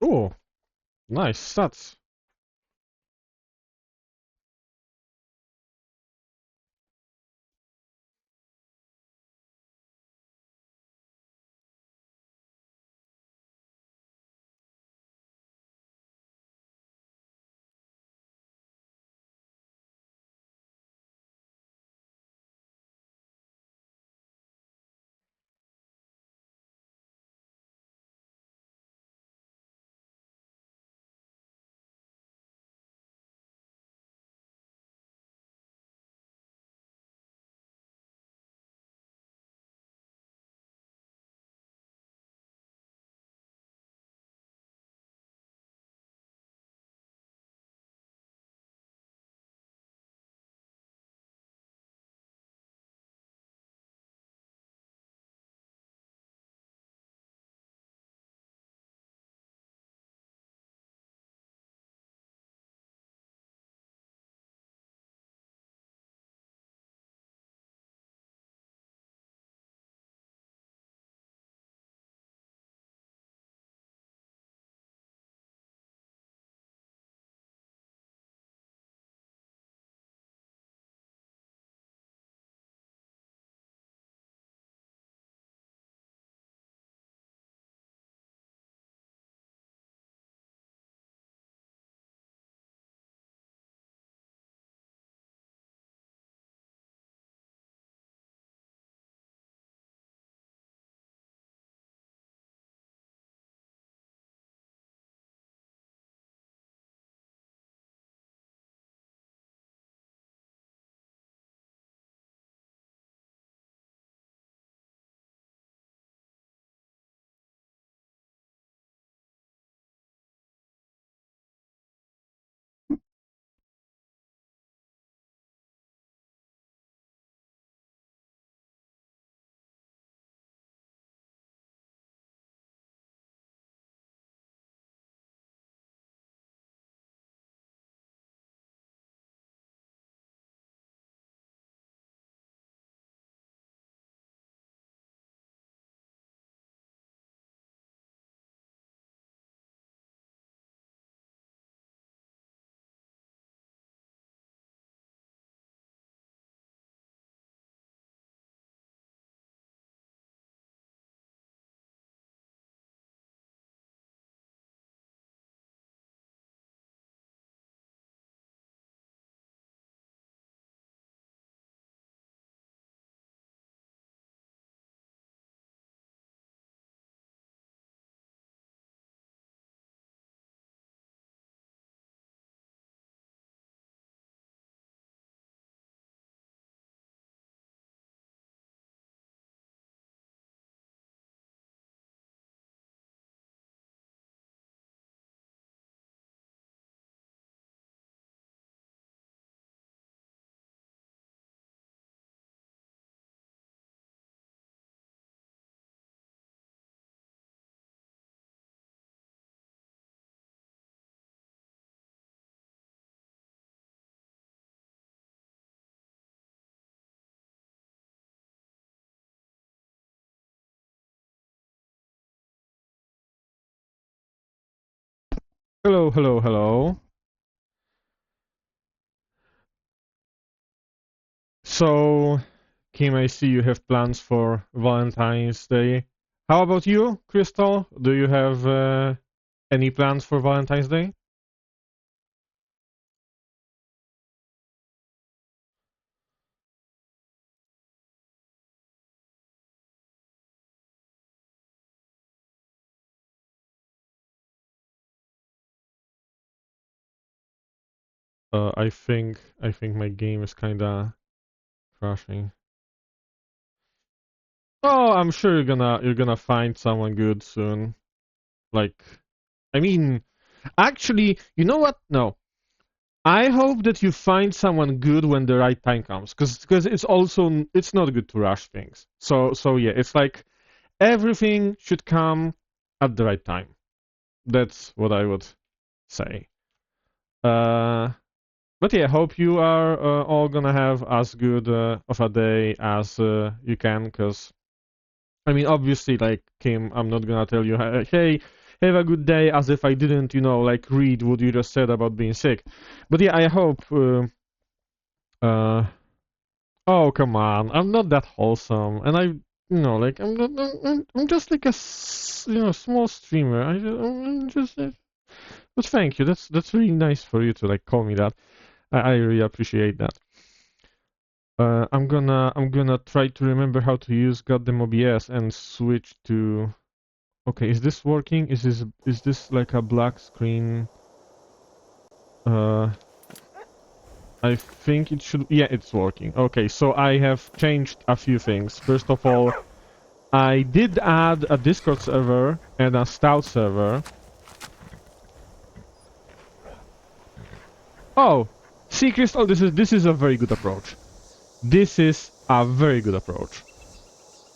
Oh, nice stats. Hello, hello, hello. So, Kim, I see you have plans for Valentine's Day. How about you, Crystal? Do you have any plans for Valentine's Day? I think my game is kinda crashing. Oh, I'm sure you're gonna find someone good soon. Like, I mean, actually, you know what? No, I hope that you find someone good when the right time comes, because it's not good to rush things. So yeah, it's like everything should come at the right time. That's what I would say. Uh, but yeah, hope you are all gonna have as good of a day as you can, because I mean, obviously, like Kim, I'm not gonna tell you, hey, have a good day, as if I didn't, you know, like read what you just said about being sick. But yeah, I hope. Oh come on, I'm not that wholesome, and you know, like I'm not. I'm just like a, you know, small streamer. I'm just. But thank you. That's really nice for you to like call me that. I really appreciate that. I'm gonna try to remember how to use goddamn OBS and switch to. Okay, is this working? Is this like a black screen? Uh, I think it should. Yeah, it's working. Okay, so I have changed a few things. First of all, I did add a Discord server and a Stout server. Oh, see, Crystal, this is a very good approach. This is a very good approach.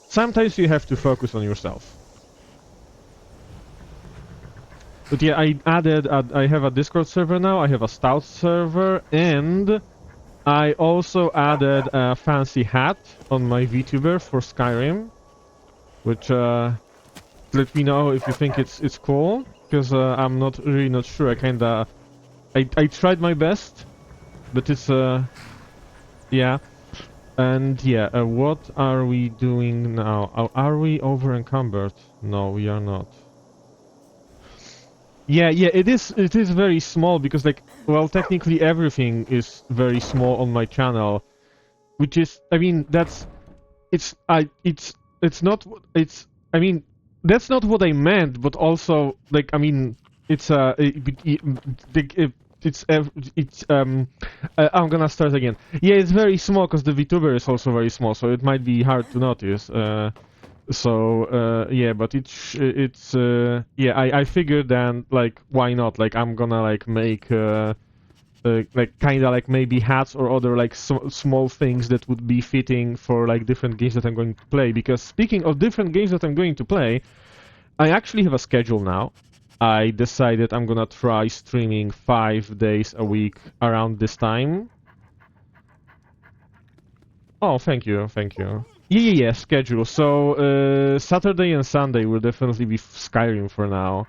Sometimes you have to focus on yourself. But yeah, I have a Discord server now, I have a Stout server, and I also added a fancy hat on my VTuber for Skyrim, which let me know if you think it's cool, because I'm not sure. I tried my best, but it's yeah. And yeah, what are we doing now? Are we over encumbered? No, we are not. Yeah, it is very small because like, well, technically everything is very small on my channel, which is, I mean, it's not, I mean, that's not what I meant, but also, like, I mean, it's, I'm gonna start again. Yeah, it's very small because the VTuber is also very small, so it might be hard to notice. Yeah, but yeah, I figured then, like, why not? Like, I'm gonna, like, make, like, kinda like maybe hats or other, like, small things that would be fitting for, like, different games that I'm going to play. Because speaking of different games that I'm going to play, I actually have a schedule now. I decided I'm gonna try streaming 5 days a week around this time. Oh, thank you, thank you. Yeah, schedule. So, Saturday and Sunday will definitely be Skyrim for now,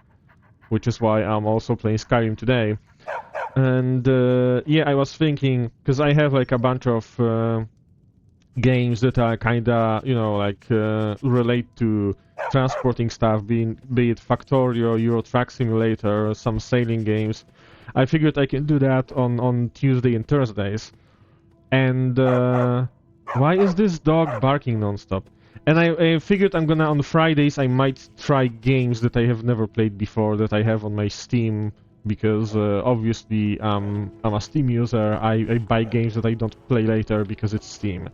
which is why I'm also playing Skyrim today. And, yeah, I was thinking, because I have, like, a bunch of games that are kinda, you know, like, relate to transporting stuff, be it Factorio, Euro Truck Simulator, some sailing games. I figured I can do that on Tuesday and Thursdays. And, why is this dog barking non-stop? And I figured I'm gonna, on Fridays, I might try games that I have never played before, that I have on my Steam, because obviously I'm a Steam user, I buy games that I don't play later because it's Steam.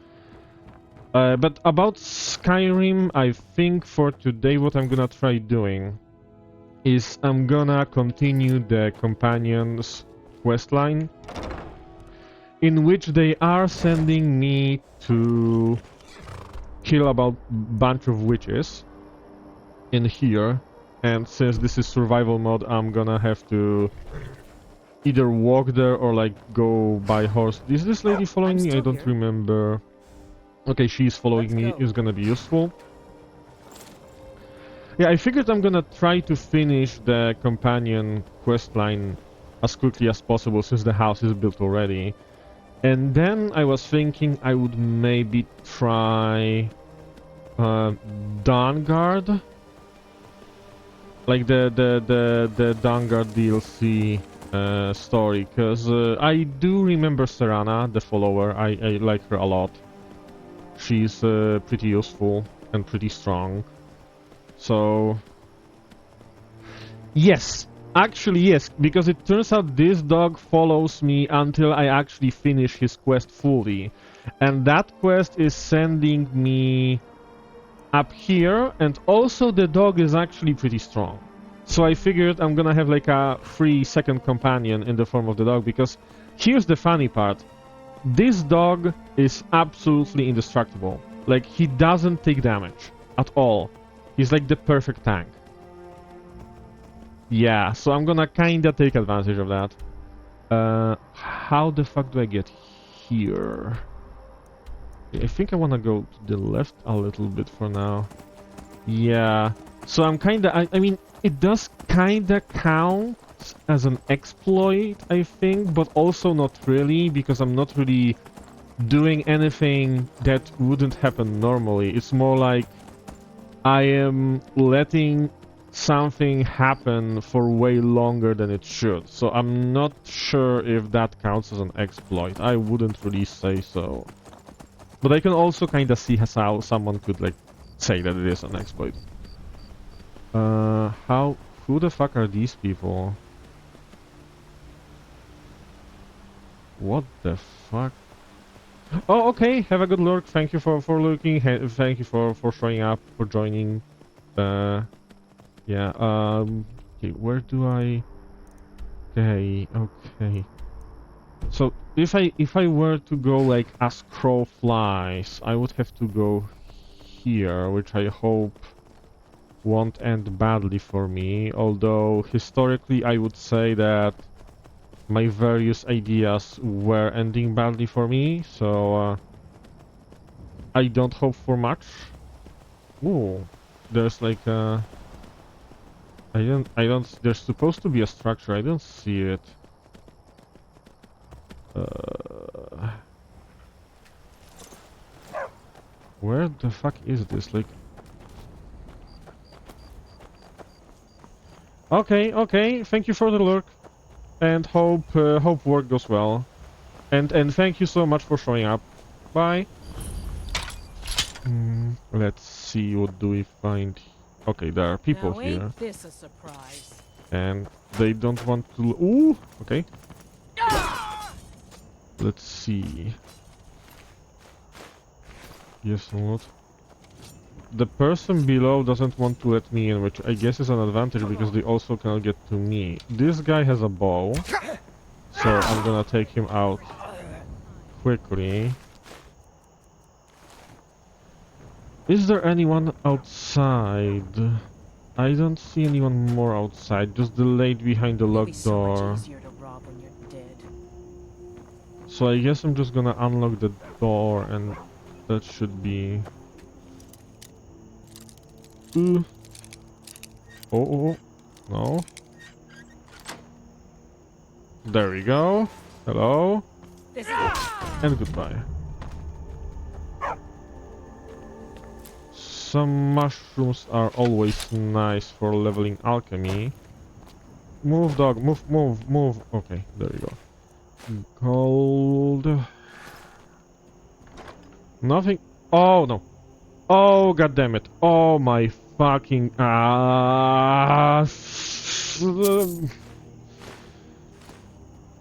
But about Skyrim, I think for today what I'm gonna try doing is I'm gonna continue the Companions questline, in which they are sending me to kill about bunch of witches in here, and since this is survival mode, I'm gonna have to either walk there or like go by horse. Is this lady following me? I don't remember. Okay, she's following me. Is gonna be useful. Yeah, I figured I'm gonna try to finish the companion questline as quickly as possible since the house is built already. And then I was thinking I would maybe try Dawnguard, like the Dawnguard DLC story, because I do remember Serana, the follower. I like her a lot. She's pretty useful and pretty strong. So yes. Actually, yes, because it turns out this dog follows me until I actually finish his quest fully. And that quest is sending me up here, and also the dog is actually pretty strong. So I figured I'm gonna have like a free second companion in the form of the dog, because here's the funny part. This dog is absolutely indestructible. Like, he doesn't take damage at all. He's like the perfect tank. Yeah, so I'm gonna kinda take advantage of that. How the fuck do I get here? I think I wanna go to the left a little bit for now. Yeah, so I'm kinda, I mean, it does kinda counts as an exploit, I think, but also not really, because I'm not really doing anything that wouldn't happen normally. It's more like I am letting something happen for way longer than it should. So I'm not sure if that counts as an exploit. I wouldn't really say so. But I can also kinda see how someone could like say that it is an exploit. Who the fuck are these people? What the fuck? Oh, okay. Have a good look. Thank you for looking. Thank you for showing up, for joining. Yeah. Okay, where do I? Okay. Okay. So if I were to go like as crow flies, I would have to go here, which I hope won't end badly for me. Although historically, I would say that my various ideas were ending badly for me, so I don't hope for much. Ooh, there's like a... I don't... There's supposed to be a structure, I don't see it. Where the fuck is this? Like... Okay, okay, thank you for the look. And hope work goes well. And thank you so much for showing up. Bye. Let's see, what do we find? Okay, there are people now, here. ain't this a surprise? And they don't want to... Ooh! Okay. Let's see. Yes or not? The person below doesn't want to let me in, which I guess is an advantage because they also cannot get to me. This guy has a bow, so I'm gonna take him out quickly. Is there anyone outside? I don't see anyone more outside, just the lady behind the locked door. So I guess I'm just gonna unlock the door and that should be... Oh, no. There we go. Hello. And goodbye. Some mushrooms are always nice for leveling alchemy. Move, dog. Move, move, move. Okay, there we go. Gold. Nothing. Oh, no. Oh, god damn it. Oh my fucking ass.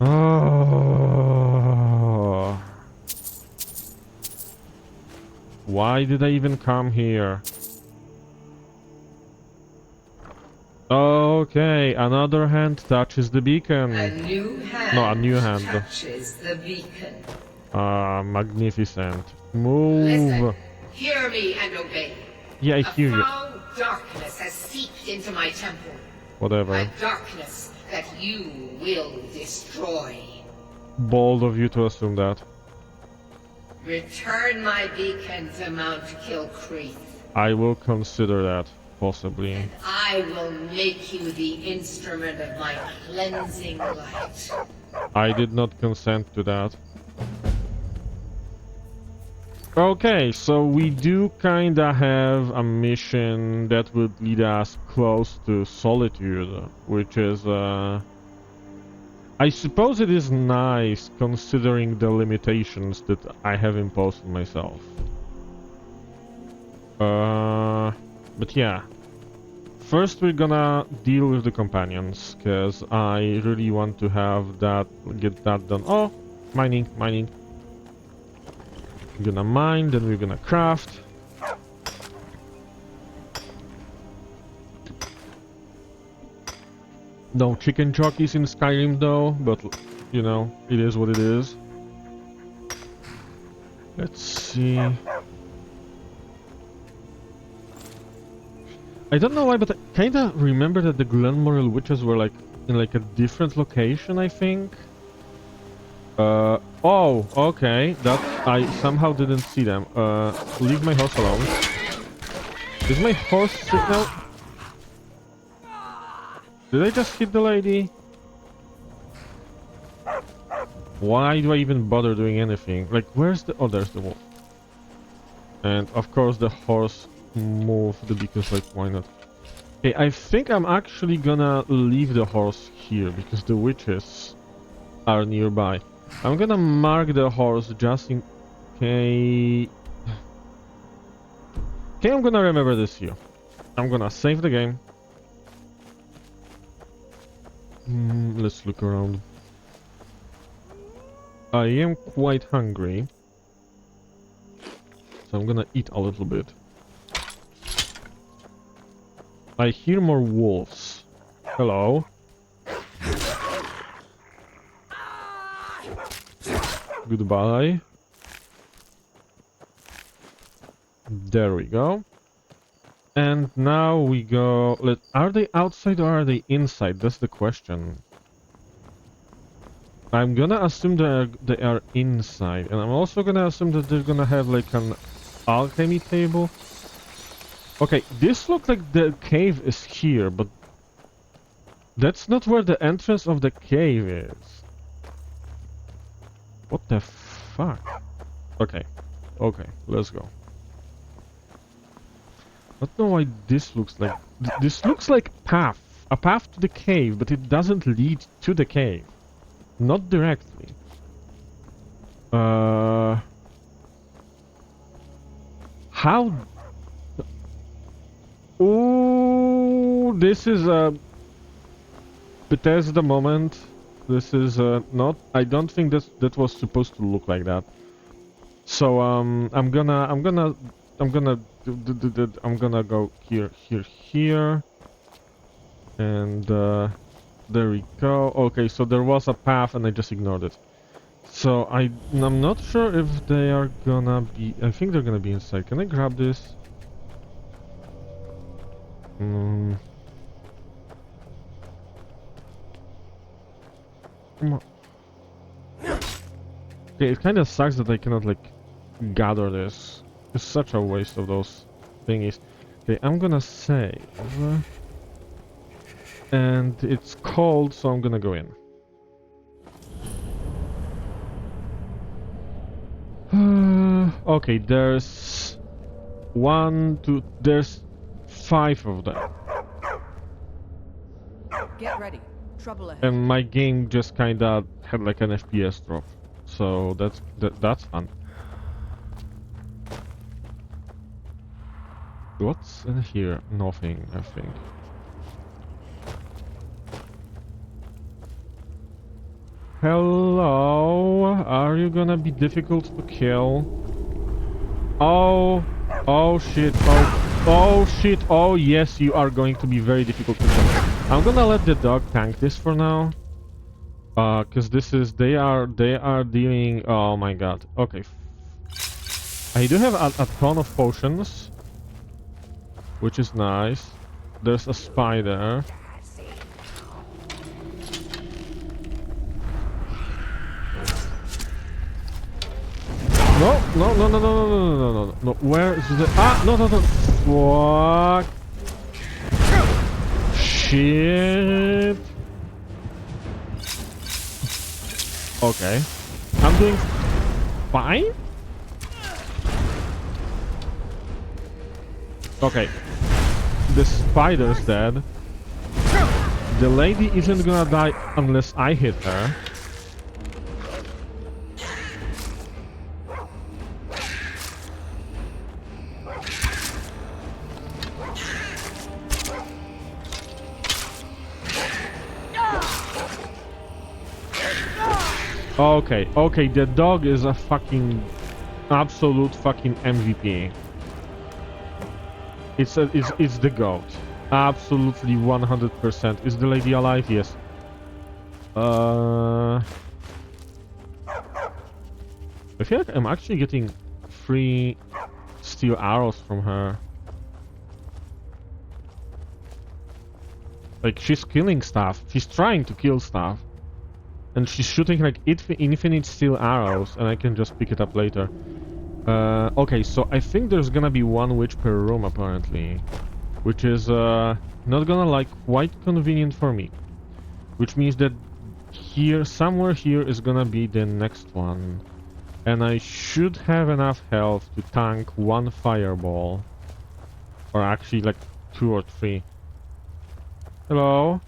Oh. Why did I even come here? Okay, another hand touches the beacon. A new hand, no, a new hand touches the beacon. Magnificent. Move. Listen, hear me and obey. Yeah, I hear you. A foul darkness has seeped into my temple. Whatever. A darkness that you will destroy. Bold of you to assume that. Return my beacon to Mount Kilcreath. I will consider that, possibly. And I will make you the instrument of my cleansing light. I did not consent to that. Okay, so we do kinda have a mission that would lead us close to Solitude, which is, I suppose it is nice considering the limitations that I have imposed on myself. But yeah. First we're gonna deal with the companions, cause I really want to have that, get that done. Oh, mining. We're gonna mine, then we're gonna craft. No chicken jockeys in Skyrim though, but you know, it is what it is. Let's see. I don't know why, but I kinda remember that the Glenmoril witches were like in like a different location, I think. Oh, okay, that I somehow didn't see them. Leave my horse alone. Is my horse sick now? Did I just hit the lady? Why do I even bother doing anything? Like, where's the... Oh, there's the wolf. And, of course, the horse moved because, like, why not? Okay, I think I'm actually gonna leave the horse here because the witches are nearby. I'm gonna mark the horse just in case... Okay, I'm gonna remember this here. I'm gonna save the game. Let's look around. I am quite hungry. So I'm gonna eat a little bit. I hear more wolves. Hello. Goodbye. There we go. And now we go... Are they outside or are they inside? That's the question. I'm gonna assume they are inside. And I'm also gonna assume that they're gonna have like an alchemy table. Okay, this looks like the cave is here, but... That's not where the entrance of the cave is. What the fuck? Okay. Okay, let's go. I don't know why this looks like... This looks like path. A path to the cave, but it doesn't lead to the cave. Not directly. How... Oh, this is a... Bethesda moment. This is not... I don't think that was supposed to look like that. So, I'm gonna go here, and there we go. Okay, so there was a path and I just ignored it. So I'm not sure if they are gonna be... I think they're gonna be inside. Can I grab this? Come on. Okay, it kind of sucks that I cannot like gather this. It's such a waste of those thingies. Okay, I'm gonna save. And it's cold, so I'm gonna go in. Okay, there's 1, 2, there's 5 of them. Get ready. Trouble ahead. And my game just kinda had like an FPS drop. So that's fun. What's in here? Nothing, I think. Hello? Are you gonna be difficult to kill? Oh! Oh shit, oh shit, oh yes, you are going to be very difficult to kill. I'm gonna let the dog tank this for now. Cause this is, they are dealing, oh my god, okay. I do have a ton of potions. Which is nice. There's a spider. No. Where is the... Ah, no. Fuck. Shit. Okay. I'm doing fine. Okay. The spider's dead. The lady isn't gonna die unless I hit her. Okay, the dog is a fucking absolute fucking MVP. It's the goat. Absolutely 100%. Is the lady alive? Yes. I feel like I'm actually getting free steel arrows from her. Like, she's killing stuff. She's trying to kill stuff. And she's shooting like infinite steel arrows, and I can just pick it up later. Okay, so I think there's gonna be one witch per room, apparently. which is not gonna like quite convenient for me. Which means that here, somewhere here is gonna be the next one. And I should have enough health to tank one fireball. Or actually like 2 or 3. Hello?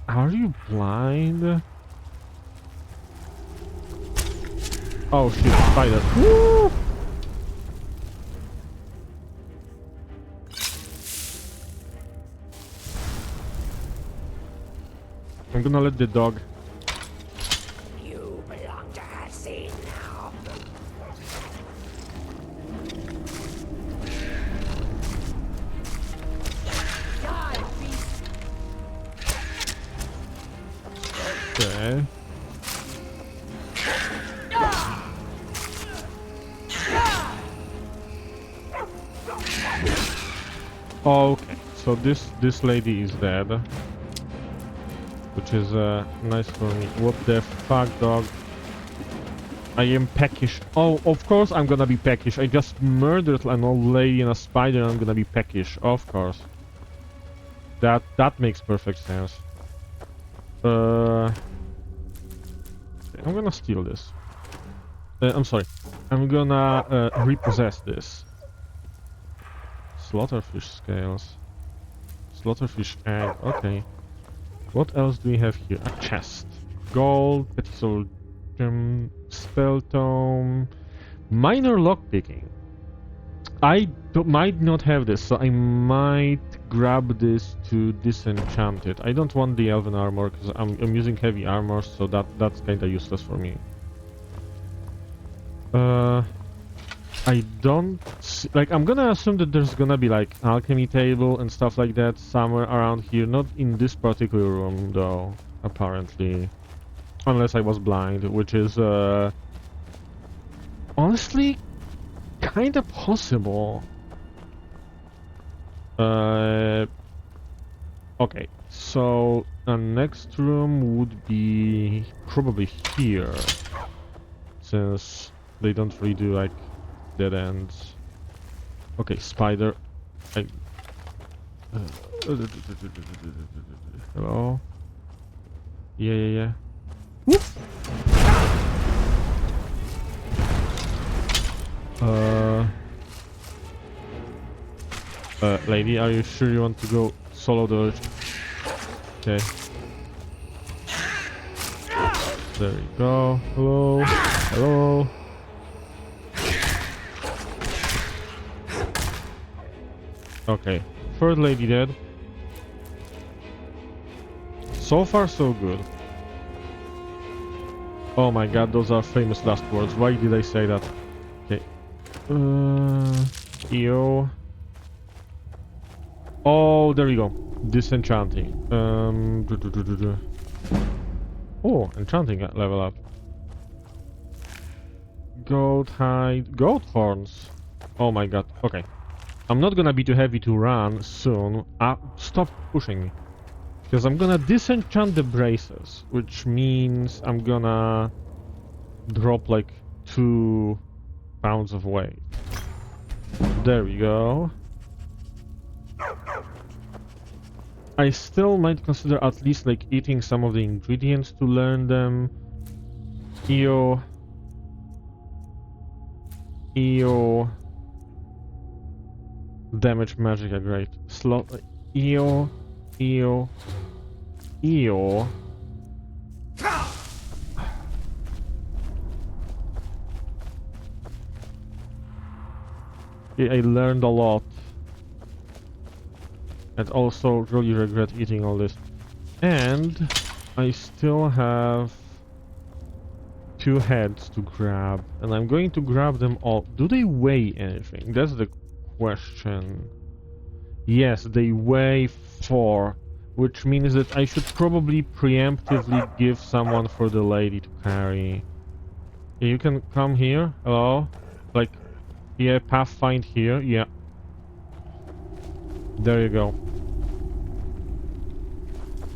Are you blind? Oh shit, spider. Woo! I'm gonna let the dog. You belong to her scene now. Die, beast. Okay. Okay, so this lady is dead, which is nice for me. What the fuck, dog? I am peckish. Oh, of course I'm gonna be peckish. I just murdered an old lady and a spider, and I'm gonna be peckish. Of course. That makes perfect sense. I'm gonna steal this. I'm sorry. I'm gonna repossess this. Slaughterfish scales. Slaughterfish egg. Okay. What else do we have here? A chest. Gold, petisol gem, spell tome, minor lockpicking. I might not have this, so I might grab this to disenchant it. I don't want the elven armor because I'm using heavy armor, so that's kinda useless for me. I don't see, like, I'm gonna assume that there's gonna be like alchemy table and stuff like that somewhere around here. Not in this particular room though, apparently. Unless I was blind, which is honestly kinda possible. Okay, so the next room would be probably here, since they don't really do like dead ends. Okay, spider. Hello? Yeah. Whoop. Lady, are you sure you want to go solo dodge? Okay. There we go. Hello? Hello? Okay, third lady dead. So far, so good. Oh my god, those are famous last words. Why did I say that? Okay. EO. Oh, there we go. Disenchanting. Oh, enchanting level up. Goat hide. Goat horns. Oh my god. Okay. I'm not gonna be too heavy to run soon. Stop pushing me. Because I'm gonna disenchant the braces, which means I'm gonna drop like 2 pounds of weight. There we go. I still might consider at least like eating some of the ingredients to learn them. EO. Damage magic, great. EO. I learned a lot. And also really regret eating all this. And I still have 2 heads to grab. And I'm going to grab them all. Do they weigh anything? That's the question. Yes, they weigh 4. Which means that I should probably preemptively give someone for the lady to carry. Yeah, you can come here. Hello? Like, yeah, pathfind here. Yeah. There you go.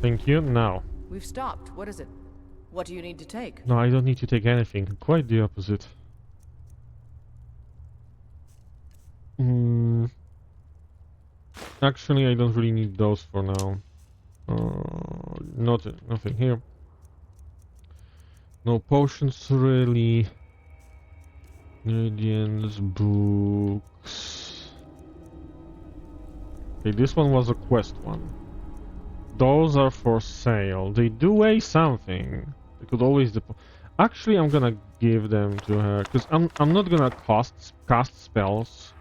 Thank you. Now, We've stopped. What is it? What do you need to take? No, I don't need to take anything. Quite the opposite. Actually, I don't really need those for now. Nothing here. No potions really. Ingredients, books. Okay, this one was a quest one. Those are for sale. They do weigh something. They could always actually, I'm gonna give them to her because I'm not gonna cast spells.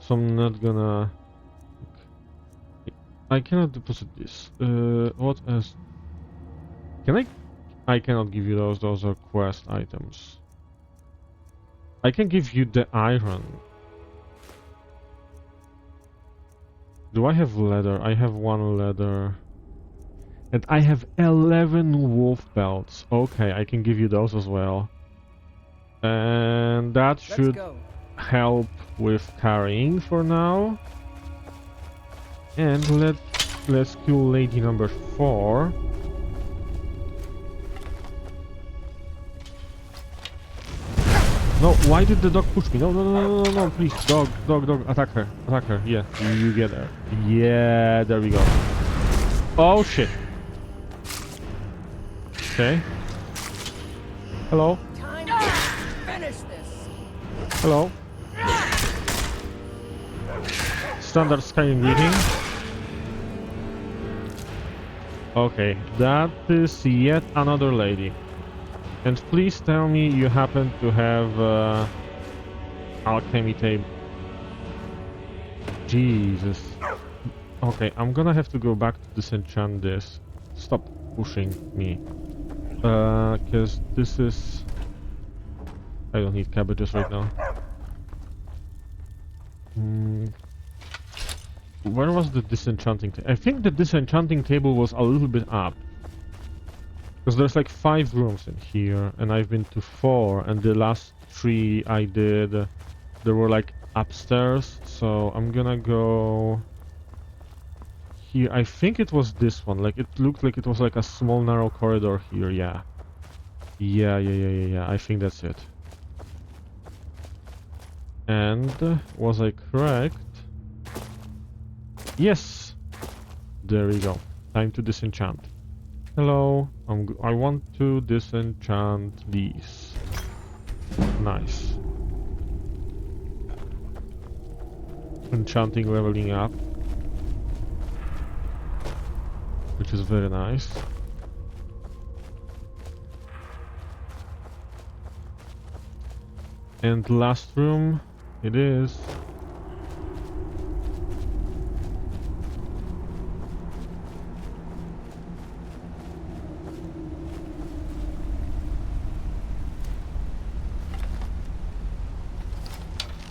So I'm not gonna. I cannot deposit this. What else? Can I? I cannot give you those. Those are quest items. I can give you the iron. Do I have leather? I have 1 leather. And I have 11 wolf belts. Okay, I can give you those as well. And that should help with carrying for now. And let's kill lady number 4. No, why did the dog push me? No, please, dog, attack her, yeah, you get her. Yeah, there we go. Oh shit. Okay. Hello? Time to finish this. Hello? Standard Skyrim greeting. Okay, that is yet another lady. And please tell me you happen to have alchemy table. Jesus. Okay, I'm gonna have to go back to disenchant this. Stop pushing me. Cause this is... I don't need cabbages right now. Where was the disenchanting table? I think the disenchanting table was a little bit up. Because there's like 5 rooms in here, and I've been to 4, and the last 3 I did, they were like upstairs, so I'm gonna go here. I think it was this one, like it looked like it was like a small narrow corridor here, yeah. Yeah, I think that's it. And, was I correct? Yes! There we go. Time to disenchant. Hello, I want to disenchant these. Nice. Enchanting leveling up. Which is very nice. And last room, it is.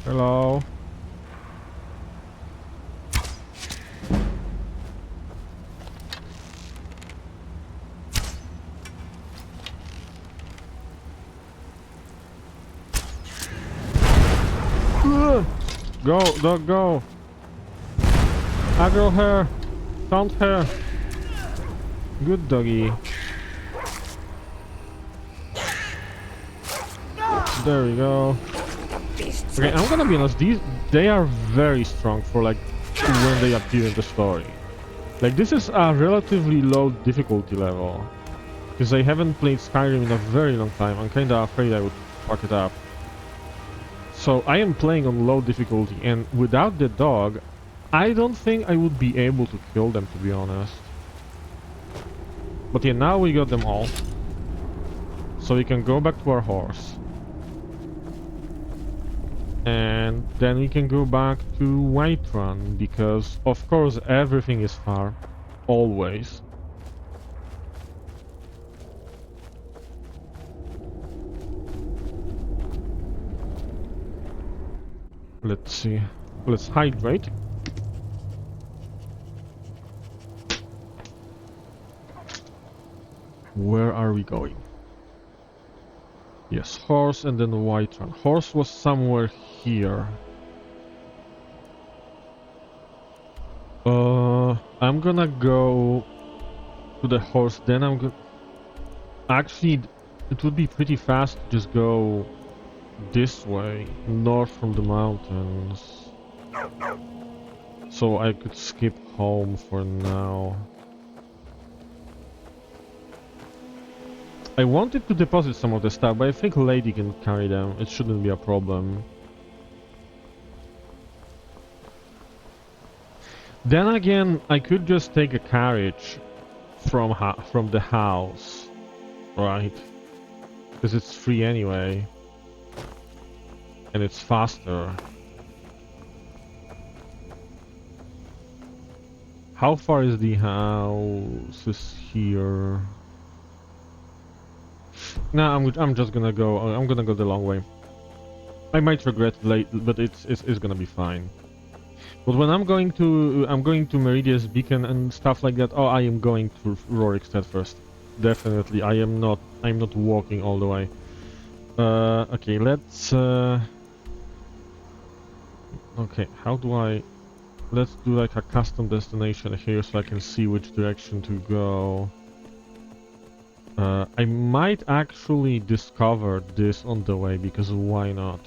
Hello. Go, dog, go. Aggro her. Taunt her. Good doggy. There we go. Okay, I'm gonna be honest, they are very strong for like when they appear in the story. Like this is a relatively low difficulty level. Because I haven't played Skyrim in a very long time, I'm kinda afraid I would fuck it up. So I am playing on low difficulty, and without the dog, I don't think I would be able to kill them, to be honest. But yeah, now we got them all. So we can go back to our horse. And then we can go back to Whiterun, because of course everything is far. Always. Let's see. Let's hydrate. Where are we going? Yes, horse and then Whiterun. Horse was somewhere here. I'm gonna go to the horse, then I'm good. Actually, it would be pretty fast to just go this way, north from the mountains. So I could skip home for now. I wanted to deposit some of the stuff, but I think Lady can carry them. It shouldn't be a problem. Then again, I could just take a carriage from the house, right? Because it's free anyway, and it's faster. How far is the house? Is here? No, I'm just gonna go. I'm gonna go the long way. I might regret it late, but it's gonna be fine. But when I'm going to Meridia's Beacon and stuff like that. Oh, I am going to Rorikstead first. Definitely, I'm not walking all the way. Okay, let's. Okay, how do I? Let's do like a custom destination here so I can see which direction to go. I might actually discover this on the way, because why not?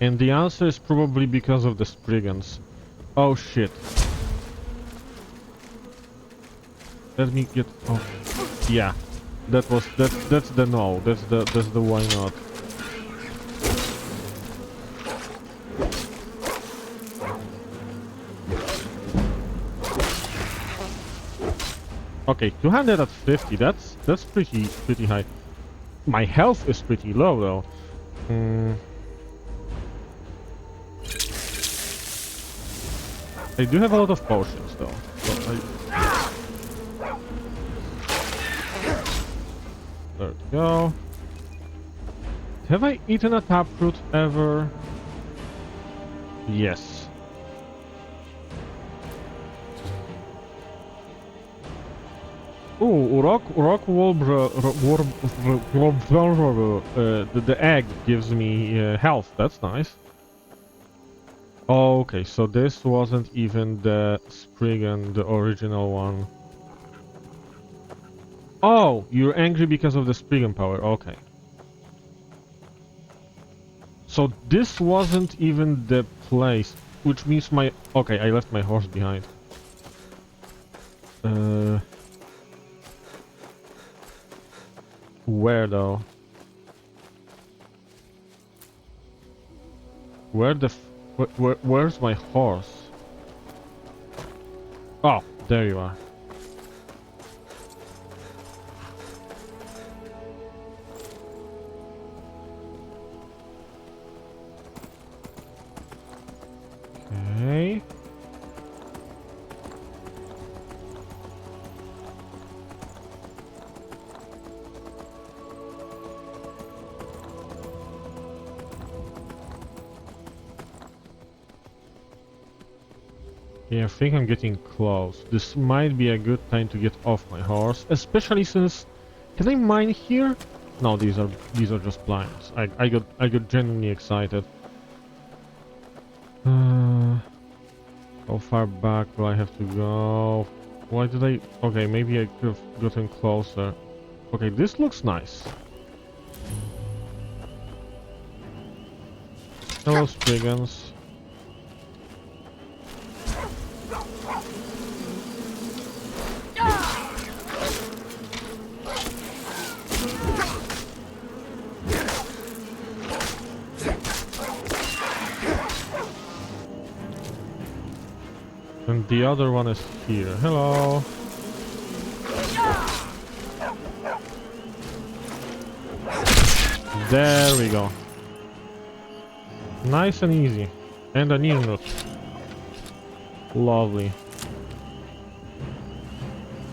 And the answer is probably because of the Spriggans. Oh shit. Let me get... Oh, yeah. That's the no. That's the why not. Okay, 250. That's pretty high. My health is pretty low though. I do have a lot of potions though. So there we go. Have I eaten a taproot ever? Yes. Ooh, rock the egg gives me health. That's nice. Okay, so this wasn't even the Spriggan, the original one. Oh, you're angry because of the Spriggan power. Okay. So this wasn't even the place, which means my... Okay, I left my horse behind. Where though? Where the... Where's my horse? Oh, there you are. Okay. Yeah, I think I'm getting close. This might be a good time to get off my horse, especially since... Can I mine here? No, these are just blinds. I got genuinely excited. How far back will I have to go? Why did I... Okay, maybe I could have gotten closer. Okay, this looks nice. Hello, Spriggans. And the other one is here. Hello. There we go. Nice and easy. And an ingot. Lovely.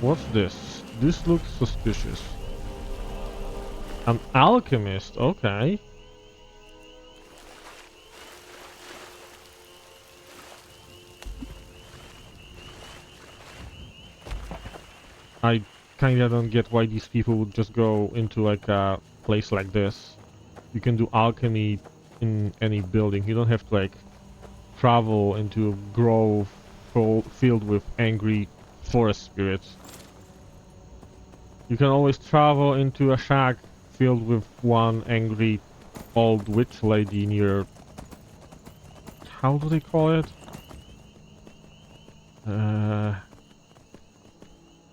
What's this? This looks suspicious. An alchemist, okay. I kinda don't get why these people would just go into like a place like this. You can do alchemy in any building. You don't have to like travel into a grove filled with angry forest spirits. You can always travel into a shack filled with one angry old witch lady near... How do they call it?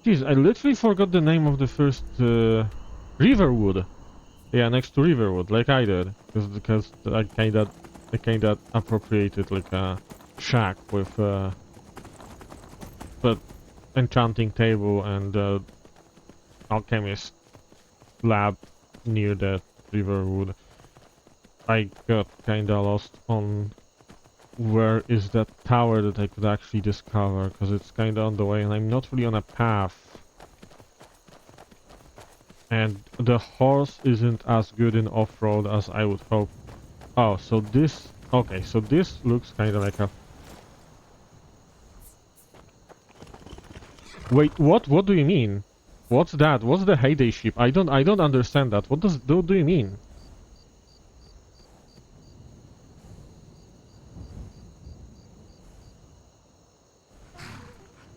Jeez, I literally forgot the name of the first... Riverwood. Yeah, next to Riverwood, like I did. Because I kinda appropriated like a shack with but enchanting table and alchemist lab near that Riverwood. I got kinda lost on where is that tower that I could actually discover, because it's kinda on the way and I'm not really on a path. And the horse isn't as good in off-road as I would hope. Oh, so this... Okay, so this looks kinda like a... Wait, what? What do you mean? What's that? What's the heyday ship? I don't understand that. What do you mean?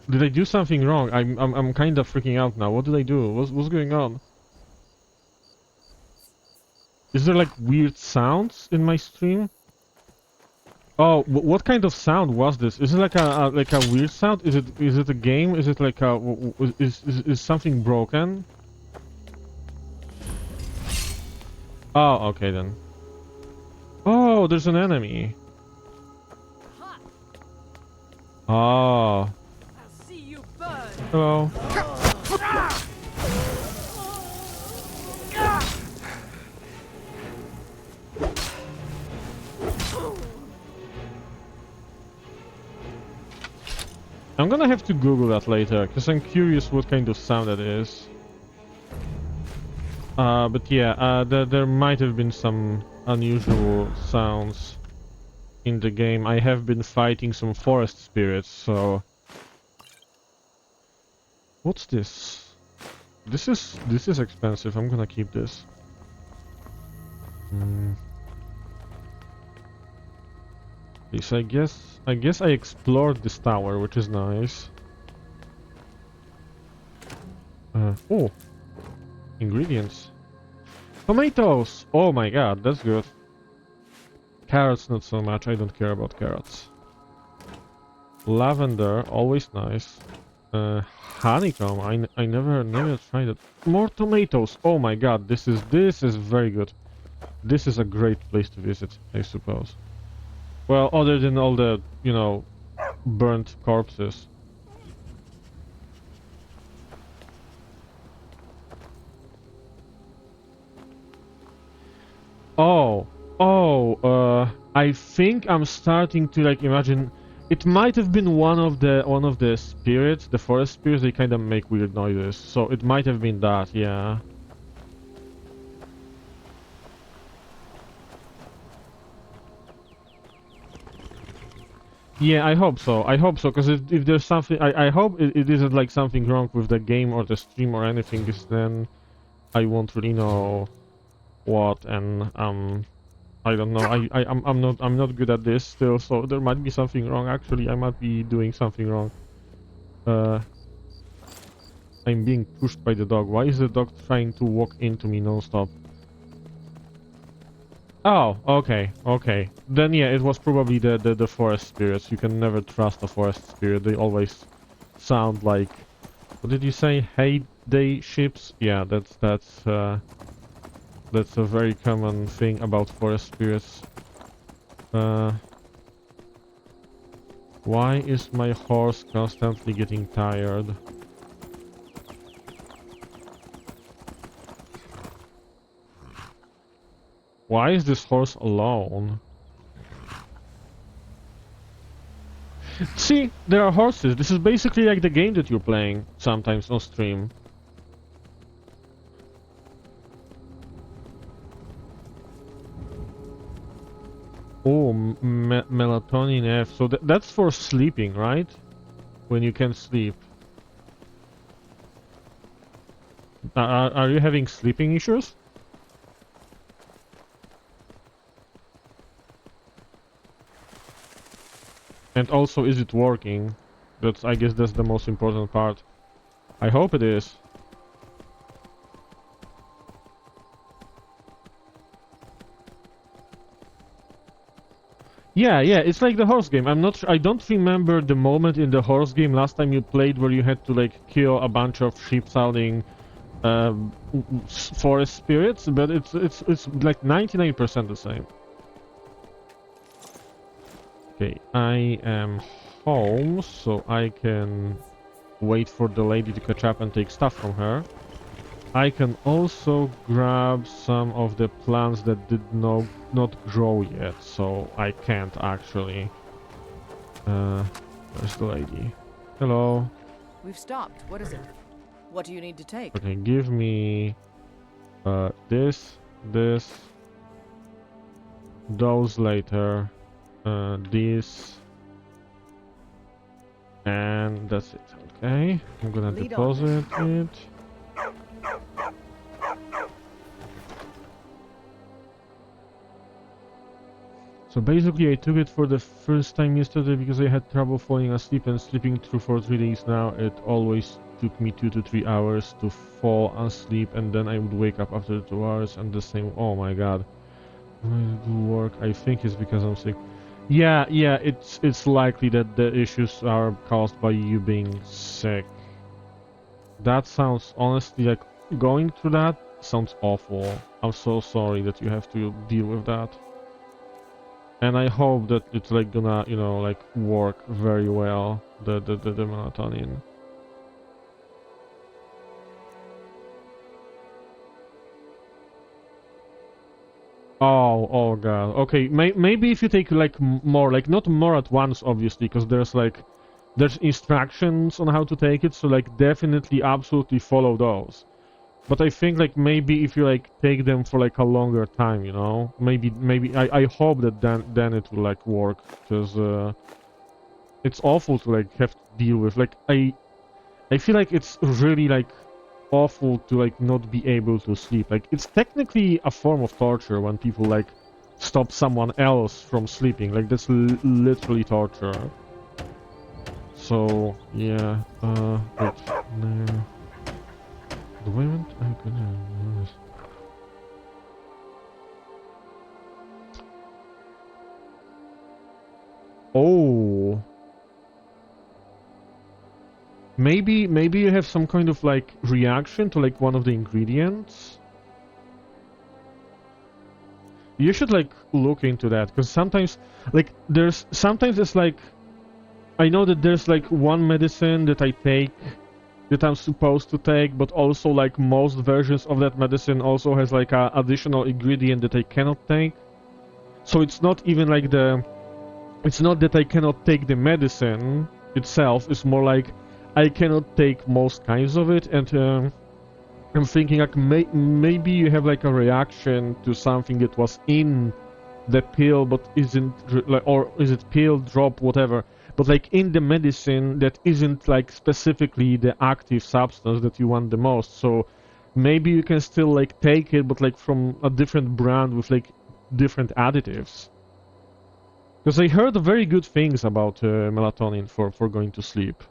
Did I do something wrong? I'm kind of freaking out now. What did I do? What's going on? Is there like weird sounds in my stream? Oh, what kind of sound was this? Is it like a weird sound? Is it a game? Is it like a is something broken? Oh, okay then. Oh, there's an enemy. Oh. I'll see you burn. Hello. I'm gonna have to Google that later, because I'm curious what kind of sound that is. But yeah, there might have been some unusual sounds in the game. I have been fighting some forest spirits, so... What's this? This is expensive. I'm gonna keep this. Yes, I guess I explored this tower, which is nice. Oh, ingredients. Tomatoes! Oh my god, that's good. Carrots, not so much. I don't care about carrots. Lavender, always nice. Honeycomb. I never tried it. More tomatoes. Oh my god, this is very good. This is a great place to visit, I suppose. Well, other than all the, you know, burnt corpses. I think I'm starting to like imagine it might have been one of the spirits, the forest spirits. They kind of make weird noises, so it might have been that, yeah. Yeah, I hope so. I hope so, because if there's something, I hope it isn't like something wrong with the game or the stream or anything, because then I won't really know what, and I don't know. I'm not good at this still, so there might be something wrong. Actually, I might be doing something wrong. I'm being pushed by the dog. Why is the dog trying to walk into me non-stop? Oh, okay, okay. Then yeah, it was probably the forest spirits. You can never trust a forest spirit. They always sound like... What did you say? Heyday ships? Yeah, that's a very common thing about forest spirits. Why is my horse constantly getting tired? Why is this horse alone? See, there are horses. This is basically like the game that you're playing sometimes on stream. Oh, melatonin F. So that's for sleeping, right? When you can sleep. Are you having sleeping issues? And also, is it working? That's, I guess that's the most important part. I hope it is. Yeah, yeah, it's like the horse game. I don't remember the moment in the horse game last time you played where you had to like kill a bunch of sheep-sounding forest spirits, but it's like 99% the same. Okay, I am home, so I can wait for the lady to catch up and take stuff from her. I can also grab some of the plants that did not grow yet, so I can't actually. Where's the lady? Hello. We've stopped. What is it? What do you need to take? Okay, give me this, those later, this, and that's it. Okay, I'm gonna Lead deposit it. So basically I took it for the first time yesterday because I had trouble falling asleep and sleeping through for 3 days now. It always took me 2 to 3 hours to fall asleep and then I would wake up after 2 hours and the same. Oh my god. When I do work, I think it's because I'm sick. Yeah, it's likely that the issues are caused by you being sick. That sounds, honestly, like going through that sounds awful. I'm so sorry that you have to deal with that. And I hope that it's like gonna, you know, like work very well, the melatonin. Oh god. Okay, maybe if you take like more, like not more at once, obviously, because there's instructions on how to take it, so like definitely absolutely follow those. But I think like maybe if you like take them for like a longer time, you know, maybe I hope that then it will like work, because it's awful to like have to deal with. Like I feel like it's really like awful to like not be able to sleep. Like it's technically a form of torture when people like stop someone else from sleeping. Like that's literally torture. So yeah, wait, no. The moment I gonna. Oh. Maybe you have some kind of like reaction to like one of the ingredients. You should like look into that, because sometimes like sometimes it's like I know that there's like one medicine that I take that I'm supposed to take, but also like most versions of that medicine also has like a additional ingredient that I cannot take. So it's not even like it's not that I cannot take the medicine itself, it's more like I cannot take most kinds of it, and I'm thinking like maybe you have like a reaction to something that was in the pill but isn't, or is it pill, drop, whatever, but like in the medicine that isn't like specifically the active substance that you want the most. So maybe you can still like take it, but like from a different brand with like different additives. Because I heard very good things about melatonin for going to sleep.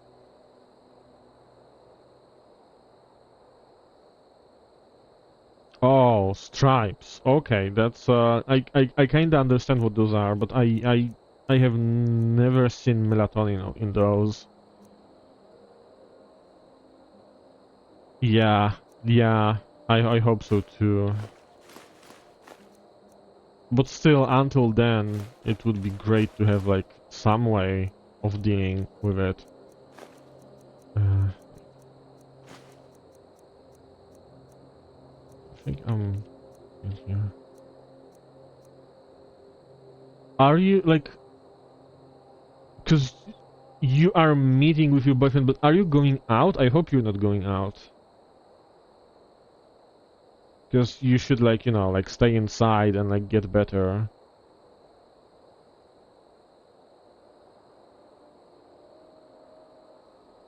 Oh, stripes. Okay, that's I kind of understand what those are, but I have never seen melatonin in those. Yeah, yeah, I hope so too. But still, until then, it would be great to have like some way of dealing with it. I think I'm in here. Are you like? Because you are meeting with your boyfriend, but are you going out? I hope you're not going out. Because you should like, you know, like stay inside and like get better.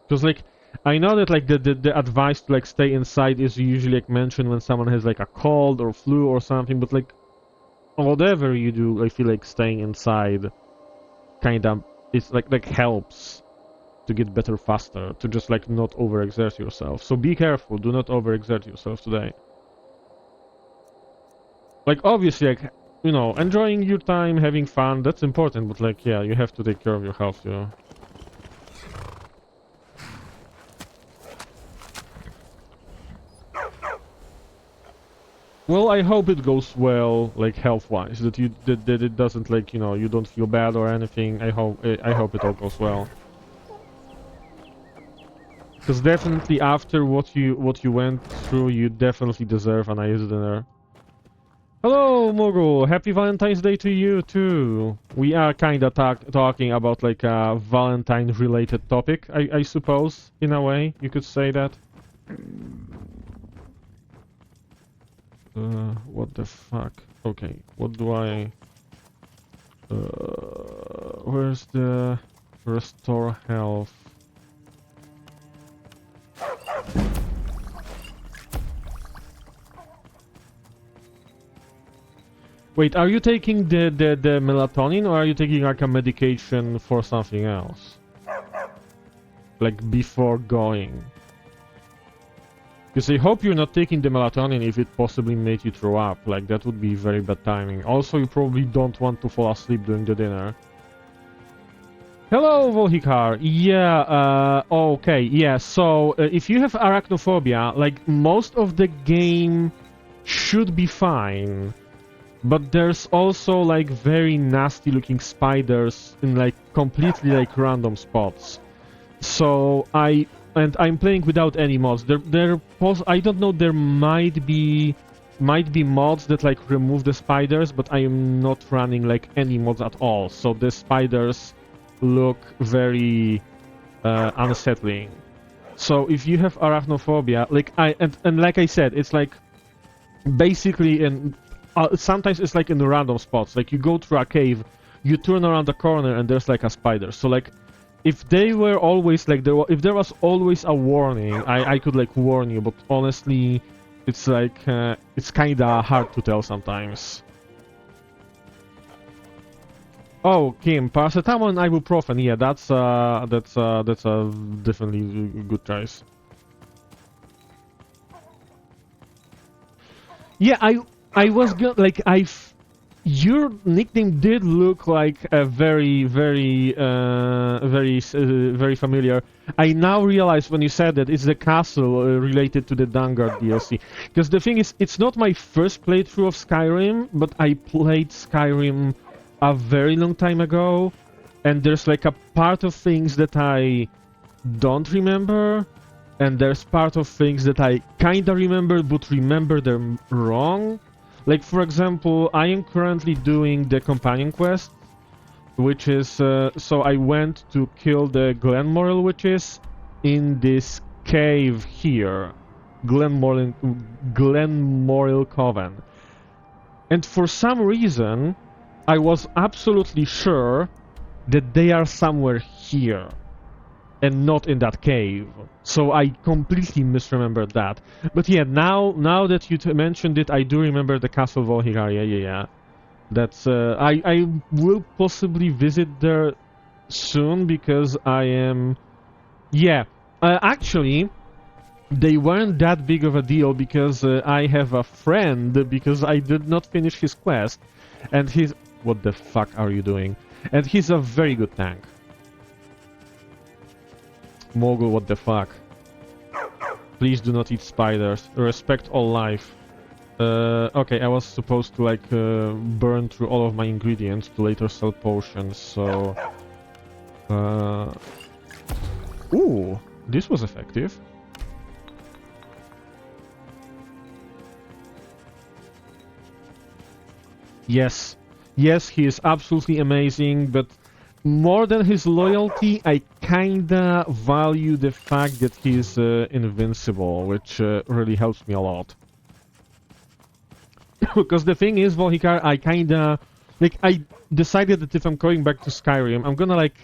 Because like, I know that like the advice to like stay inside is usually like mentioned when someone has like a cold or flu or something, but like whatever you do, I feel like staying inside kind of it's like helps to get better faster, to just like not overexert yourself. So be careful, do not overexert yourself today. Like obviously, like, you know, enjoying your time, having fun, that's important, but like, yeah, you have to take care of your health too. Well, I hope it goes well, like health-wise, that it doesn't, like, you know, you don't feel bad or anything. I hope it all goes well. Because definitely after what you went through, you definitely deserve a nice dinner. Hello, Mogul. Happy Valentine's Day to you too. We are kind of talking about like a Valentine-related topic, I suppose, in a way you could say that. What the fuck? Okay, what do I... where's the... restore health? Wait, are you taking the melatonin, or are you taking like a medication for something else? Like before going? Because I hope you're not taking the melatonin if it possibly made you throw up. Like, that would be very bad timing. Also, you probably don't want to fall asleep during the dinner. Hello, Volhikar. Yeah, okay, yeah. So, if you have arachnophobia, like, most of the game should be fine. But there's also, like, very nasty-looking spiders in, like, completely, like, random spots. So, I'm playing without any mods. I don't know, there might be mods that like remove the spiders, but I am not running like any mods at all. So the spiders look very unsettling. So if you have arachnophobia, like like I said, it's like basically sometimes it's like in random spots. Like you go through a cave, you turn around the corner and there's like a spider. So like if they were always like if there was always a warning, I could like warn you, but honestly, it's like it's kinda hard to tell sometimes. Oh, Kim, paracetamol and ibuprofen. Yeah, that's a definitely good choice. Yeah, I was like your nickname did look like a very familiar. I now realize when you said that it's the castle related to the Redguard DLC. Because the thing is, it's not my first playthrough of Skyrim, but I played Skyrim a very long time ago, and there's like a part of things that I don't remember, and there's part of things that I kinda remember, but remember them wrong. Like, for example, I am currently doing the companion quest, which is, so I went to kill the Glenmoril witches in this cave here, Glenmoril Coven. And for some reason, I was absolutely sure that they are somewhere here, and not in that cave. So I completely misremembered that. But yeah, now that you mentioned it, I do remember the Castle Volhikar. Yeah. That's I will possibly visit there soon because I am. Yeah, actually, they weren't that big of a deal because I have a friend because I did not finish his quest, and he's. What the fuck are you doing? And he's a very good tank. Mogul, what the fuck? Please do not eat spiders. Respect all life. Okay, I was supposed to like burn through all of my ingredients to later sell potions, so... Ooh, this was effective. Yes, he is absolutely amazing, but more than his loyalty, I kinda value the fact that he's invincible, which really helps me a lot. Because the thing is, Volhikar, I kinda... Like, I decided that if I'm going back to Skyrim, I'm gonna, like,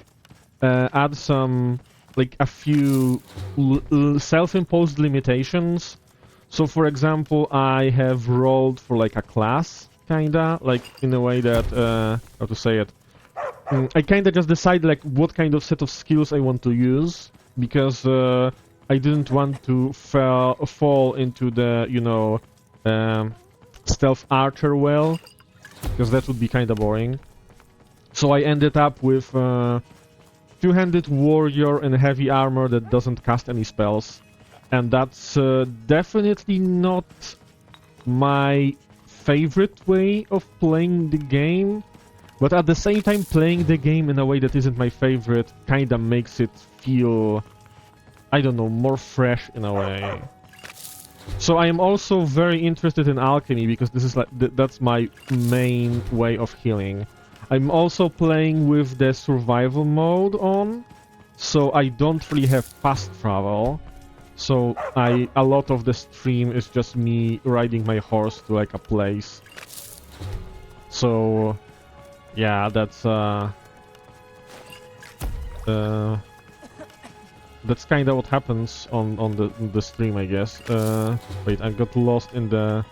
add some... Like, a few self-imposed limitations. So, for example, I have rolled for, like, a class, kinda. Like, in a way that... how to say it? I kind of just decided like what kind of set of skills I want to use, because I didn't want to fall into the, you know, stealth archer well, because that would be kind of boring. So I ended up with two-handed warrior and heavy armor that doesn't cast any spells, and that's definitely not my favorite way of playing the game. But at the same time, playing the game in a way that isn't my favorite kinda makes it feel, I don't know, more fresh in a way. So I am also very interested in alchemy, because this is like that's my main way of healing. I'm also playing with the survival mode on, so I don't really have fast travel. So a lot of the stream is just me riding my horse to like a place. So yeah, that's kind of what happens on the stream, I guess. Wait, I got lost in the.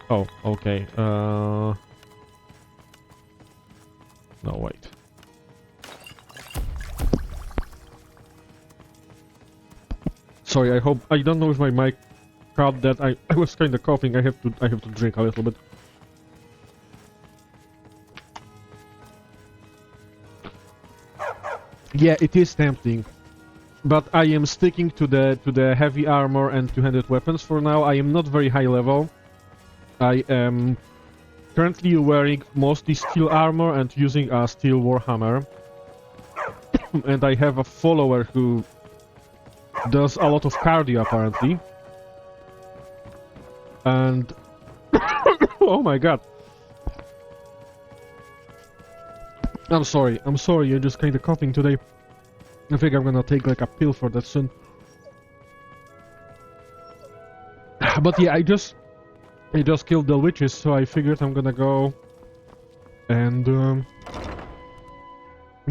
Oh, okay. No, wait. Sorry, I don't know if my mic caught that. I was kind of coughing. I have to drink a little bit. Yeah, it is tempting, but I am sticking to the heavy armor and two-handed weapons for now. I am not very high level. I am currently wearing mostly steel armor and using a steel warhammer. And I have a follower who does a lot of cardio apparently. And oh my god. I'm sorry, I'm just kinda coughing today. I think I'm gonna take like a pill for that soon. But yeah, I just killed the witches, so I figured I'm gonna go and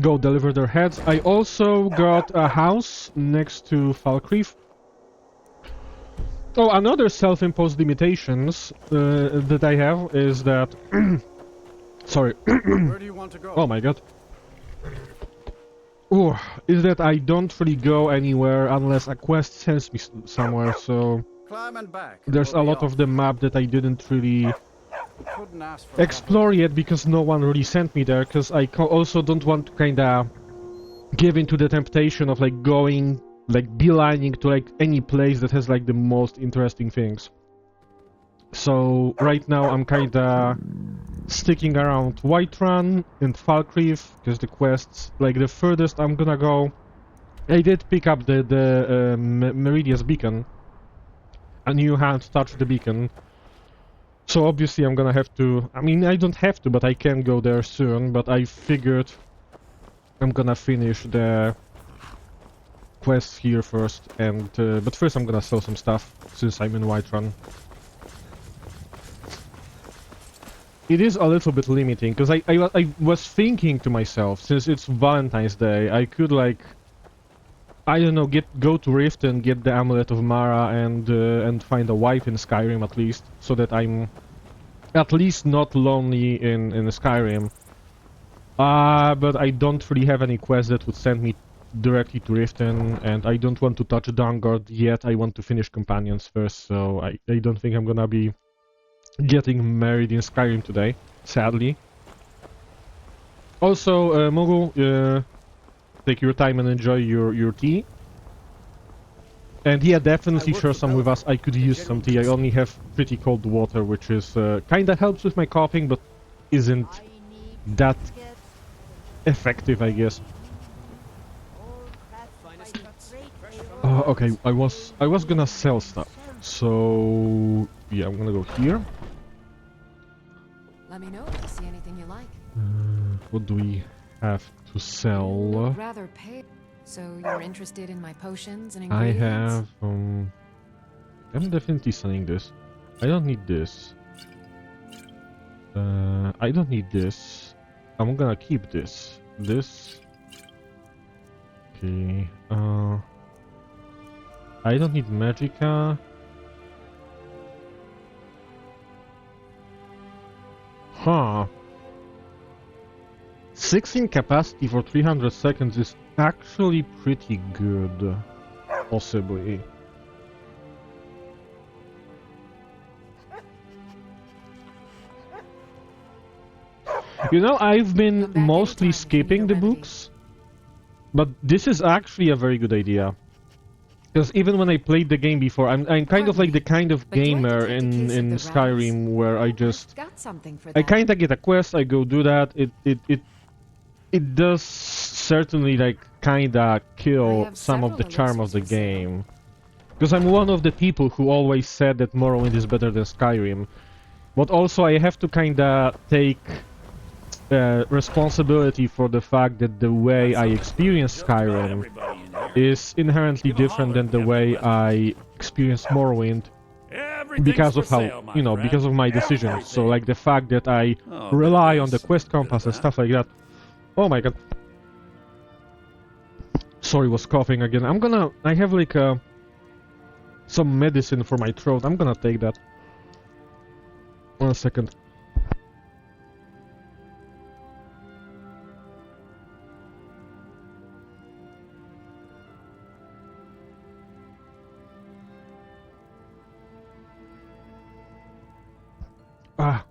go deliver their heads. I also got a house next to Falkreath. Oh, another self-imposed limitations that I have is that sorry. Where do you want to go? Oh my god. Oh, is that I don't really go anywhere unless a quest sends me somewhere, so Climb and back. there's a lot of the map that I didn't really Couldn't ask for explore yet because no one really sent me there, because I also don't want to kinda give into the temptation of like going, like beelining to like any place that has like the most interesting things. So right now I'm kinda sticking around Whiterun and Falkreath, because the quests, like the furthest I'm gonna go, I did pick up the Meridia's beacon, a new hand touched the beacon, so obviously I'm gonna have to, I mean I don't have to, but I can go there soon, but I figured I'm gonna finish the quests here first, and but first I'm gonna sell some stuff since I'm in Whiterun. It is a little bit limiting, because I was thinking to myself, since it's Valentine's Day, I could like, I don't know, go to Rift and get the Amulet of Mara and find a wife in Skyrim at least, so that I'm at least not lonely in Skyrim. But I don't really have any quests that would send me directly to Riften, and I don't want to touch Redguard yet. I want to finish Companions first, so I don't think I'm gonna be getting married in Skyrim today, sadly. Also, Mogul, take your time and enjoy your tea. And yeah, definitely share some with us. I could use some tea. I only have pretty cold water, which is kinda helps with my coughing, but isn't that effective, I guess. Okay, I was gonna sell stuff, so yeah, I'm gonna go here. Let me know if you see anything you like. What do we have to sell? Rather pay. So you're interested in my potions and I ingredients? have I'm definitely selling this. I don't need this. I don't need this. I'm gonna keep this. This. Okay. I don't need Magica. Huh. 16 capacity for 300 seconds is actually pretty good. Possibly. You know, I've been mostly skipping the books, but this is actually a very good idea. Because even when I played the game before, I'm kind of like the kind of gamer in Skyrim where I just I kind of get a quest, I go do that. It does certainly like kind of kill some of the charm of the game. Because I'm one of the people who always said that Morrowind is better than Skyrim, but also I have to kind of take responsibility for the fact that the way I experience Skyrim is inherently different than the way I experience Morrowind because of how, you know, because of my decisions. So like the fact that I rely on the quest compass and stuff like that. Oh my god. Sorry, was coughing again. I have like some medicine for my throat. I'm gonna take that. 1 second. Ah.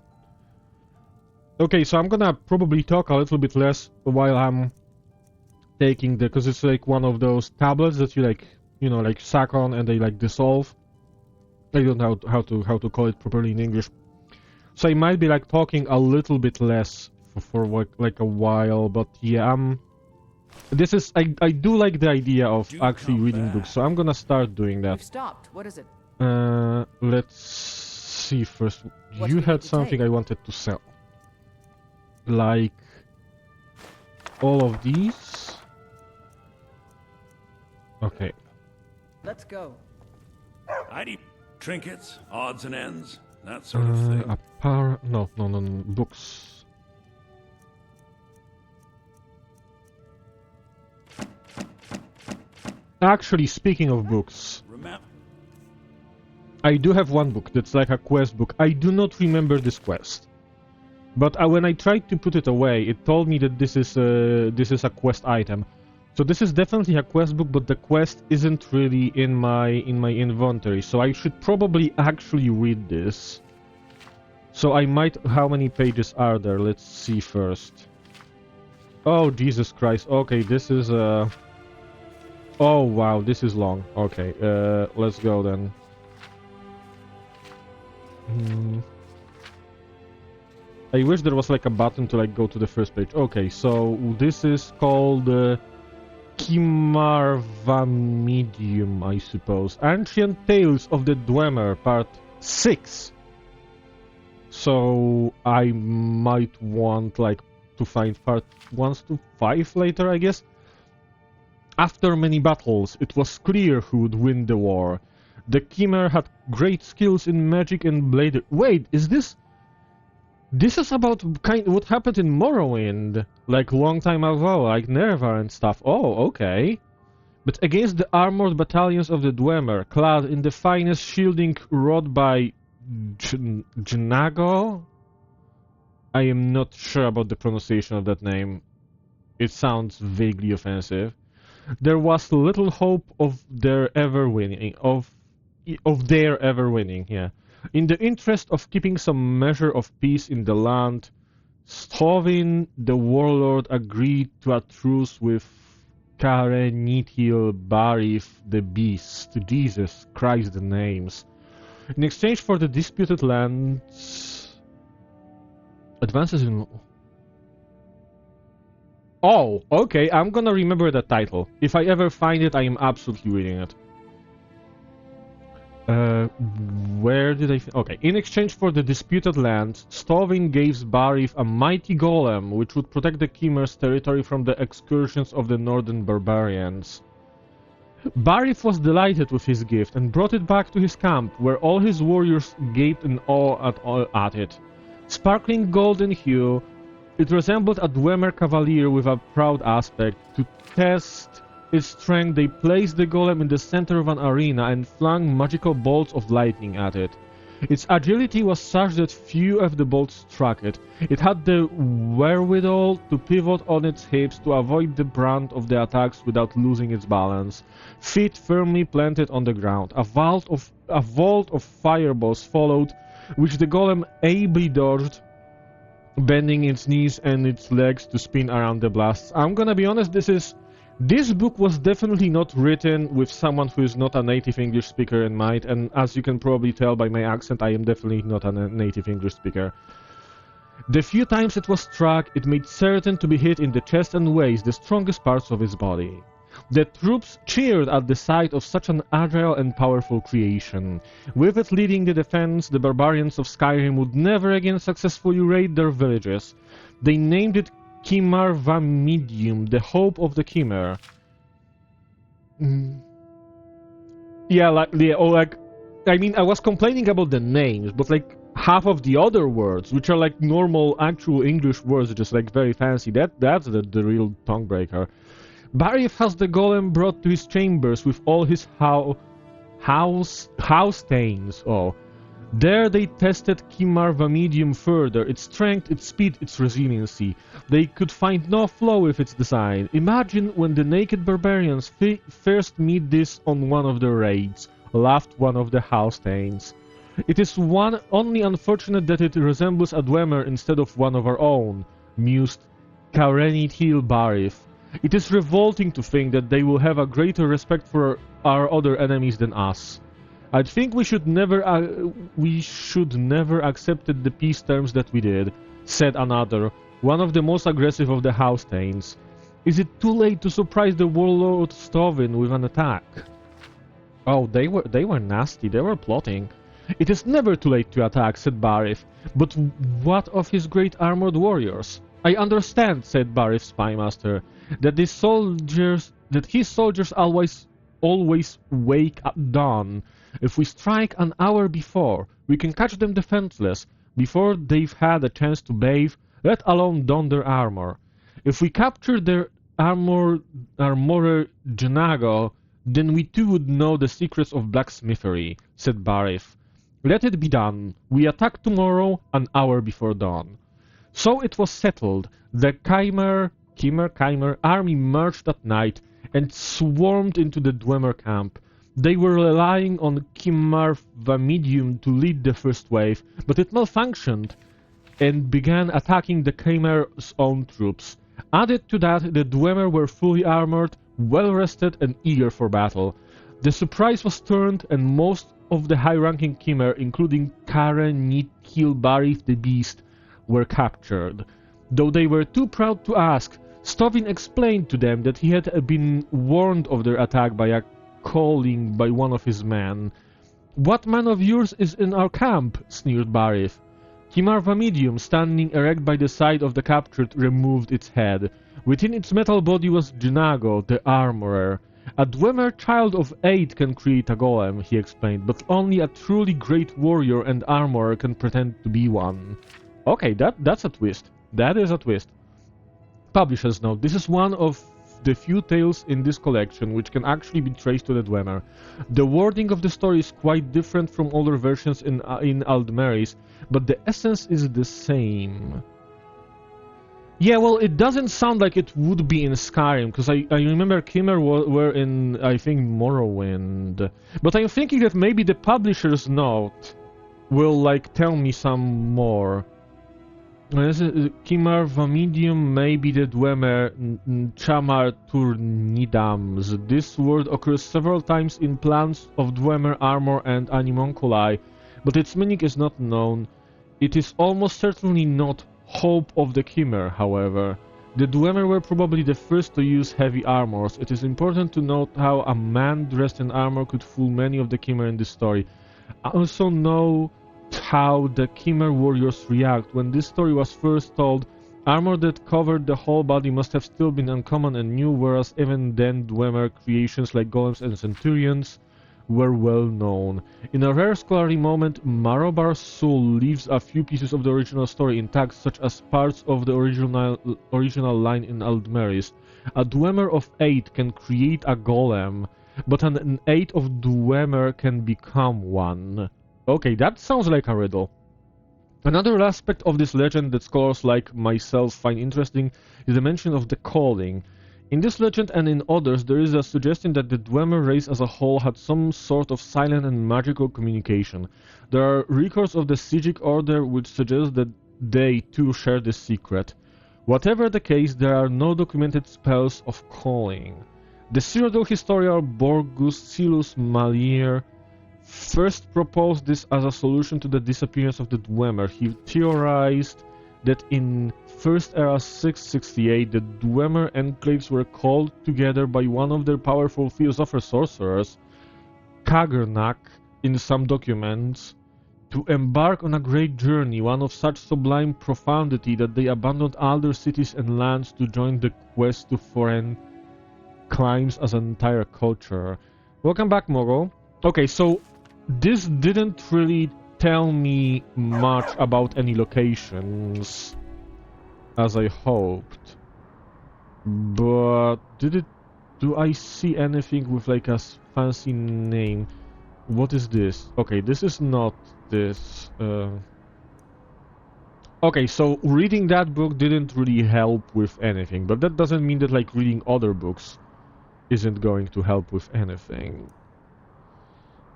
Okay, so I'm gonna probably talk a little bit less while I'm taking the, because it's like one of those tablets that you like, you know, like suck on and they like dissolve. I don't know how to call it properly in English. So I might be like talking a little bit less for like a while, but yeah, this is I do like the idea of actually reading books, so I'm gonna start doing that. You've stopped. What is it? Let's see first. You had something I wanted to sell. Like all of these. Okay. Let's go. ID trinkets, odds and ends, that sort of thing. No, books. Actually, speaking of books, I do have one book that's like a quest book. I do not remember this quest, but when I tried to put it away, it told me that this is a quest item. So this is definitely a quest book, but the quest isn't really in my inventory. So I should probably actually read this. So I might. How many pages are there? Let's see first. Oh Jesus Christ! Okay, this is oh wow, this is long. Okay, let's go then. I wish there was like a button to like go to the first page. Okay, so this is called Kimarva Medium, I suppose. Ancient Tales of the Dwemer, Part 6. So I might want like to find Part 1 to 5 later, I guess. After many battles, it was clear who would win the war. The Chimera had great skills in magic and blade. Wait, is this? This is about what happened in Morrowind, like long time ago, like Nerva and stuff. Oh, okay. But against the armored battalions of the Dwemer, clad in the finest shielding wrought by Jnago? I am not sure about the pronunciation of that name. It sounds vaguely offensive. There was little hope of their ever winning. Yeah. In the interest of keeping some measure of peace in the land, Stovin, the warlord, agreed to a truce with Karenithil Barif the Beast. Jesus Christ, the names. In exchange for the disputed lands, advances in... Oh, okay, I'm gonna remember that title. If I ever find it, I am absolutely reading it. Where did I... Okay, in exchange for the disputed land, Stovin gave Barif a mighty golem, which would protect the Chimera's territory from the excursions of the northern barbarians. Barif was delighted with his gift and brought it back to his camp, where all his warriors gaped in awe at it. Sparkling gold in hue, it resembled a Dwemer cavalier with a proud aspect. To test its strength, they placed the golem in the center of an arena and flung magical bolts of lightning at it. Its agility was such that few of the bolts struck it. It had the wherewithal to pivot on its hips to avoid the brunt of the attacks without losing its balance. Feet firmly planted on the ground. A vault of fireballs followed, which the golem ably dodged, bending its knees and its legs to spin around the blasts. I'm gonna be honest, this book was definitely not written with someone who is not a native English speaker in mind, and as you can probably tell by my accent, I am definitely not a native English speaker. The few times it was struck, it made certain to be hit in the chest and waist, the strongest parts of its body. The troops cheered at the sight of such an agile and powerful creation. With it leading the defense, the barbarians of Skyrim would never again successfully raid their villages. They named it Chimar Vamidium, the hope of the Chimera. Yeah, I mean, I was complaining about the names, but like half of the other words, which are like normal, actual English words, just like very fancy, that's the real tongue breaker. Barif has the golem brought to his chambers with all his house stains. Oh. There they tested Chimar Vamidium further, its strength, its speed, its resiliency. They could find no flaw with its design. Imagine when the naked barbarians first meet this on one of their raids, laughed one of the Houstains. It is only unfortunate that it resembles a Dwemer instead of one of our own, mused Karenithil Barif. It is revolting to think that they will have a greater respect for our other enemies than us. I think we should never accepted the peace terms that we did, said another, one of the most aggressive of the Houstains. Is it too late to surprise the warlord Stovin with an attack? Oh, they were nasty, they were plotting. It is never too late to attack, said Barif, but what of his great armored warriors? I understand, said Barif's spymaster, that his soldiers always wake at dawn. If we strike an hour before, we can catch them defenseless, before they've had a chance to bathe, let alone don their armor. If we capture their armorer Janago, then we too would know the secrets of blacksmithery, said Barif. Let it be done. We attack tomorrow, an hour before dawn. So it was settled. The Chimera army marched at night and swarmed into the Dwemer camp. They were relying on Chimar Vamidium to lead the first wave, but it malfunctioned and began attacking the Chimera's own troops. Added to that, the Dwemer were fully armored, well-rested and eager for battle. The surprise was turned and most of the high-ranking Chimera, including Karen, Nithil, Barif the Beast, were captured. Though they were too proud to ask, Stovin explained to them that he had been warned of their attack by a calling by one of his men. What man of yours is in our camp? Sneered Barif. Chimar Vamidium, standing erect by the side of the captured, removed its head. Within its metal body was Janago, the armorer. A Dwemer child of 8 can create a golem, he explained, but only a truly great warrior and armorer can pretend to be one. Okay, that's a twist. That is a twist. Publisher's note. This is one of the few tales in this collection which can actually be traced to the Dwemer. The wording of the story is quite different from older versions in Aldmeris, but the essence is the same. Yeah, well, it doesn't sound like it would be in Skyrim, because I remember Chimera were in, I think, Morrowind. But I'm thinking that maybe the publisher's note will, like, tell me some more. Chimar Vamidium may be the Dwemer Chamar Turnidams. This word occurs several times in plans of Dwemer armor and animunculi, but its meaning is not known. It is almost certainly not Hope of the Chimera, however. The Dwemer were probably the first to use heavy armors. It is important to note how a man dressed in armor could fool many of the Chimera in this story. I also know how the Chimera warriors react. When this story was first told, armor that covered the whole body must have still been uncommon and new, whereas even then Dwemer creations like golems and centurions were well known. In a rare scholarly moment, Marobar Sul leaves a few pieces of the original story intact, such as parts of the original line in Aldmeris. A Dwemer of 8 can create a golem, but an 8 of Dwemer can become one. Okay, that sounds like a riddle. Another aspect of this legend that scholars like myself find interesting is the mention of the calling. In this legend and in others, there is a suggestion that the Dwemer race as a whole had some sort of silent and magical communication. There are records of the Sigic Order which suggest that they too share this secret. Whatever the case, there are no documented spells of calling. The Cyrodiil historian Borgus Silus Malier first proposed this as a solution to the disappearance of the Dwemer. He theorized that in First Era 668, the Dwemer enclaves were called together by one of their powerful philosopher sorcerers, Kagernak, in some documents, to embark on a great journey, one of such sublime profundity that they abandoned all their cities and lands to join the quest to foreign climes as an entire culture. Welcome back, Mogo. Okay, so this didn't really tell me much about any locations, as I hoped. But do I see anything with like a fancy name? What is this? Okay, this is not this. Okay, so reading that book didn't really help with anything, but that doesn't mean that like reading other books isn't going to help with anything.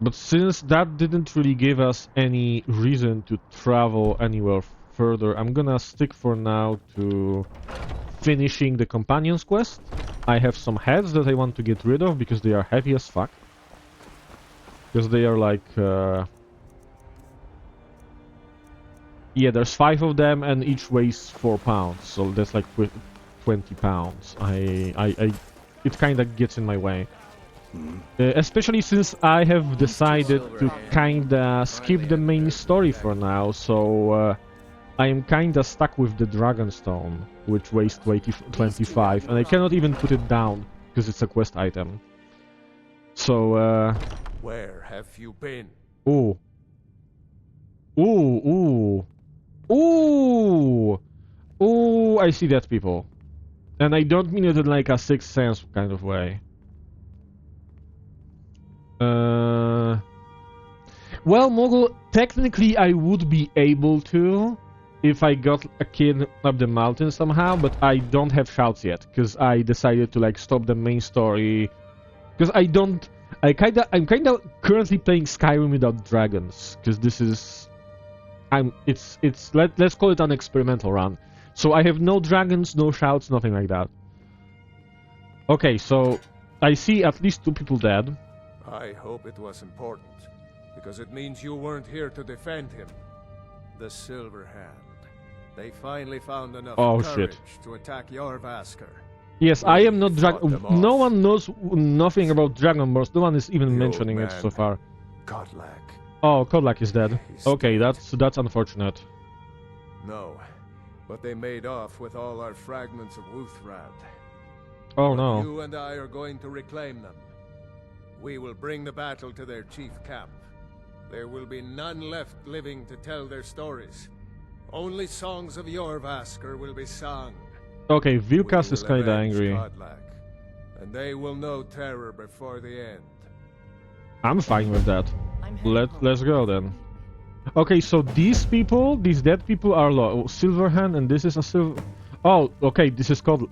But since that didn't really give us any reason to travel anywhere further, I'm gonna stick for now to finishing the Companion's quest. I have some heads that I want to get rid of because they are heavy as fuck. Because they are like... yeah, there's 5 of them and each weighs 4 pounds, so that's like 20 pounds. It kinda gets in my way. Especially since I have decided to kinda skip the main story for now, so I am kinda stuck with the Dragonstone, which weighs 25, and I cannot even put it down, because it's a quest item. So, Where have you been? Ooh. Ooh, ooh. Ooh! Ooh, I see that, people. And I don't mean it in like a Sixth Sense kind of way. Well, Mogul, technically I would be able to if I got a kid up the mountain somehow, but I don't have shouts yet, because I decided to like stop the main story. Because I'm kinda currently playing Skyrim without dragons, because this is... let's call it an experimental run. So I have no dragons, no shouts, nothing like that. Okay, so I see at least 2 people dead. I hope it was important, because it means you weren't here to defend him. The Silver Hand. They finally found enough courage to attack Jorvaskr. Yes, I am not no one knows nothing about Dragonborns. No one is even mentioning it so far. Godlak. Oh, Kodlak is dead. Okay, that's unfortunate. No, but they made off with all our fragments of Wuthrad. Oh no. You and I are going to reclaim them. We will bring the battle to their chief camp. There will be none left living to tell their stories. Only songs of Jorvaskr will be sung. Okay, Vilkas is kinda angry. Godlak, and they will know terror before the end. I'm fine with that. Let's go then. Okay, so these people, these dead people are Silverhand, and this is a silver... Oh, okay, this is called...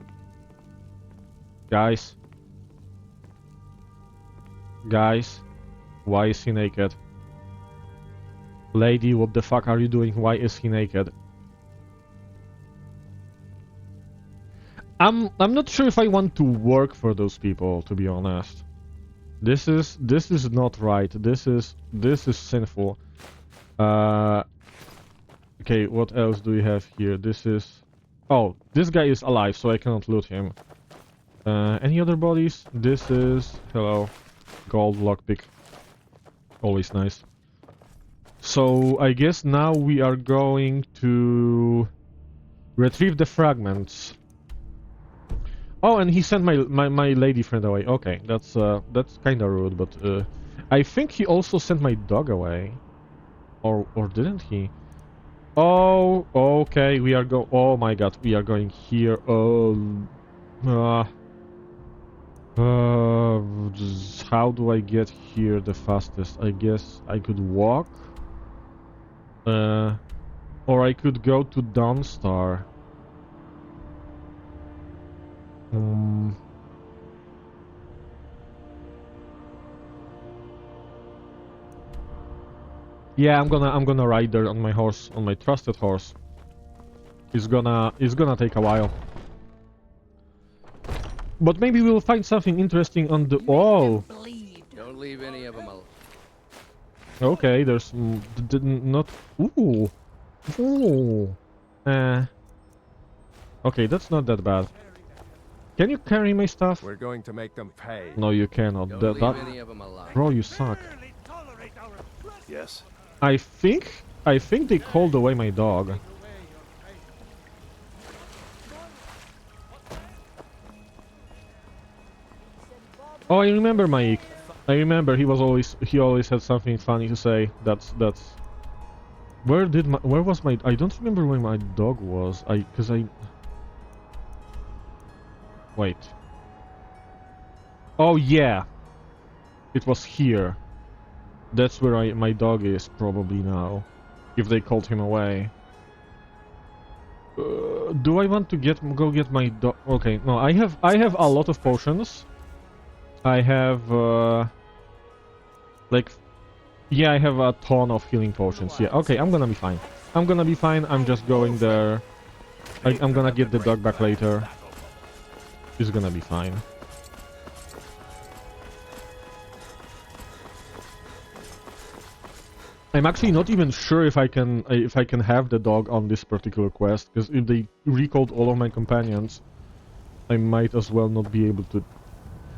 Guys. Guys. Why is he naked? Lady, what the fuck are you doing? Why is he naked? I'm not sure if I want to work for those people, to be honest. This is not right. This is sinful. Okay, what else do we have here? This is... Oh, this guy is alive, so I cannot loot him. Any other bodies? This is... Hello. Gold lockpick. Always nice. So, I guess now we are going to... retrieve the fragments. Oh, and he sent my lady friend away. Okay, that's kinda rude, but I think he also sent my dog away. Or didn't he? Oh, okay, we are oh my god, we are going here. How do I get here the fastest? I guess I could walk. Or I could go to Dawnstar. Yeah, I'm gonna ride there on my horse, on my trusted horse. It's gonna take a while. But maybe we'll find something interesting on the... Oh! Don't leave any of them alone. Okay, there's... not... Ooh! Ooh! Okay, that's not that bad. Can you carry my stuff? We're going to make them pay. No, you cannot. Don't leave any of them alone. Bro, you suck. Yes. I think they called away my dog. Oh, I remember Mike. I remember he always had something funny to say. That's where was my I don't remember where my dog was. Wait. Oh yeah. It was here. That's where my dog is probably now. If they called him away. Do I want to go get my dog? Okay, no, I have a lot of potions. I have like, yeah, I have a ton of healing potions. Yeah, okay, I'm gonna be fine. I'm gonna be fine. I'm just going there. I'm gonna get the dog back later. It's gonna be fine. I'm actually not even sure if I can have the dog on this particular quest, because if they recalled all of my companions, I might as well not be able to.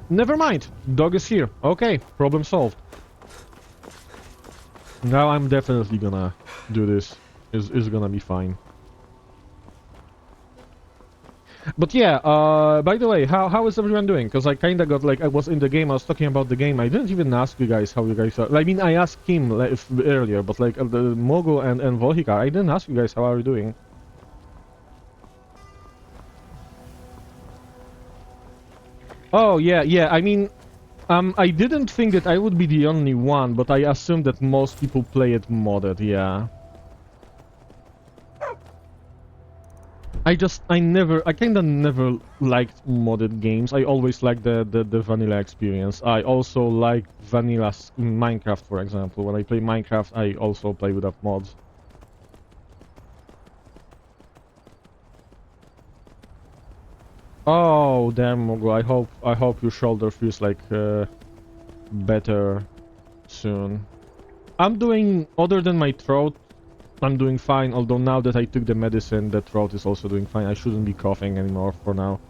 Never mind, dog is here. Okay, problem solved. Now I'm definitely gonna do this. It's gonna be fine. But yeah, by the way, how is everyone doing? Because I kinda got like, I was in the game, I was talking about the game, I didn't even ask you guys how you guys are. I mean, I asked him earlier, but like the Mogo and Volhikar, I didn't ask you guys how are you doing. Oh yeah, I mean, I didn't think that I would be the only one, but I assumed that most people play it modded, yeah. I kinda never liked modded games. I always liked the vanilla experience. I also like vanilla in Minecraft, for example. When I play Minecraft, I also play without mods. Oh, damn, Mogo. I hope your shoulder feels like better soon. I'm doing, other than my throat, I'm doing fine, although now that I took the medicine, the throat is also doing fine. I shouldn't be coughing anymore for now.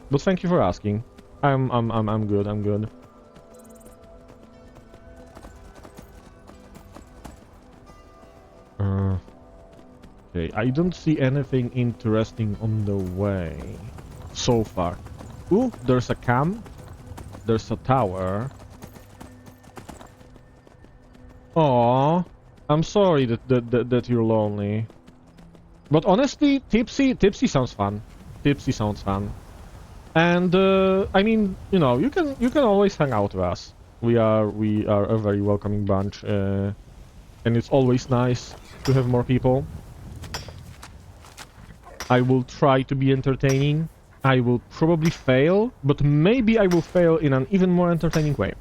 But thank you for asking. I'm good, I'm good. Okay, I don't see anything interesting on the way so far. Ooh, there's a camp. There's a tower. Aww. I'm sorry that you're lonely. But honestly, Tipsy sounds fun. Tipsy sounds fun. And I mean, you know, you can always hang out with us. We are a very welcoming bunch, and it's always nice to have more people. I will try to be entertaining. I will probably fail, but maybe I will fail in an even more entertaining way.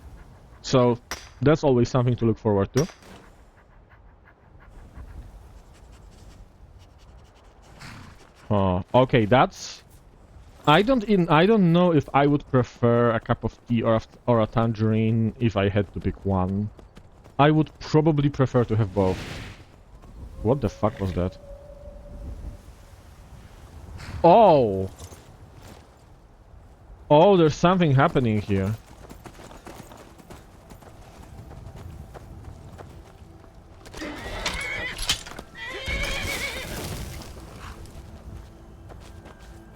So that's always something to look forward to. Oh, okay, that's... I don't know if I would prefer a cup of tea or a tangerine if I had to pick one. I would probably prefer to have both. What the fuck was that? Oh! Oh, there's something happening here.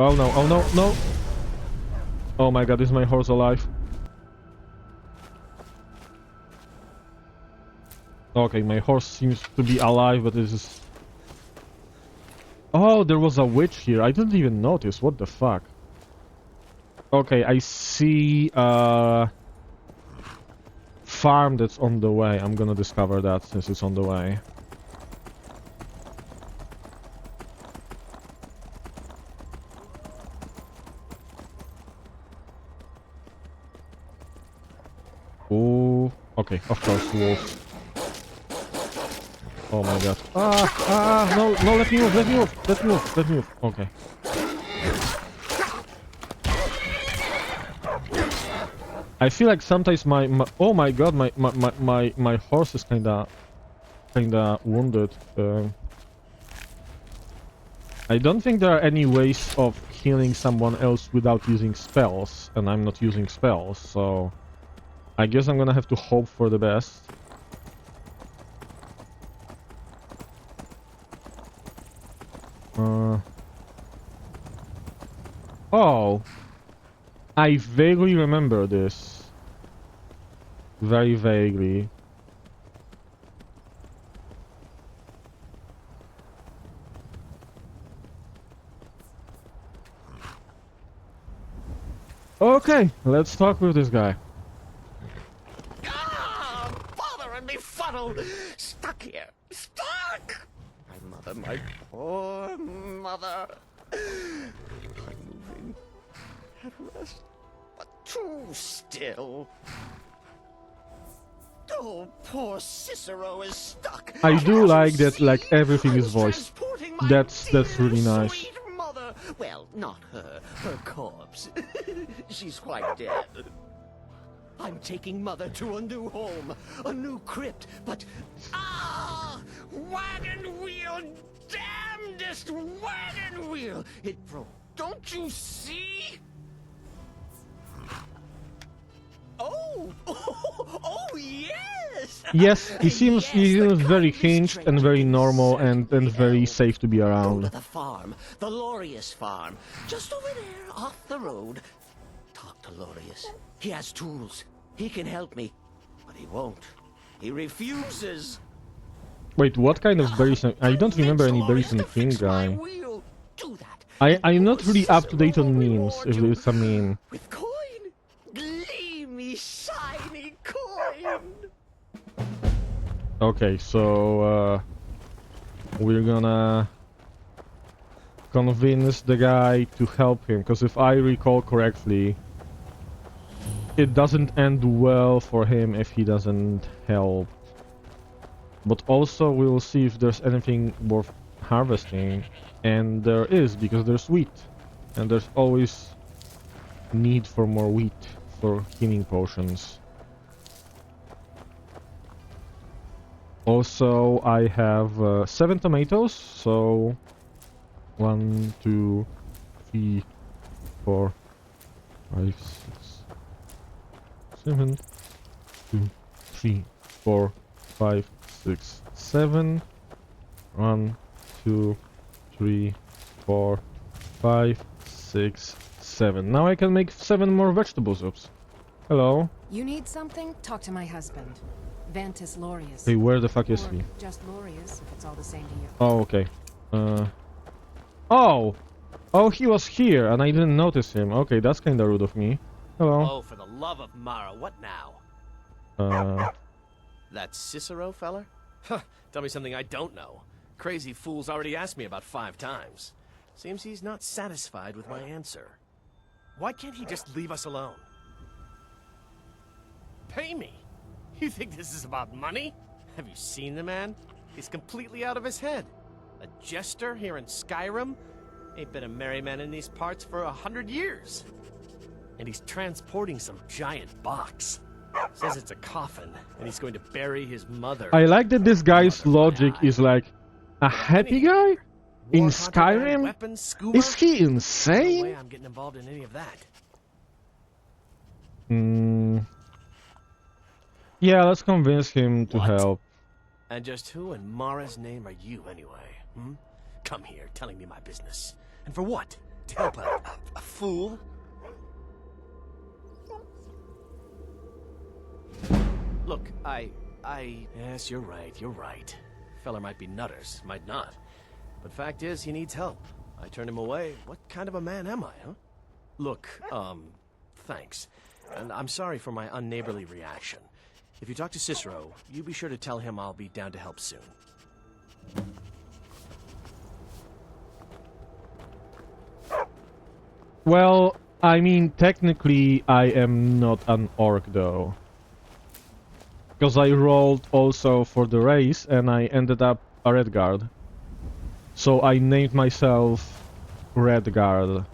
Oh no, oh no, no! Oh my god, is my horse alive? Okay, my horse seems to be alive, but this is... Oh, there was a witch here. I didn't even notice. What the fuck? Okay, I see a farm that's on the way. I'm gonna discover that since it's on the way. Okay, of course, wolves. Oh my god. No, no, let me move, let me move, let me move, let me move. Okay. I feel like sometimes my oh my god, my horse is kinda wounded. I don't think there are any ways of healing someone else without using spells, and I'm not using spells, so I guess I'm gonna have to hope for the best. Oh, I vaguely remember this. Very vaguely. Okay, let's talk with this guy. Ah, bother and befuddle! Stuck here! Stuck! My mother, my poor mother. I'm moving. At rest, but too still. Oh, poor Cicero is stuck. I do Can't like you that, see? like everything I is was voiced. transporting my That's dear, really nice. Sweet mother. Well, not her. Her corpse. She's quite dead. I'm taking Mother to a new home, a new crypt, but... Ah! Wagon wheel! Damnedest wagon wheel! It broke. Don't you see? Oh! Oh, yes! Yes, he seems the very kindest hinged and very stranger normal can and certainly very help. safe to be Go to around. the farm, the Lorius farm, just over there, off the road. Talk to Lorius. He has tools. He can help me, but he won't. He refuses. Wait, what kind of berries? I don't remember any berries in King guy. I'm not really up to date on memes, if it's a meme. With coin, gleamy, shiny coin. Okay, so we're gonna convince the guy to help him, because if I recall correctly, it doesn't end well for him if he doesn't help. But also we'll see if there's anything worth harvesting, and there is, because there's wheat, and there's always need for more wheat for healing potions. Also, I have 7 tomatoes, so 1, 2, 3, 4, 5, 6, 7, 2, 3, 4, 5, 6, 7, 1, 2, 3, 4, 5, 6, 7. Now I can make 7 more vegetable soups. Hello. You need something? Talk to my husband. Vantis Lorius. Hey, where the fuck is Or he? just Lorius, if it's all the same to you. Oh, okay. Oh! Oh, he was here, and I didn't notice him. Okay, that's kinda rude of me. Hello. Oh, for the love of Mara, what now? That Cicero feller? Huh, tell me something I don't know. Crazy fool's already asked me about 5 times. Seems he's not satisfied with my answer. Why can't he just leave us alone? Pay me? You think this is about money? Have you seen the man? He's completely out of his head. A jester here in Skyrim? Ain't been a merry man in these parts for 100 years. And he's transporting some giant box. Says it's a coffin, and he's going to bury his mother. I like that this guy's logic is like, a happy guy? In Skyrim? Weapons, scuba? Is he No way insane? I'm getting involved in any of that. Yeah, let's convince him to What? help. And just who in Mara's name are you, anyway? Hmm? Come here, telling me my business. And for what? To help a fool? Look, Yes, you're right. Feller might be nutters, might not. But fact is, he needs help. I turned him away. What kind of a man am I, huh? Look, thanks. And I'm sorry for my unneighborly reaction. If you talk to Cicero, you be sure to tell him I'll be down to help soon. Well, I mean, technically, I am not an orc, though. Because I rolled also for the race and I ended up a Redguard. So I named myself Redguard.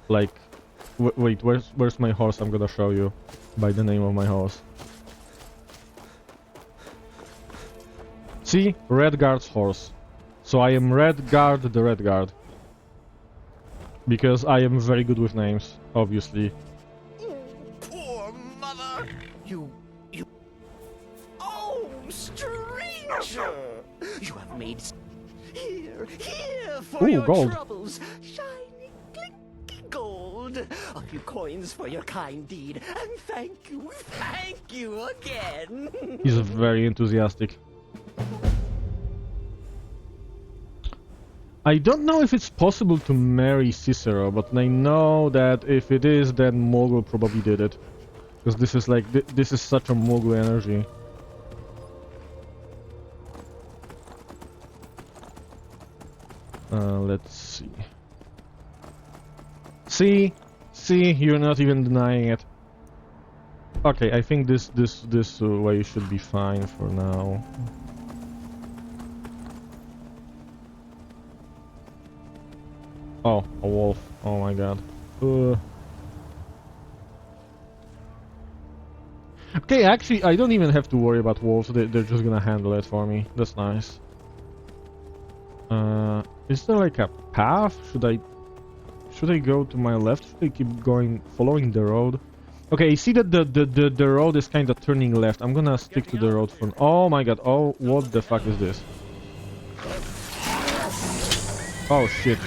Like, wait, where's my horse? I'm gonna show you by the name of my horse. See? Redguard's horse. So I am Redguard the Redguard. Because I am very good with names, obviously. Poor mother! You... Oh, stranger! You have made... Here for Ooh, your gold. troubles. Shiny, clinky gold. A few coins for your kind deed. And thank you again. He's very enthusiastic. I don't know if it's possible to marry Cicero, but I know that if it is, then Mogul probably did it. Because this is like, this is such a Mogul energy. Let's see. See, you're not even denying it. Okay, I think this way should be fine for now. Oh, a wolf. Oh my god. Okay, actually, I don't even have to worry about wolves. They're just gonna handle it for me. That's nice. Is there like a path? Should I go to my left? Should I keep going, following the road? Okay, I see that the road is kind of turning left. I'm gonna stick to the road for... Oh my god, oh, what the fuck is this? Oh shit.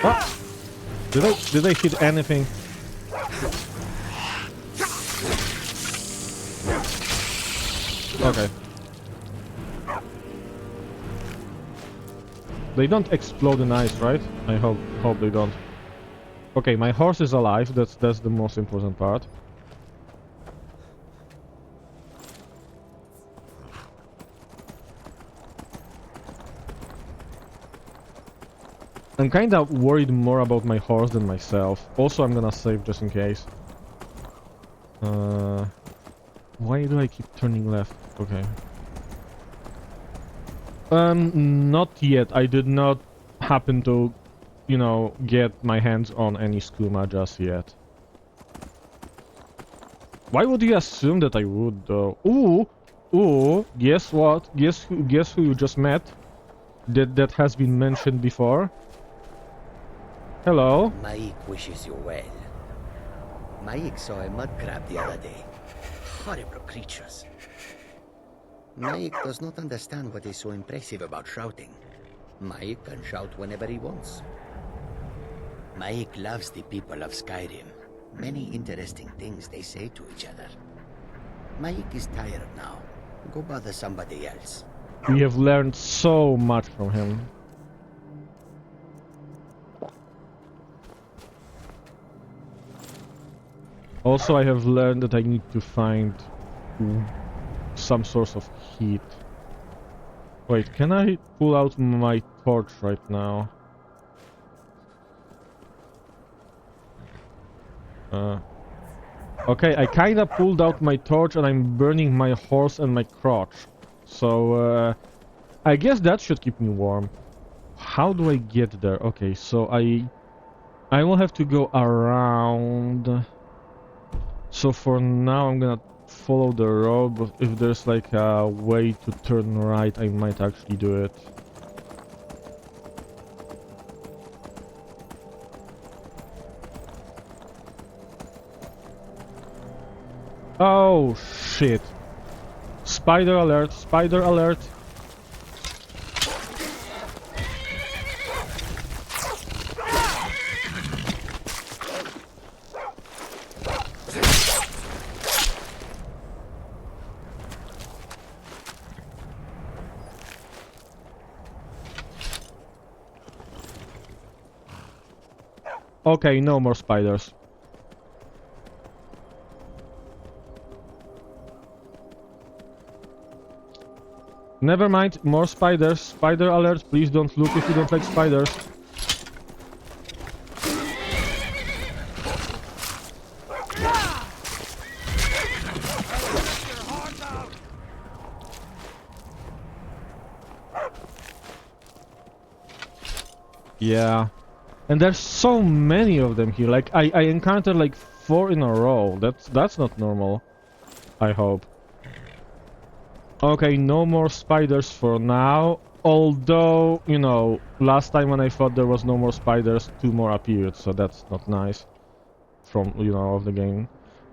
Ah! Did I hit anything? Okay. They don't explode in ice, right? I hope they don't. Okay, my horse is alive. That's the most important part. I'm kinda worried more about my horse than myself. Also, I'm gonna save just in case. Why do I keep turning left? Okay. Not yet. I did not happen to, you know, get my hands on any skooma just yet. Why would you assume that I would, though? Ooh, guess what? Guess who you just met? That has been mentioned before. Hello. Maik wishes you well. Maik saw a mud crab the other day. Horrible creatures. Maik does not understand what is so impressive about shouting. Maik can shout whenever he wants. Maik loves the people of Skyrim. Many interesting things they say to each other. Maik is tired now. Go bother somebody else. We have learned so much from him. Also, I have learned that I need to find some source of heat. Wait, can I pull out my torch right now? Okay, I kinda pulled out my torch and I'm burning my horse and my crotch. So, I guess that should keep me warm. How do I get there? Okay, so I will have to go around. So for now I'm gonna follow the road, but if there's like a way to turn right, I might actually do it. Oh shit. Spider alert, spider alert. Okay, no more spiders. Never mind, more spiders. Spider alert, please don't look if you don't like spiders. Yeah. And there's so many of them here. Like, I encountered like 4 in a row. That's not normal. I hope. Okay, no more spiders for now. Although, you know, last time when I thought there was no more spiders, 2 more appeared, so that's not nice. From, you know, of the game.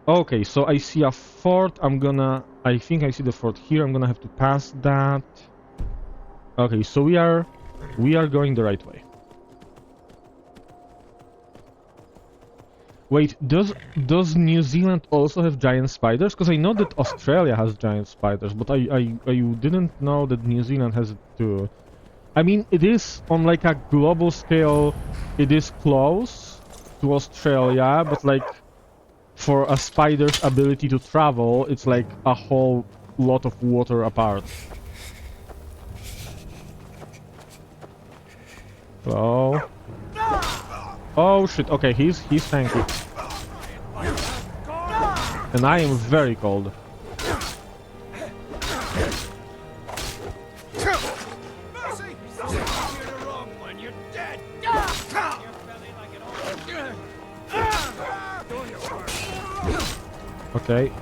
Okay, so I see a fort. I think I see the fort here. I'm gonna have to pass that. Okay, so we are going the right way. Wait, does New Zealand also have giant spiders? Because I know that Australia has giant spiders, but I didn't know that New Zealand has it too. I mean, it is on like a global scale, it is close to Australia, but like for a spider's ability to travel, it's like a whole lot of water apart. Hello? Oh shit, okay, he's tanky. And I am very cold. Okay.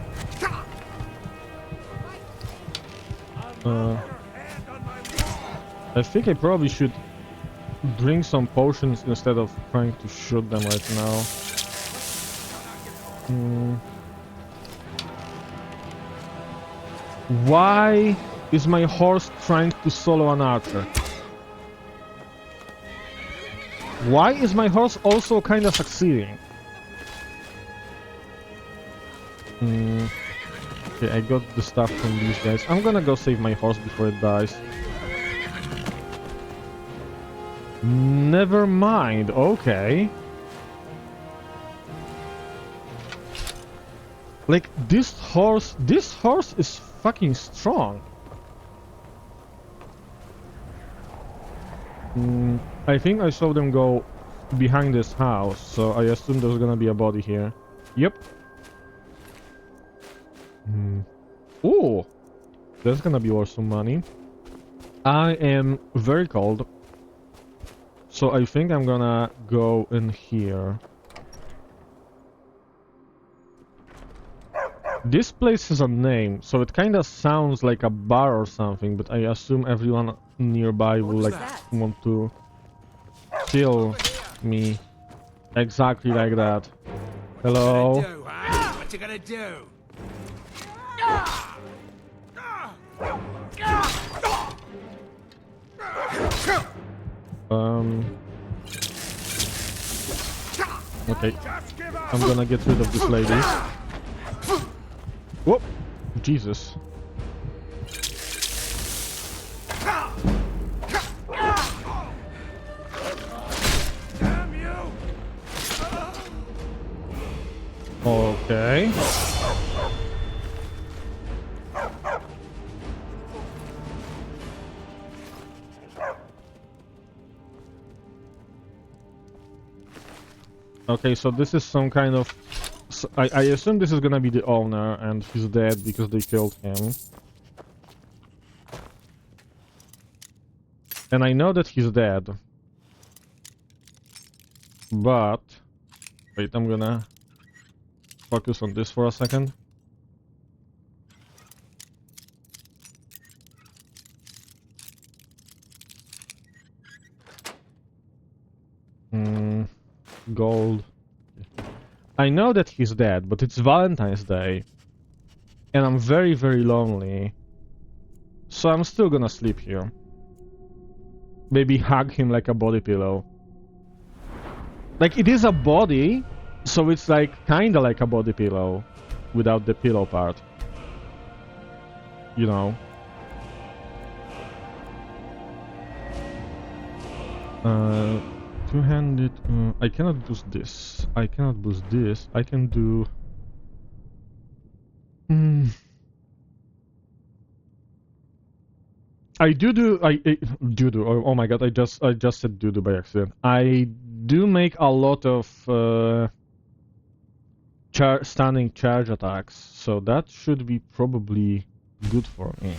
I think I probably should drink some potions instead of trying to shoot them right now. Why is my horse trying to solo an archer? Why is my horse also kind of succeeding? Okay, I got the stuff from these guys. I'm gonna go save my horse before it dies. Never mind, okay. Like, this horse is fucking strong. I think I saw them go behind this house, so I assume there's gonna be a body here. Yep. Ooh, that's gonna be worth some money. I am very cold, so I think I'm gonna go in here. This place has a name, so it kind of sounds like a bar or something, but I assume everyone nearby will like want to kill me. Exactly like that. Hello? What you gonna do? Okay. I'm gonna get rid of this lady. Whoop! Jesus. Okay. Okay, so this is some kind of... I assume this is gonna be the owner, and he's dead because they killed him. And I know that he's dead. But... Wait, I'm gonna focus on this for a second. Gold. I know that he's dead, but it's Valentine's Day. And I'm very, very lonely. So I'm still gonna sleep here. Maybe hug him like a body pillow. Like, it is a body, so it's like kinda like a body pillow. Without the pillow part. You know. Two-handed... I cannot boost this. I cannot boost this. I can do... I do... Oh my god, I just said do by accident. I do make a lot of standing charge attacks, so that should be probably good for me.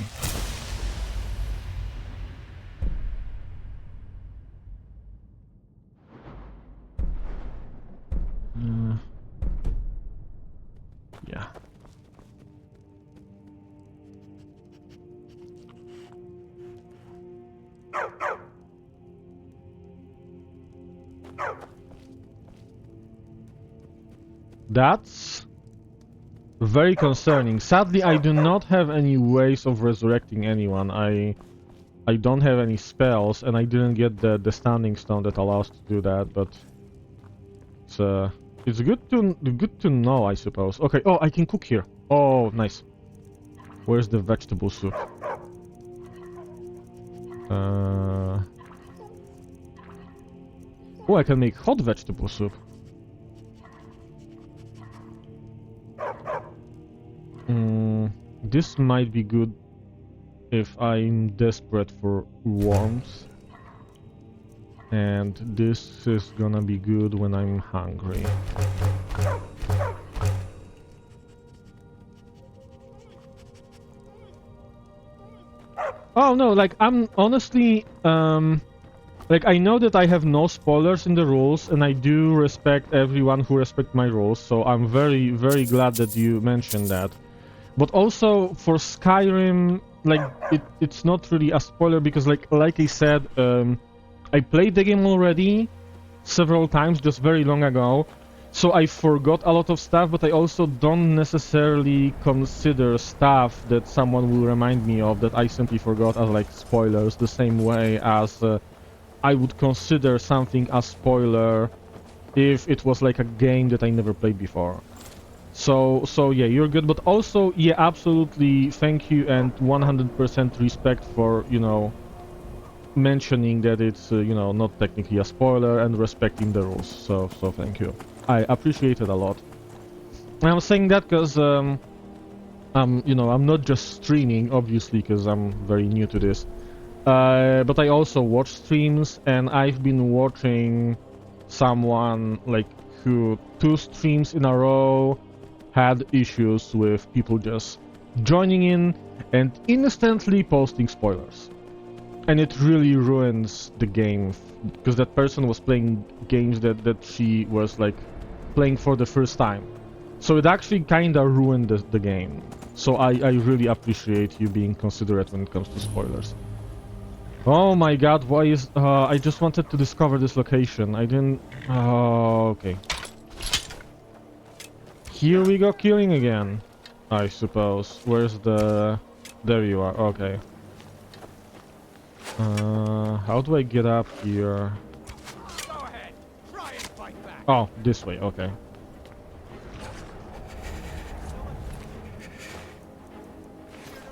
that's very concerning. Sadly, I do not have any ways of resurrecting anyone. I don't have any spells, and I didn't get the standing stone that allows to do that. But it's good to know, I suppose. Okay. Oh, I can cook here. Oh, nice. Where's the vegetable soup? Oh, I can make hot vegetable soup. This might be good if I'm desperate for warmth. And this is gonna be good when I'm hungry. Oh no, like I'm honestly, like I know that I have no spoilers in the rules, and I do respect everyone who respects my rules, so I'm very, very glad that you mentioned that. But also for Skyrim, like it's not really a spoiler because like I said, I played the game already several times just very long ago, so I forgot a lot of stuff, but I also don't necessarily consider stuff that someone will remind me of that I simply forgot as like spoilers, the same way as I would consider something a spoiler if it was like a game that I never played before. So yeah, you're good, but also, yeah, absolutely, thank you and 100% respect for, you know, mentioning that it's, you know, not technically a spoiler and respecting the rules, so thank you. I appreciate it a lot. And I'm saying that because, you know, I'm not just streaming, obviously, because I'm very new to this, but I also watch streams, and I've been watching someone, like, who 2 streams in a row had issues with people just joining in and instantly posting spoilers. And it really ruins the game, because that person was playing games that she was like playing for the first time. So it actually kinda ruined the game. So I really appreciate you being considerate when it comes to spoilers. Oh my god, why is... I just wanted to discover this location. I didn't... okay. Here we go killing again, I suppose. Where's the... There you are, okay. How do I get up here? Go ahead. Try and fight back. Oh, this way, okay.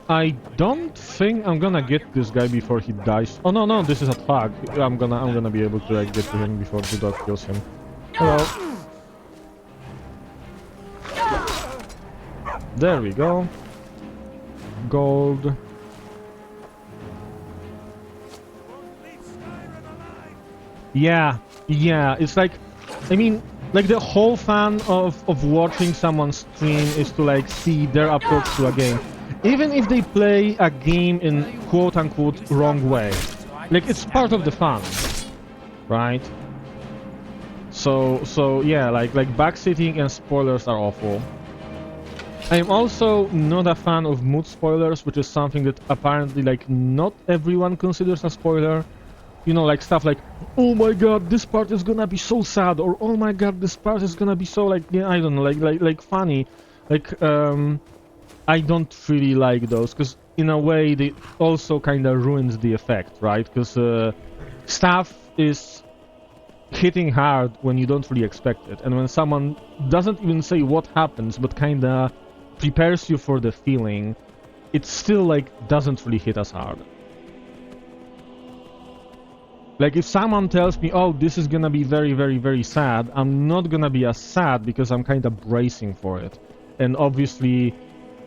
I don't think I'm gonna get this guy before he dies. Oh no, this is a thug. I'm gonna be able to like, get to him before the dog kills him. Hello. There we go. Gold. Yeah, it's like, I mean, like the whole fun of watching someone stream is to like see their approach to a game. Even if they play a game in quote-unquote wrong way. Like, it's part of the fun, right? So yeah, like backseating and spoilers are awful. I'm also not a fan of mood spoilers, which is something that apparently like not everyone considers a spoiler. You know, like stuff like, oh my god, this part is gonna be so sad, or oh my god, this part is gonna be so like, yeah, I don't know, like funny. Like, I don't really like those, because in a way they also kind of ruins the effect, right? Because stuff is hitting hard when you don't really expect it, and when someone doesn't even say what happens, but kind of prepares you for the feeling, it still like doesn't really hit as hard. Like if someone tells me, oh, this is gonna be very, very, very sad, I'm not gonna be as sad because I'm kind of bracing for it. And obviously,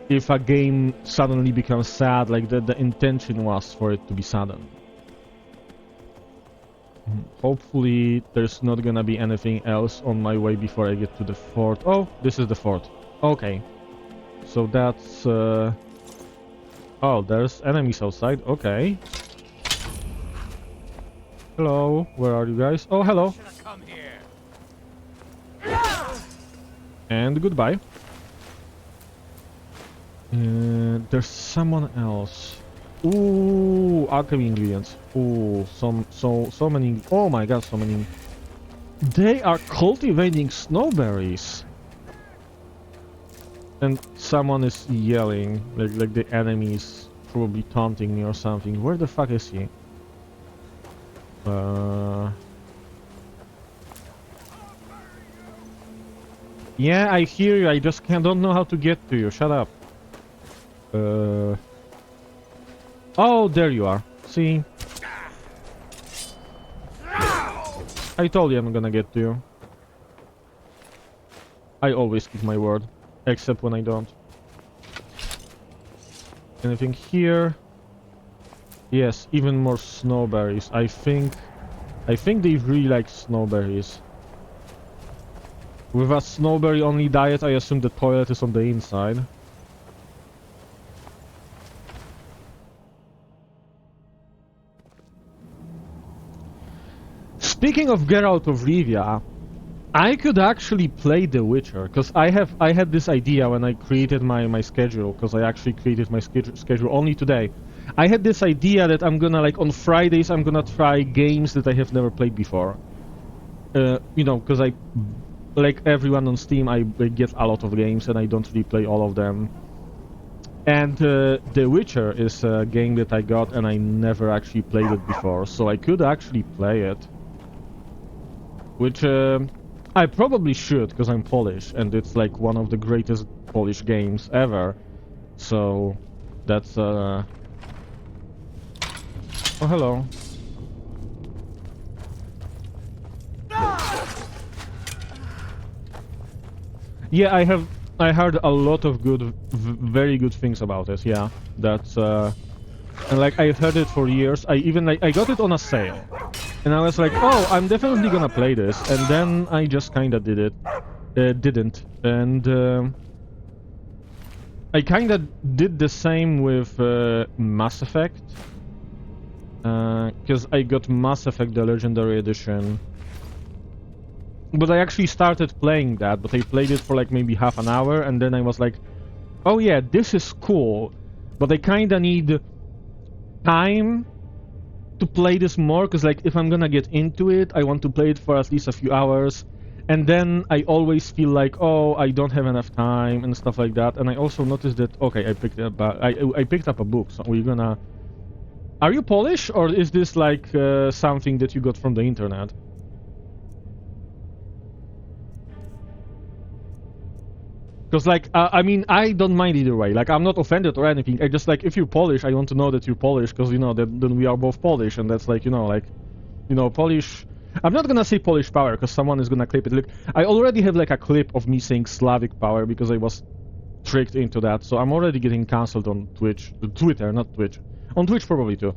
if a game suddenly becomes sad, like the intention was for it to be sudden. Hopefully there's not gonna be anything else on my way before I get to the fort. Oh, this is the fort. Okay. So that's... Oh, there's enemies outside. Okay. Hello, where are you guys? Oh, hello. And goodbye. There's someone else. Ooh, alchemy ingredients. Ooh, so many. Oh my god, so many. They are cultivating snowberries. And someone is yelling, like the enemy is probably taunting me or something. Where the fuck is he? Yeah, I hear you. I just don't know how to get to you. Shut up. Oh, there you are. See? I told you I'm gonna get to you. I always keep my word, except when I don't. Anything here? Yes, even more snowberries. I think they really like snowberries. With a snowberry only diet, I assume the toilet is on the inside. Speaking of Geralt of Rivia, I could actually play The Witcher, because I had this idea when I created my schedule, because I actually created my schedule only today. I had this idea that I'm gonna, like, on Fridays I'm gonna try games that I have never played before. You know, because I, like everyone on Steam, I get a lot of games and I don't really play all of them. And The Witcher is a game that I got and I never actually played it before, so I could actually play it. Which I probably should, because I'm Polish, and it's like one of the greatest Polish games ever. So that's oh, hello. Yeah, I heard a lot of good, very good things about it. Yeah, that's and like I've heard it for years. I got it on a sale. And I was like, oh, I'm definitely gonna play this, and then I just kinda didn't. And I kinda did the same with Mass Effect, because I got Mass Effect the Legendary Edition. But I actually started playing that, but I played it for like maybe half an hour, and then I was like, oh yeah, this is cool, but I kinda need time to play this more, because like if I'm gonna get into it, I want to play it for at least a few hours, and then I always feel like, oh, I don't have enough time and stuff like that. And I also noticed that, okay, I picked up a book. So we're gonna. Are you Polish, or is this like something that you got from the internet? Because, like, I mean, I don't mind either way. Like, I'm not offended or anything. I just, like, if you're Polish, I want to know that you're Polish, because, you know, then we are both Polish, and that's, like, you know, Polish... I'm not gonna say Polish power, because someone is gonna clip it. Look, I already have, like, a clip of me saying Slavic power, because I was tricked into that, so I'm already getting cancelled on Twitch. Twitter, not Twitch. On Twitch, probably, too.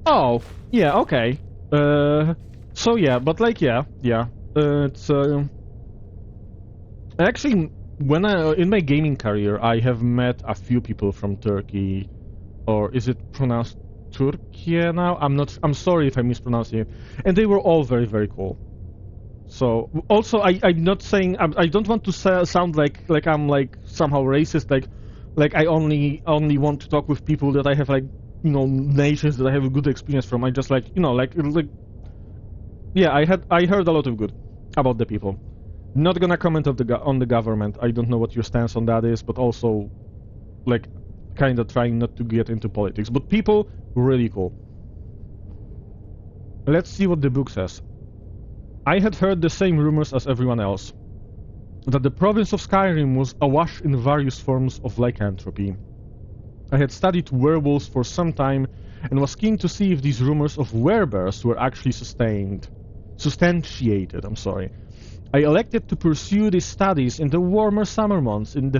Oh, yeah, okay. So, yeah, but, like, yeah. It's, Actually, when in my gaming career, I have met a few people from Turkey, or is it pronounced Turkey now? I'm sorry if I mispronounced it. And they were all very, very cool. So, also, I'm not saying, I don't want to sound like I'm like somehow racist, like I only want to talk with people that I have, like, you know, nations that I have a good experience from. I just, like, you know, like yeah, I heard a lot of good about the people. Not gonna comment on the government. I don't know what your stance on that is, but also, like, kind of trying not to get into politics. But people, really cool. Let's see what the book says. I had heard the same rumors as everyone else, that the province of Skyrim was awash in various forms of lycanthropy. I had studied werewolves for some time, and was keen to see if these rumors of werebears were actually substantiated. I elected to pursue these studies in the warmer summer months in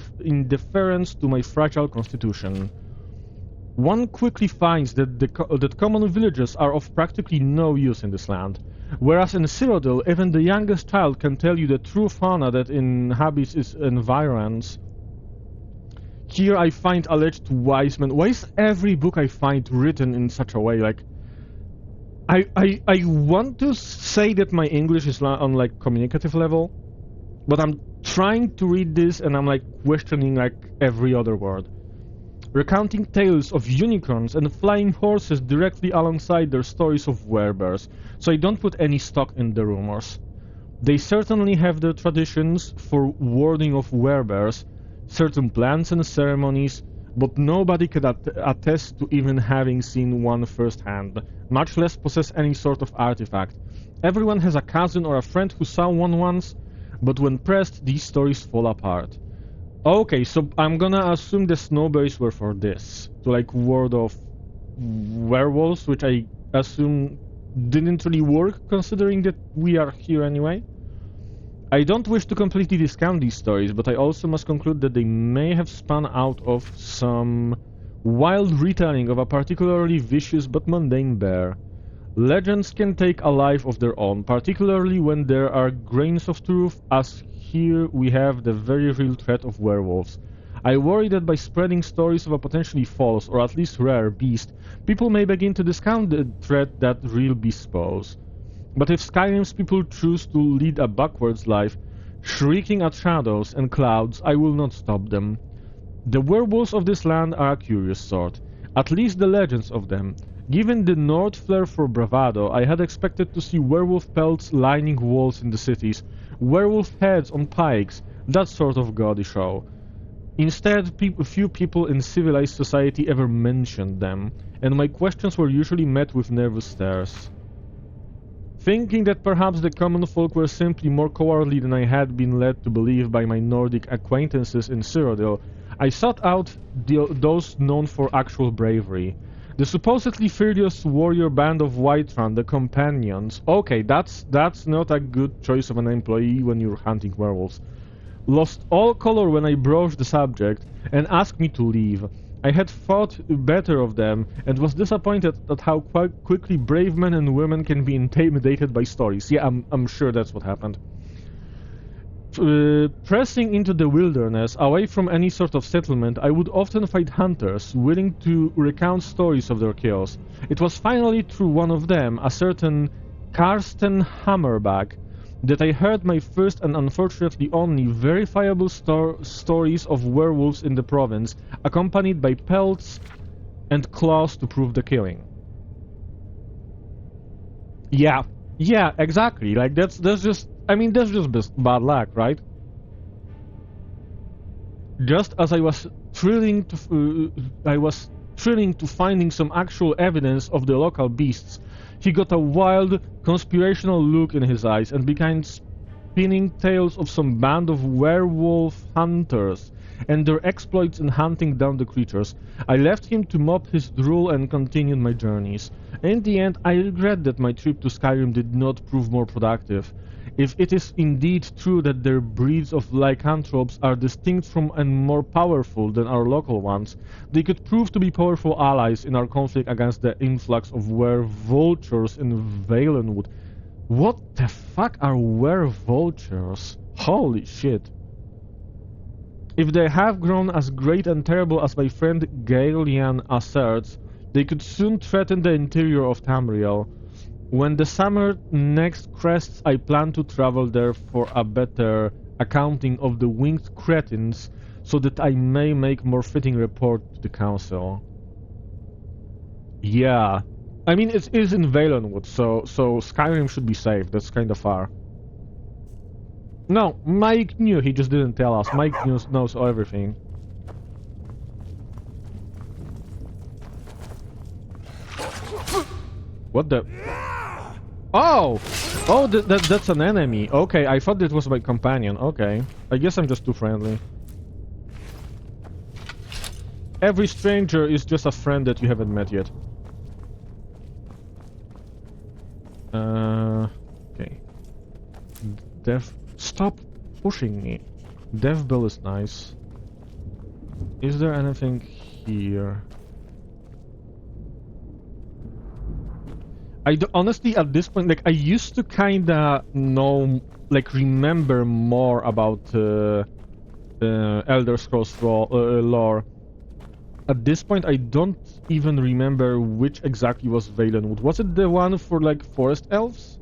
deference to my fragile constitution. One quickly finds that common villages are of practically no use in this land, whereas in Cyrodiil even the youngest child can tell you the true fauna that inhabits its environs. Here I find alleged wise men. Why is every book I find written in such a way? Like, I want to say that my English is on, like, communicative level, but I'm trying to read this and I'm, like, questioning, like, every other word. Recounting tales of unicorns and flying horses directly alongside their stories of werebears, so I don't put any stock in the rumors. They certainly have their traditions for warding off werebears, certain plants and ceremonies, but nobody could attest to even having seen one firsthand, much less possess any sort of artifact. Everyone has a cousin or a friend who saw one once, but when pressed, these stories fall apart. Okay, so I'm gonna assume the snowberries were for this, to like ward off werewolves, which I assume didn't really work considering that we are here anyway. I don't wish to completely discount these stories, but I also must conclude that they may have spun out of some wild retelling of a particularly vicious but mundane bear. Legends can take a life of their own, particularly when there are grains of truth, as here we have the very real threat of werewolves. I worry that by spreading stories of a potentially false, or at least rare, beast, people may begin to discount the threat that real beasts pose. But if Skyrim's people choose to lead a backwards life, shrieking at shadows and clouds, I will not stop them. The werewolves of this land are a curious sort, at least the legends of them. Given the Nord flair for bravado, I had expected to see werewolf pelts lining walls in the cities, werewolf heads on pikes, that sort of gaudy show. Instead, few people in civilized society ever mentioned them, and my questions were usually met with nervous stares. Thinking that perhaps the common folk were simply more cowardly than I had been led to believe by my Nordic acquaintances in Cyrodiil, I sought out those known for actual bravery. The supposedly fearless warrior band of Whiterun, the Companions. Okay, that's not a good choice of an employee when you're hunting werewolves. Lost all color when I broached the subject and asked me to leave. I had thought better of them and was disappointed at how quickly brave men and women can be intimidated by stories. Yeah, I'm sure that's what happened. Pressing into the wilderness, away from any sort of settlement, I would often find hunters willing to recount stories of their kills. It was finally through one of them, a certain Karsten Hammerback, that I heard my first and unfortunately only verifiable stories of werewolves in the province, accompanied by pelts and claws to prove the killing. Yeah, exactly. Like that's just bad luck, right? Just as I was thrilling to finding some actual evidence of the local beasts, he got a wild, conspirational look in his eyes and began spinning tales of some band of werewolf hunters and their exploits in hunting down the creatures. I left him to mop his drool and continued my journeys. In the end, I regret that my trip to Skyrim did not prove more productive. If it is indeed true that their breeds of lycanthropes are distinct from and more powerful than our local ones, they could prove to be powerful allies in our conflict against the influx of were-vultures in Valenwood. What the fuck are were-vultures? Holy shit. If they have grown as great and terrible as my friend Gaelian asserts, they could soon threaten the interior of Tamriel. When the summer next crests, I plan to travel there for a better accounting of the winged cretins, so that I may make more fitting report to the council. Yeah. I mean, it is in Valenwood, so Skyrim should be safe. That's kind of far. No, Mike knew, he just didn't tell us. Mike knows everything. What the... Oh! Oh, that's an enemy. Okay, I thought it was my companion. Okay. I guess I'm just too friendly. Every stranger is just a friend that you haven't met yet. Okay. Stop pushing me. Death Bell is nice. Is there anything here? Honestly, at this point, like, I used to kinda know, like, remember more about Elder Scrolls lore. At this point, I don't even remember which exactly was Valenwood. Was it the one for, like, forest elves?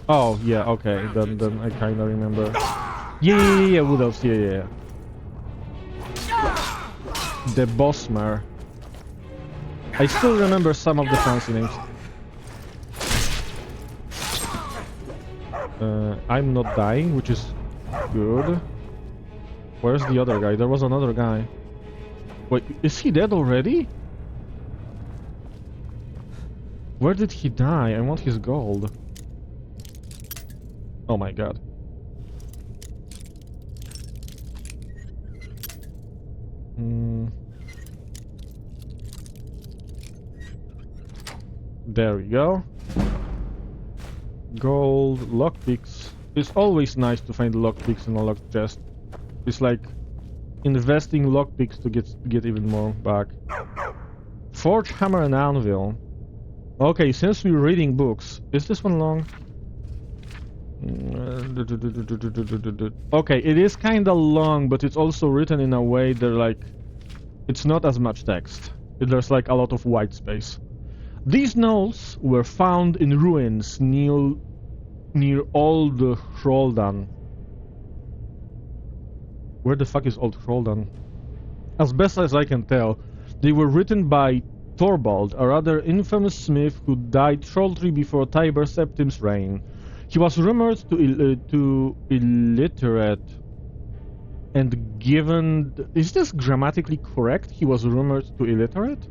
Oh, yeah, okay, then I kinda remember. Yeah, Wood Elves, yeah. The Bosmer. I still remember some of the fancy names. I'm not dying, which is good. Where's the other guy? There was another guy. Wait, is he dead already? Where did he die? I want his gold. Oh my god. There we go. Gold, lockpicks. It's always nice to find lockpicks in a locked chest. It's like investing lockpicks to get even more back. Forge, hammer, and anvil. Okay, since we're reading books, is this one long? Okay, it is kinda long, but it's also written in a way that like it's not as much text. There's like a lot of white space. These knolls were found in ruins near Old Hroldan. Where the fuck is Old Hroldan? As best as I can tell, they were written by Thorvald, a rather infamous smith who died shortly before Tiber Septim's reign. He was rumored to illiterate and given... Is this grammatically correct? He was rumored to illiterate?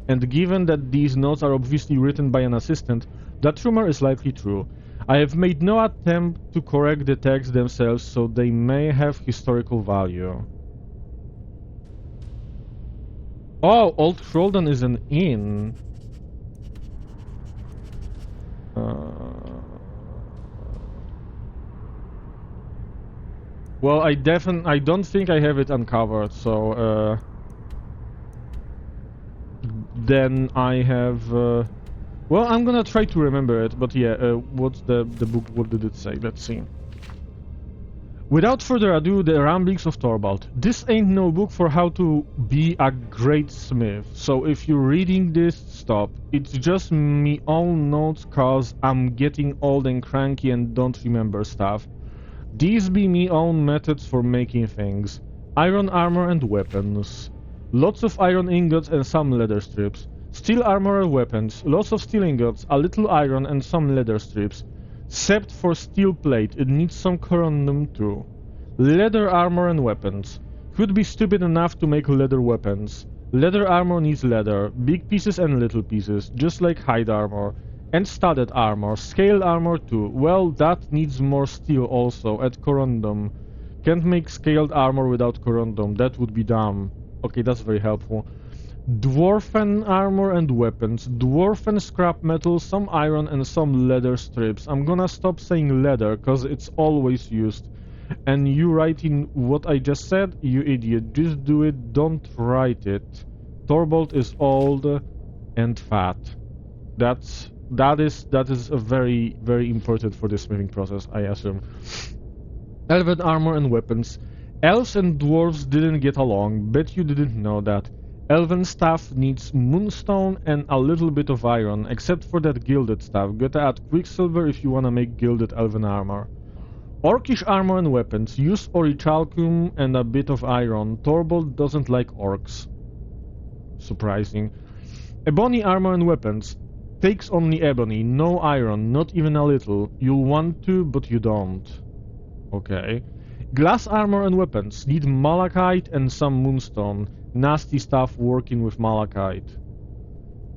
And given that these notes are obviously written by an assistant, that rumor is likely true. I have made no attempt to correct the texts themselves, so they may have historical value. Oh, Old Hroldan is an inn. Well, I don't think I have it uncovered, so then I have well, I'm gonna try to remember it, but yeah, what's the book, what did it say? Let's see. Without further ado, the ramblings of Thorvald. This ain't no book for how to be a great smith, so if you're reading this, stop. It's just me own notes cause I'm getting old and cranky and don't remember stuff. These be me own methods for making things. Iron armor and weapons. Lots of iron ingots and some leather strips. Steel armor and weapons. Lots of steel ingots, a little iron and some leather strips. Except for steel plate, it needs some corundum too. Leather armor and weapons. Could be stupid enough to make leather weapons. Leather armor needs leather, big pieces and little pieces, just like hide armor. And studded armor, scaled armor too. Well, that needs more steel also, add corundum. Can't make scaled armor without corundum, that would be dumb. Okay, that's very helpful. Dwarfen armor and weapons. Dwarfen scrap metal, some iron and some leather strips. I'm gonna stop saying leather, cause it's always used. And you writing what I just said? You idiot. Just do it, don't write it. Thorvald is old and fat. That is a very, very important for the smithing process, I assume. Elven armor and weapons. Elves and dwarves didn't get along. Bet you didn't know that. Elven staff needs moonstone and a little bit of iron, except for that gilded stuff. Gotta add quicksilver if you wanna make gilded elven armor. Orcish armor and weapons. Use orichalcum and a bit of iron. Thorvald doesn't like orcs. Surprising. Ebony armor and weapons. Takes only ebony, no iron, not even a little. You'll want to, but you don't. Okay. Glass armor and weapons. Need malachite and some moonstone. Nasty stuff working with malachite.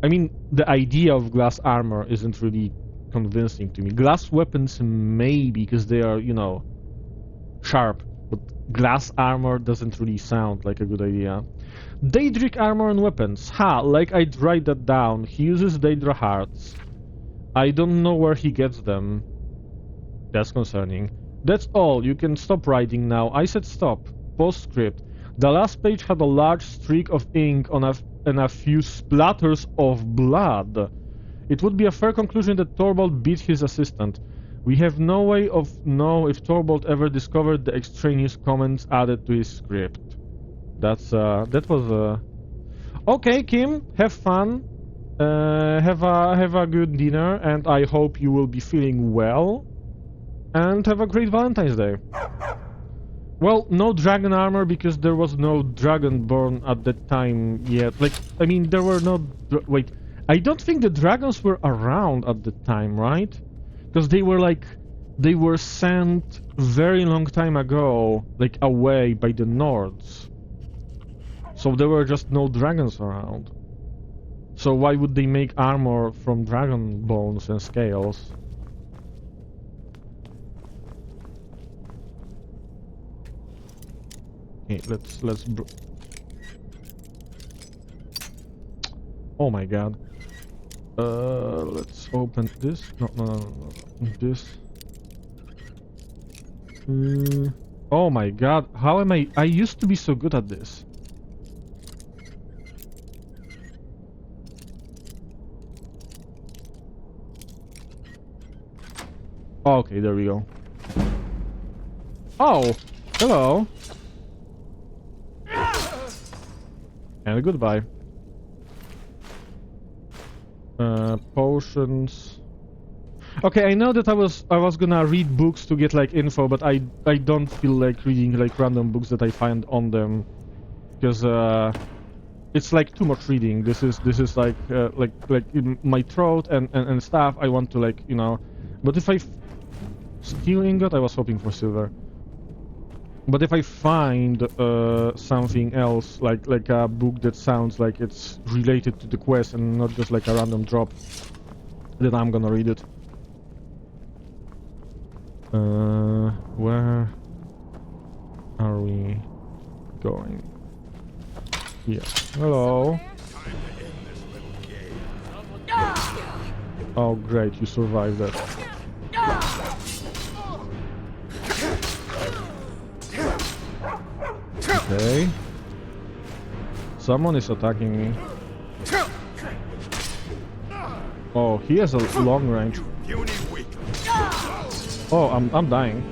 I mean, the idea of glass armor isn't really convincing to me. Glass weapons maybe, because they are, you know, sharp. But glass armor doesn't really sound like a good idea. Daedric armor and weapons. Ha, like I'd write that down. He uses Daedra hearts. I don't know where he gets them. That's concerning. That's all. You can stop writing now. I said stop. Postscript. The last page had a large streak of ink on and a few splatters of blood. It would be a fair conclusion that Thorvald beat his assistant. We have no way of know if Thorvald ever discovered the extraneous comments added to his script. That was okay, Kim. Have fun. Have a good dinner, and I hope you will be feeling well. And have a great Valentine's Day. Well, no dragon armor because there was no dragonborn at that time yet. Like, I mean, there were no... Wait, I don't think the dragons were around at the time, right? Because they were like... They were sent very long time ago, like, away by the Nords. So there were just no dragons around. So why would they make armor from dragon bones and scales? Okay, let's oh my god. Let's open this. No. This. Oh my god, how am I used to be so good at this. Okay, there we go. Oh, hello. And goodbye. Potions. Okay, I know that I was gonna read books to get like info, but I don't feel like reading like random books that I find on them, because it's like too much reading. This is like in my throat and stuff. I want to like, you know, but if I steel ingot, I was hoping for silver. But if I find something else, like a book that sounds like it's related to the quest and not just like a random drop, then I'm gonna read it. Where are we going? Yeah. Hello. Oh great, you survived that. Okay. Someone is attacking me. Oh, he has a long range. Oh, I'm dying.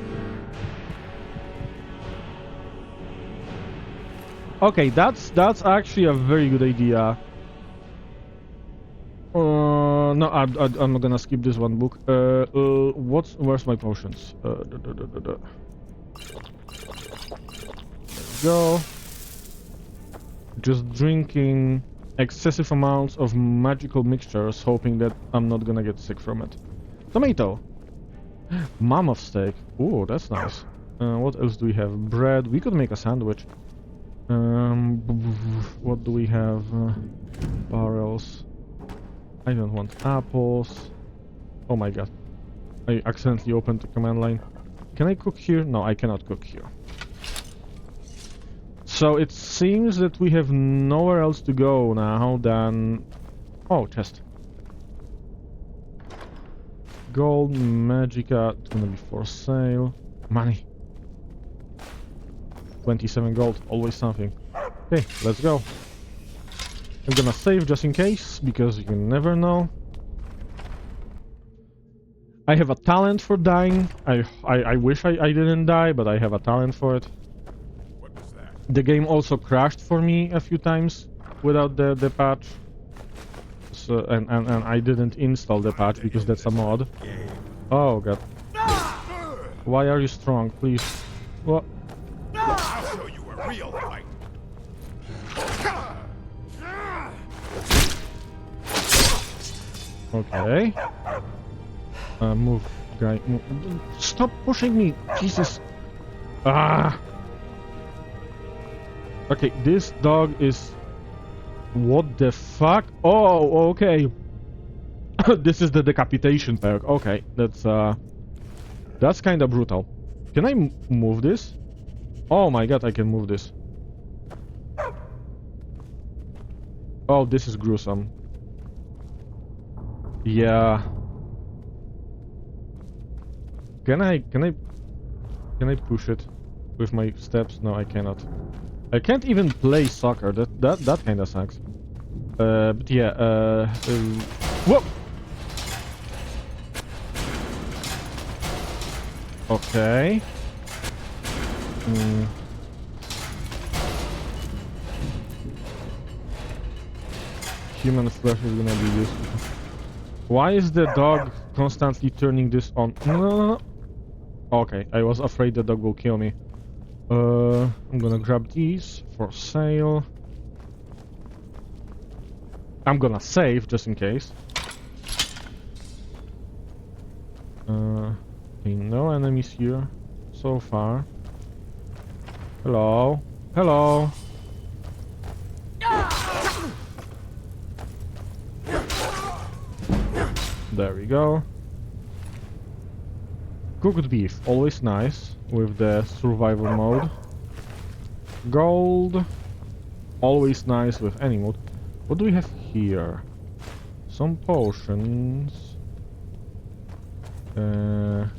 Okay, that's actually a very good idea. No, I'm not gonna skip this one book. Where's my potions? Go. Just drinking excessive amounts of magical mixtures, hoping that I'm not gonna get sick from it. Tomato. Mammoth steak. Oh, that's nice. What else do we have? Bread. We could make a sandwich. What do we have? Barrels. I don't want apples. Oh my god. I accidentally opened the command line. Can I cook here? No, I cannot cook here. So it seems that we have nowhere else to go now than... Oh, chest. Gold, Magica, it's gonna be for sale. Money. 27 gold, always something. Okay, let's go. I'm gonna save just in case, because you never know. I have a talent for dying. I wish I didn't die, but I have a talent for it. The game also crashed for me a few times without the patch. So, and I didn't install the patch because that's a mod. Oh god. Why are you strong, please? What? I'll show you a real fight. Okay. Move, guy. Move. Stop pushing me, Jesus. Ah. Okay, this dog is... What the fuck? Oh, okay. This is the decapitation perk. Okay, that's kind of brutal. Can I move this? Oh my god, I can move this. Oh, this is gruesome. Yeah. Can I push it with my steps? No, I cannot. I can't even play soccer. That kind of sucks. But yeah. Whoa. Okay. Human flesh is gonna be useful. Why is the dog constantly turning this on? No. Okay, I was afraid the dog will kill me. I'm gonna grab these for sale. I'm gonna save just in case. Okay, no enemies here so far. Hello. Hello. There we go. Cooked beef, always nice with the survival mode. Gold, always nice with any mode. What do we have here? Some potions. Thought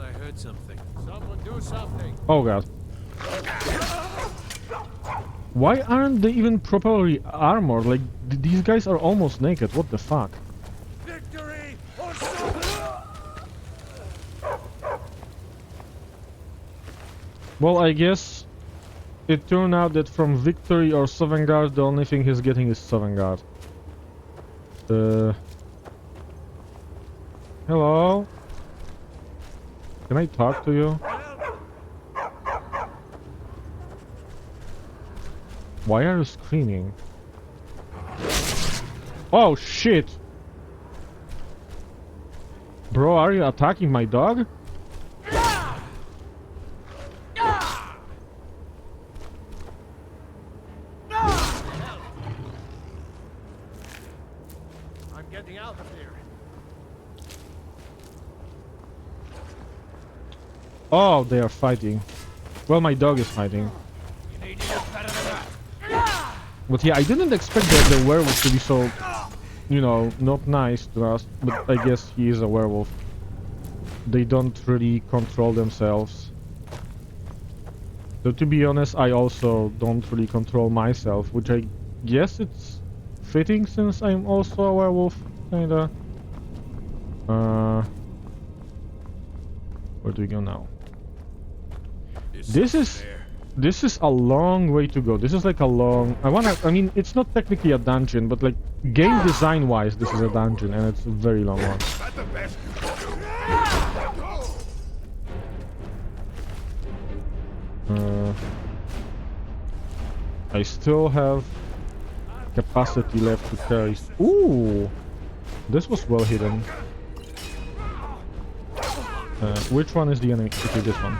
I heard something. Someone do something. Oh god. Why aren't they even properly armored? Like, these guys are almost naked. What the fuck? Victory or something! Well, I guess it turned out that from Victory or Sovngarde, the only thing he's getting is Sovngarde. Hello? Can I talk to you? Why are you screaming? Oh shit! Bro, are you attacking my dog? I'm getting out of here. Oh, they are fighting. Well, my dog is fighting. You need to get better than that. But yeah, I didn't expect the werewolf to be so, you know, not nice to us. But I guess he is a werewolf. They don't really control themselves. So to be honest, I also don't really control myself, which I guess it's fitting since I'm also a werewolf, kinda. Where do we go now? This is a long way to go. This is like a long... I mean, it's not technically a dungeon, but like, game design-wise, this is a dungeon, and it's a very long one. That's the best you can do. I still have capacity left to carry... Ooh! This was well hidden. Which one is the enemy? Okay, this one.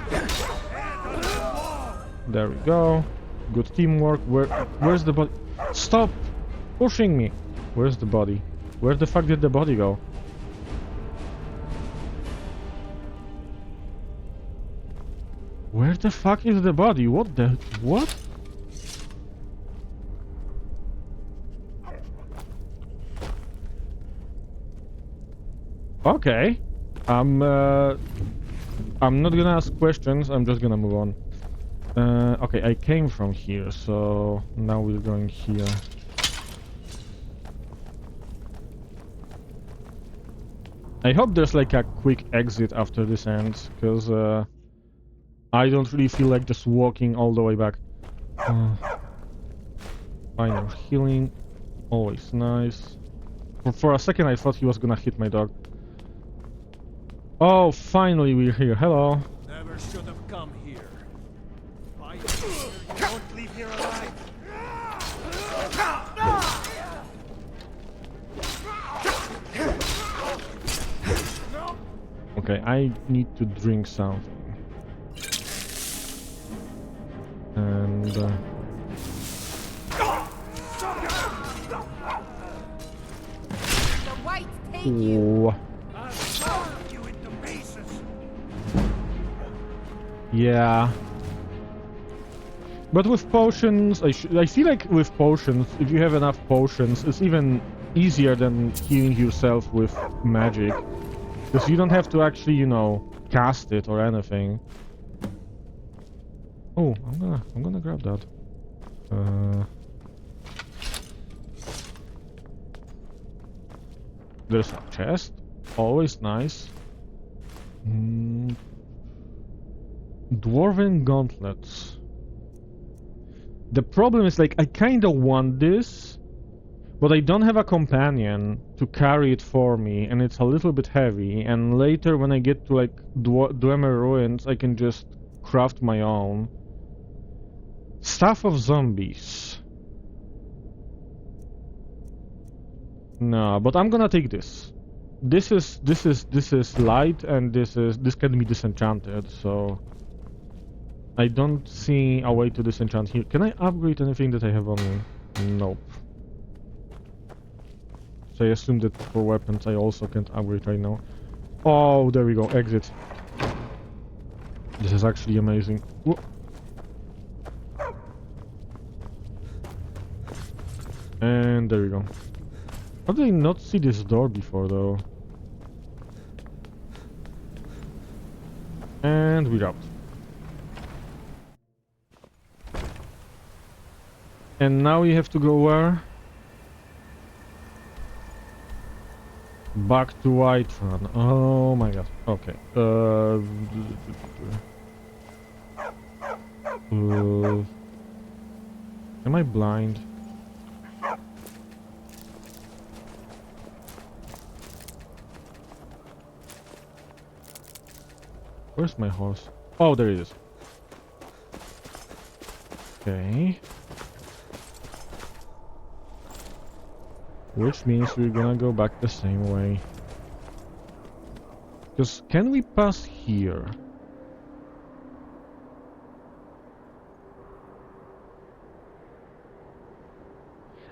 There we go. Good teamwork. Where's the body? Stop pushing me! Where's the body? Where the fuck did the body go? Where the fuck is the body? What the... What? Okay. I'm not gonna ask questions, I'm just gonna move on. Okay, I came from here, so now we're going here. I hope there's like a quick exit after this ends, because I don't really feel like just walking all the way back. Minor healing, always nice. For a second I thought he was gonna hit my dog. Oh, finally we're here. Hello. Never should have come here. Why you won't leave here alive? Okay, I need to drink something. And The whites take you. Yeah. But with potions, I feel like with potions, if you have enough potions, it's even easier than healing yourself with magic. Because you don't have to actually, you know, cast it or anything. Oh, I'm gonna grab that. There's a chest. Always nice. Dwarven gauntlets. The problem is, like, I kinda want this, but I don't have a companion to carry it for me, and it's a little bit heavy, and later when I get to, like, Dwemer Ruins, I can just craft my own. Staff of zombies. No, but I'm gonna take this. This is light, and this can be disenchanted, so I don't see a way to disenchant here. Can I upgrade anything that I have on me? Nope. So I assume that for weapons I also can't upgrade right now. Oh, there we go, exit. This is actually amazing. Whoa. And there we go. How did I not see this door before though? And we're out. And now we have to go where? Back to Whiterun. Oh my god. Okay. Am I blind? Where's my horse? Oh, there it is. Okay. Which means we're gonna go back the same way. Because can we pass here?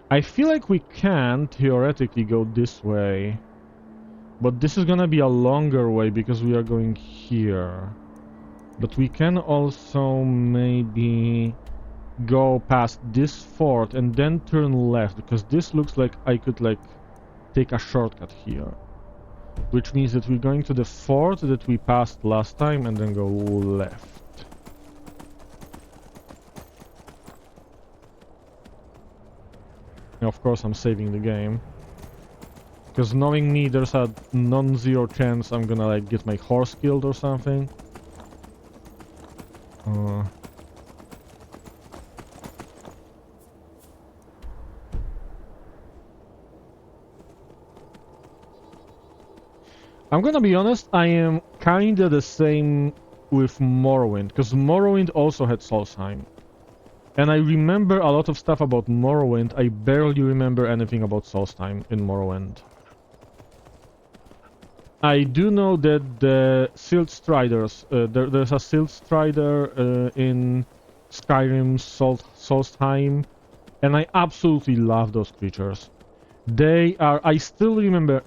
I feel like we can theoretically go this way. But this is gonna be a longer way because we are going here. But we can also maybe go past this fort and then turn left, because this looks like I could like take a shortcut here. Which means that we're going to the fort that we passed last time and then go left. And of course I'm saving the game. Because knowing me, there's a non-zero chance I'm gonna like get my horse killed or something. I'm gonna be honest, I am kinda the same with Morrowind, because Morrowind also had Solstheim. And I remember a lot of stuff about Morrowind, I barely remember anything about Solstheim in Morrowind. I do know that the Silt Striders, there's a Silt Strider in Skyrim, Solstheim, and I absolutely love those creatures. They are, I still remember,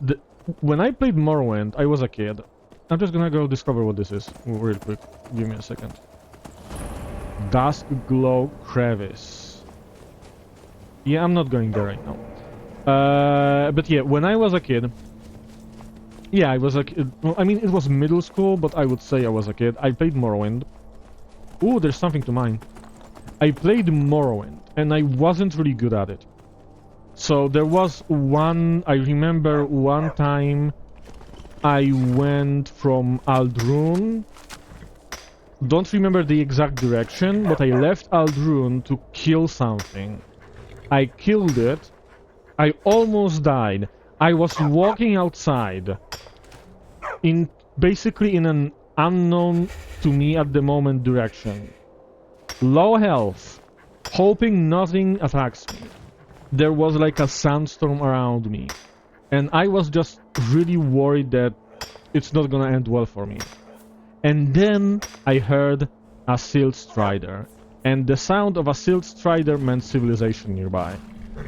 when I played Morrowind, I was a kid. I'm just gonna go discover what this is real quick. Give me a second. Dusk Glow Crevice. Yeah, I'm not going there right now. But yeah, when I was a kid, yeah, I was a kid. Well, I mean, it was middle school, but I would say I was a kid. I played Morrowind. Ooh, there's something to mine. I played Morrowind, and I wasn't really good at it. So there was one, I remember one time I went from Aldrune. Don't remember the exact direction, but I left Aldrune to kill something. I killed it. I almost died. I was walking outside in basically in an unknown to me at the moment direction. Low health, hoping nothing attacks me. There was like a sandstorm around me, and I was just really worried that it's not gonna end well for me. And then I heard a Silt Strider, and the sound of a Silt Strider meant civilization nearby.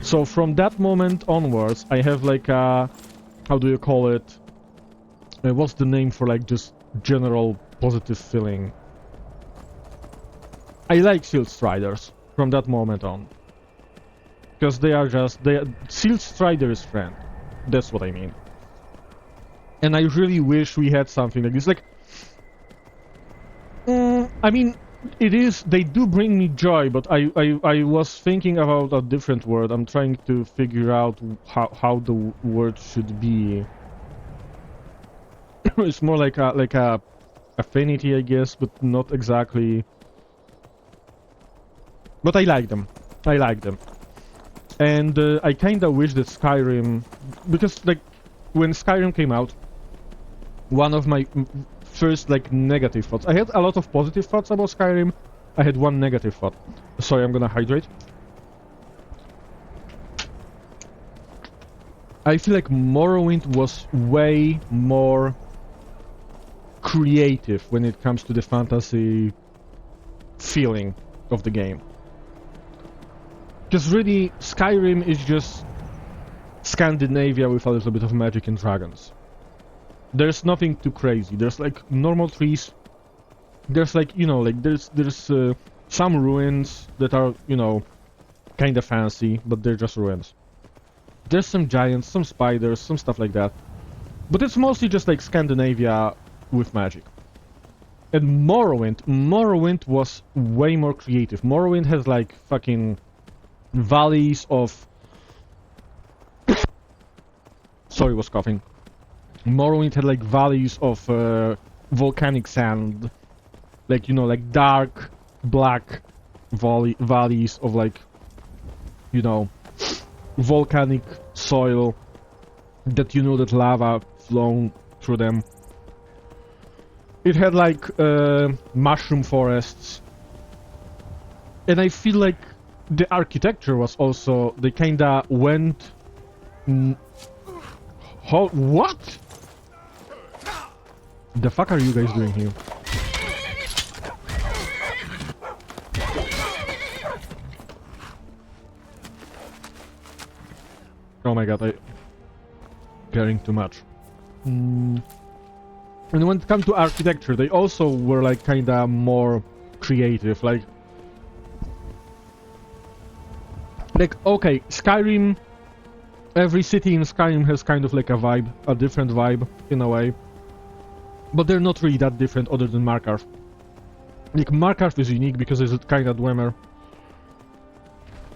So from that moment onwards, I have like a, how do you call it? What's the name for like just general positive feeling? I like Silt Striders from that moment on. Because they are just, Silt Strider's friend. That's what I mean. And I really wish we had something like this. Like, I mean, it is, they do bring me joy, but I was thinking about a different word. I'm trying to figure out how the word should be. It's more like a affinity, I guess, but not exactly. But I like them. I like them. And I kinda wish that Skyrim, because like when Skyrim came out, one of my first like negative thoughts. I had a lot of positive thoughts about Skyrim. I had one negative thought. Sorry, I'm gonna hydrate. I feel like Morrowind was way more creative when it comes to the fantasy feeling of the game. Because really, Skyrim is just Scandinavia with a little bit of magic and dragons. There's nothing too crazy. There's like normal trees. There's like, you know, like there's some ruins that are, you know, kind of fancy, but they're just ruins. There's some giants, some spiders, some stuff like that. But it's mostly just like Scandinavia with magic. And Morrowind was way more creative. Morrowind has like fucking valleys of... Sorry, was coughing. Morrowind had like valleys of volcanic sand. Like, you know, like dark, black valleys of like, you know, volcanic soil that you know that lava flown through them. It had like mushroom forests, and I feel like the architecture was also, they kinda went what the fuck are you guys doing here? Oh my god, I'm caring too much. And when it comes to architecture, they also were like kinda more creative, like okay, Skyrim, every city in Skyrim has kind of like a vibe, a different vibe in a way, but they're not really that different other than Markarth. Like Markarth is unique because it's kinda Dwemer.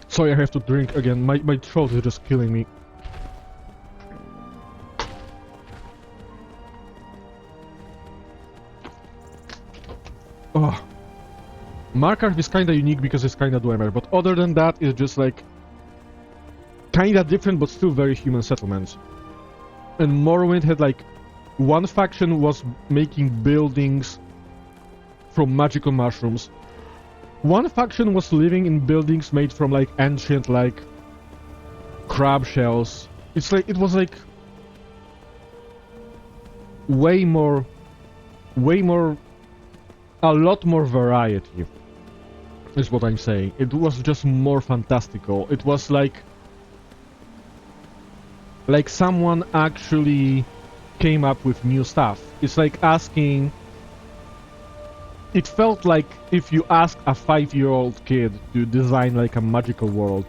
Sorry, I have to drink again, my throat is just killing me. Oh. Markarth is kinda unique because it's kinda Dwemer, but other than that, it's just like kinda different but still very human settlements. And Morrowind had like one faction was making buildings from magical mushrooms. One faction was living in buildings made from like ancient like crab shells. It's like it was like way more a lot more variety is what I'm saying. It was just more fantastical. It was like someone actually came up with new stuff. It's like asking... It felt like if you ask a 5-year-old kid to design like a magical world.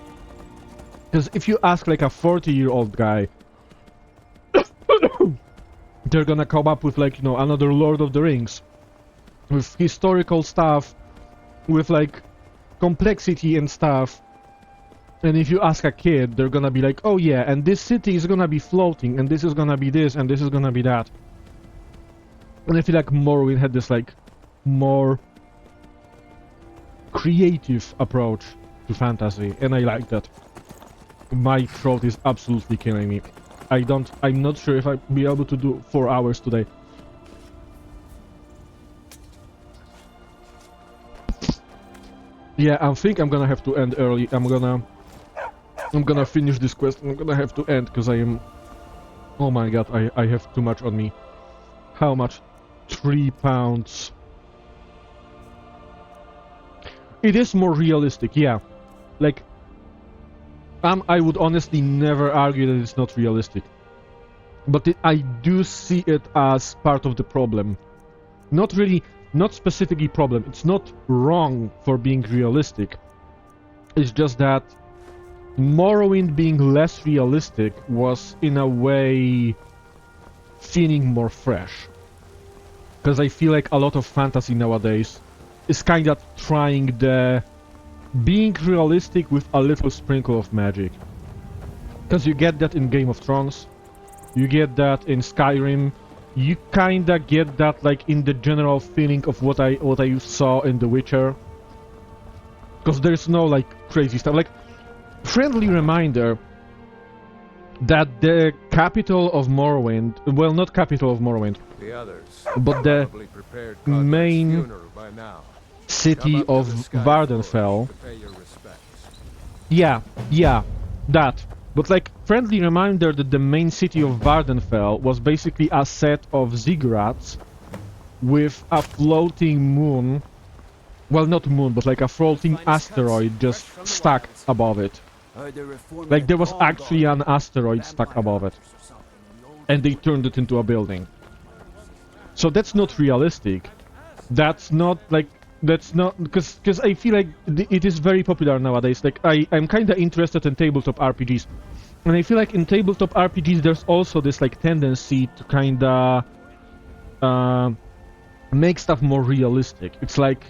Because if you ask like a 40-year-old guy, they're gonna come up with like, you know, another Lord of the Rings. With historical stuff, with like complexity and stuff. And if you ask a kid, they're gonna be like, oh yeah, and this city is gonna be floating, and this is gonna be this, and this is gonna be that. And I feel like Morrowind had this like more creative approach to fantasy, and I like that. My throat is absolutely killing me. I'm not sure if I'll be able to do 4 hours today. Yeah, I think I'm gonna have to end early. I'm gonna finish this quest and I'm gonna have to end because I am... Oh my god, I have too much on me. How much? 3 pounds. It is more realistic, yeah. Like, I would honestly never argue that it's not realistic. But I do see it as part of the problem. Not really, not specifically problem. It's not wrong for being realistic. It's just that Morrowind being less realistic was, in a way, feeling more fresh. Because I feel like a lot of fantasy nowadays is kind of trying the being realistic with a little sprinkle of magic. Because you get that in Game of Thrones, you get that in Skyrim, you kinda get that like in the general feeling of what I saw in The Witcher. Because there's no like crazy stuff. Like, friendly reminder that the capital of Morrowind. Well, not capital of Morrowind, The others but the probably prepared Conrad's main funeral by now. city Come up to of the Sky Vardenfell. Forge to pay your respects. Yeah, that. But like, friendly reminder that the main city of Vardenfell was basically a set of ziggurats with a floating moon. Well, not moon, but like a floating asteroid just stuck above it. Like there was actually an asteroid stuck above it. And they turned it into a building. So that's not realistic. That's not like... That's not... Because I feel like it is very popular nowadays. Like, I'm kinda interested in tabletop RPGs. And I feel like in tabletop RPGs there's also this like tendency to kinda... make stuff more realistic. It's like...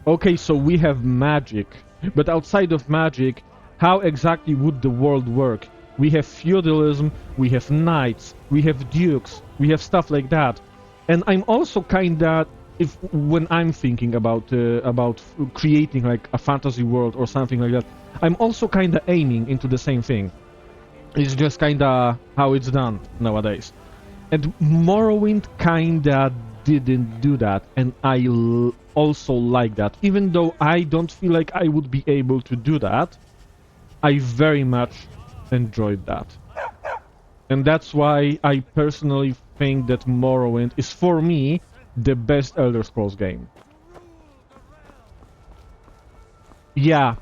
Okay, so we have magic. But outside of magic, how exactly would the world work? We have feudalism, we have knights, we have dukes, we have stuff like that. And I'm also kinda... when I'm thinking about creating like a fantasy world or something like that, I'm also kinda aiming into the same thing. It's just kinda how it's done nowadays. And Morrowind kinda didn't do that, and I also like that. Even though I don't feel like I would be able to do that, I very much enjoyed that. And that's why I personally think that Morrowind is, for me, the best Elder Scrolls game. Yeah,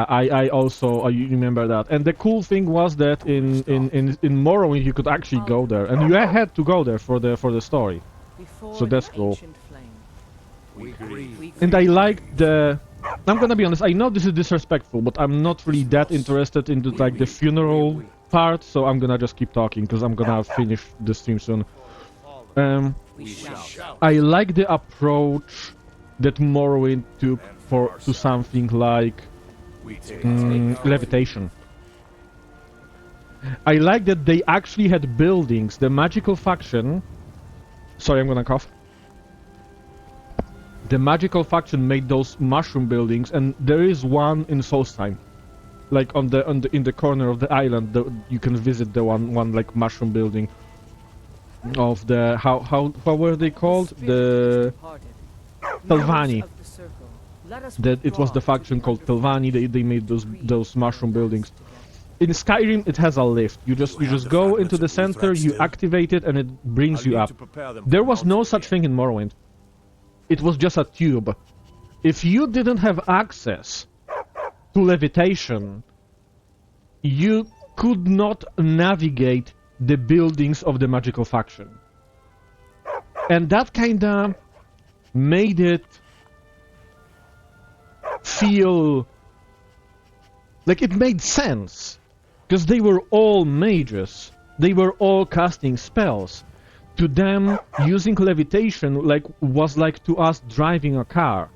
I also remember that. And the cool thing was that in Morrowind you could actually go there, and you had to go there for the story. So that's cool. And I like the... I'm gonna be honest, I know this is disrespectful, but I'm not really that interested into like the funeral part, so I'm gonna just keep talking, because I'm gonna finish the stream soon. I like the approach that Morrowind took to something like levitation. I like that they actually had buildings. The magical faction... Sorry, I'm gonna cough. The magical faction made those mushroom buildings, and there is one in Solstheim. Like in the corner of the island, you can visit the one like mushroom building of the how were they called? The Telvanni. That it was the faction called Telvanni. They made those mushroom buildings. In Skyrim, it has a lift. You just go into the center, you activate it, and it brings you up. There was no such thing in Morrowind. It was just a tube. If you didn't have access to levitation, you could not navigate the buildings of the magical faction. And that kinda made it feel like it made sense. Because they were all mages. They were all casting spells. To them, using levitation was like to us driving a car.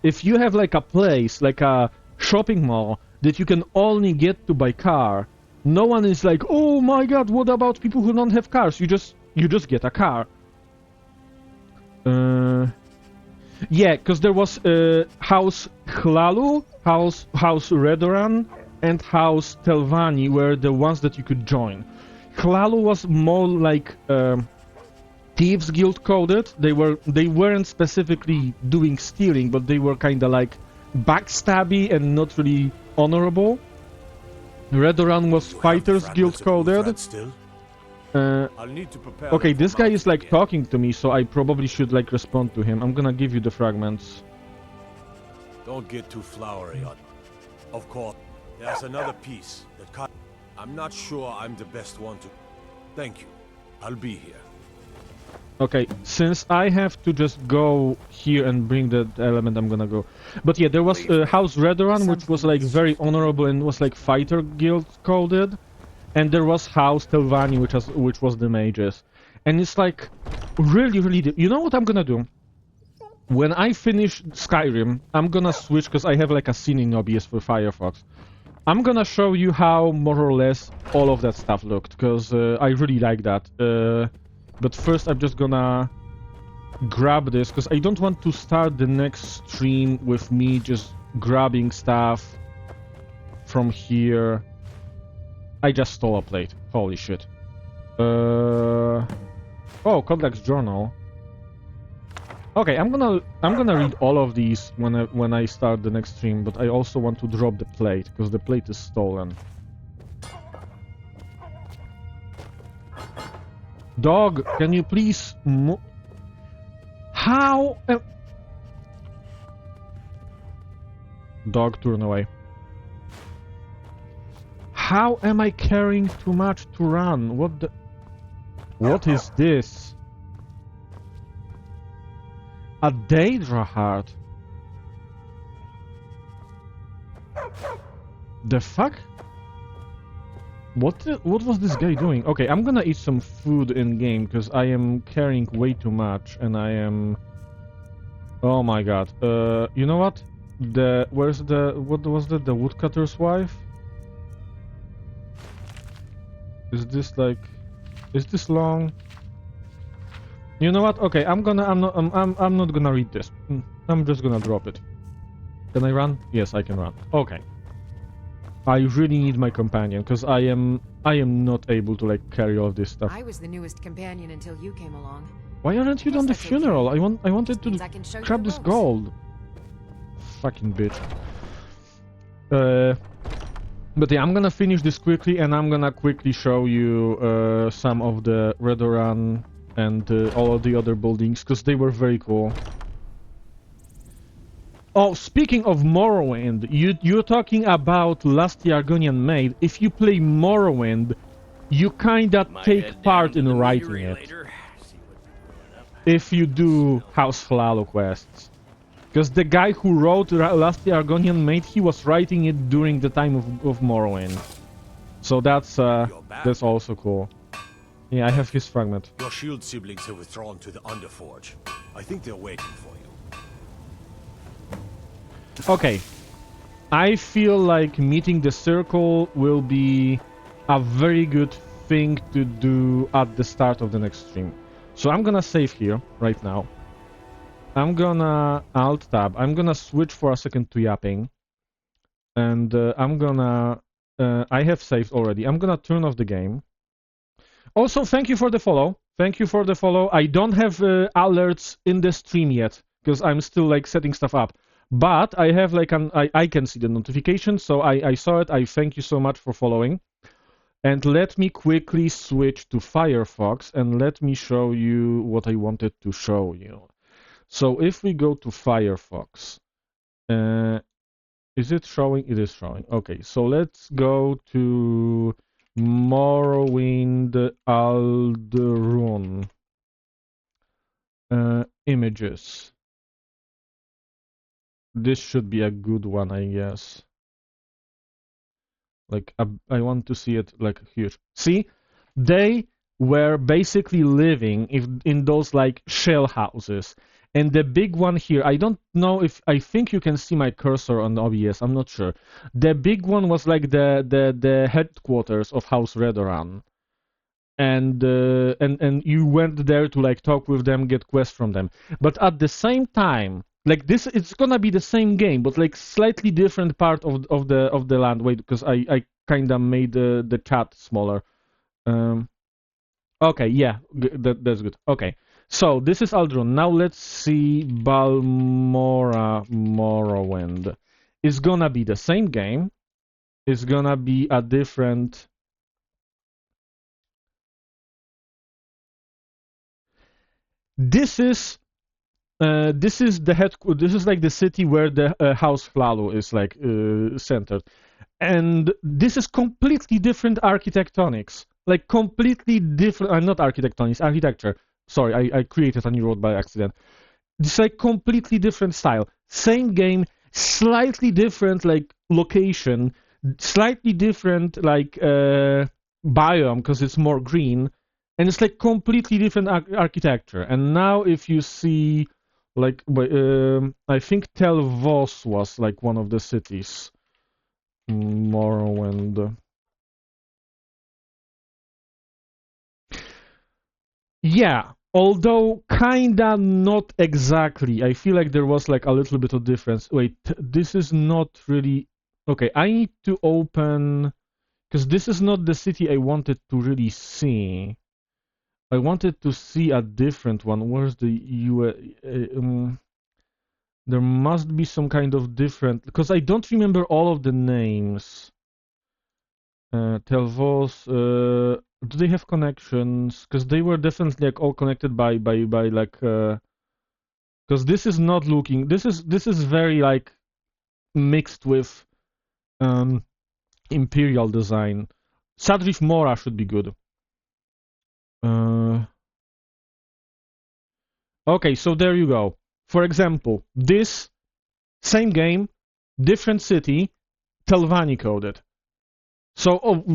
If you have like a place, like a shopping mall, that you can only get to by car, no one is like, oh my god, what about people who don't have cars? You just get a car. Yeah, because there was House Hlalu, House Redoran, and House Telvanni were the ones that you could join. Hlalu was more like Thieves Guild coded. They weren't specifically doing stealing, but they were kinda like backstabby and not really honorable. Redoran was Fighters Guild coded. Okay, this guy is like talking to me, so I probably should like respond to him. I'm gonna give you the fragments. Don't get too flowery on. Of course, there's another piece that I'm not sure I'm the best one to... Thank you. I'll be here. Okay, since I have to just go here and bring that element, I'm gonna go. But yeah, there was House Redoran, which was like very honorable and was like Fighter Guild coded. And there was House Telvanni, which was the mages. And it's like, really... You know what I'm gonna do? When I finish Skyrim, I'm gonna switch, because I have like a scene in OBS for Firefox. I'm gonna show you how more or less all of that stuff looked, because I really like that. But first I'm just gonna grab this, because I don't want to start the next stream with me just grabbing stuff from here. I just stole a plate. Holy shit. Oh, Codex Journal. Okay, I'm gonna read all of these when I start the next stream, but I also want to drop the plate because the plate is stolen. Dog, can you please How? Dog, turn away. How am I carrying too much to run? What is this? A Daedra heart. The fuck? What was this guy doing? Okay, I'm gonna eat some food in game because I am carrying way too much and I am. Oh my god. You know what? Where's what was that? The woodcutter's wife? Is this like? Is this long? You know what? Okay, I'm not gonna read this. I'm just gonna drop it. Can I run? Yes, I can run. Okay. I really need my companion because I am not able to like carry all this stuff. I was the newest companion until you came along. Why aren't you on the funeral? I wanted to grab this gold. Fucking bitch. But yeah, I'm gonna finish this quickly and I'm gonna quickly show you some of the Redguard and all of the other buildings because they were very cool. Oh, speaking of Morrowind, you're talking about Last Argonian Maid. If you play Morrowind, you kinda take part in writing it. If you do House Flalo quests. Because the guy who wrote Last Argonian Maid, he was writing it during the time of Morrowind. So that's also cool. Yeah, I have his fragment. Your shield siblings have withdrawn to the Underforge. I think they're waiting for you. Okay, I feel like meeting the circle will be a very good thing to do at the start of the next stream. So I'm gonna save here right now. I'm gonna alt tab. I'm gonna switch for a second to yapping, and I'm gonna. I have saved already. I'm gonna turn off the game. Also, thank you for the follow. Thank you for the follow. I don't have alerts in the stream yet because I'm still like setting stuff up. But I have like I can see the notification, so I saw it. I thank you so much for following. And let me quickly switch to Firefox and let me show you what I wanted to show you. So if we go to Firefox, is it showing? It is showing. Okay, so let's go to Morrowind Alderun images. This should be a good one, I guess. Like, I want to see it like here. See, they were basically living in those like shell houses. And the big one here, I don't know if I think you can see my cursor on OBS. I'm not sure. The big one was like the headquarters of House Redguard. And you went there to like talk with them, get quests from them. But at the same time, like this, it's gonna be the same game, but like slightly different part of the land. Wait, because I kinda made the chat smaller. Okay, yeah, that's good. Okay, so this is Aldrun. Now let's see Balmora Morrowind. It's gonna be the same game. It's gonna be a different. This is the headquarters. This is like the city where the House Flalo is like centered, and this is completely different architectonics. Like completely different. Not architectonics, architecture. Sorry, I created a new road by accident. It's like completely different style. Same game, slightly different like location, slightly different like biome because it's more green. And it's like completely different architecture. And now if you see, like, I think Tel Vos was like one of the cities. Morrowind. Yeah, although kinda not exactly. I feel like there was like a little bit of difference. Wait, this is not really... Okay, I need to open... Because this is not the city I wanted to really see. I wanted to see a different one. Where's the there must be some kind of different, because I don't remember all of the names. Telvos, do they have connections? Because they were definitely like all connected by like because this is not looking, this is very like mixed with Imperial design. Sadrif Mora should be good. Okay, so there you go. For example, this same game, different city, Telvanni coded. So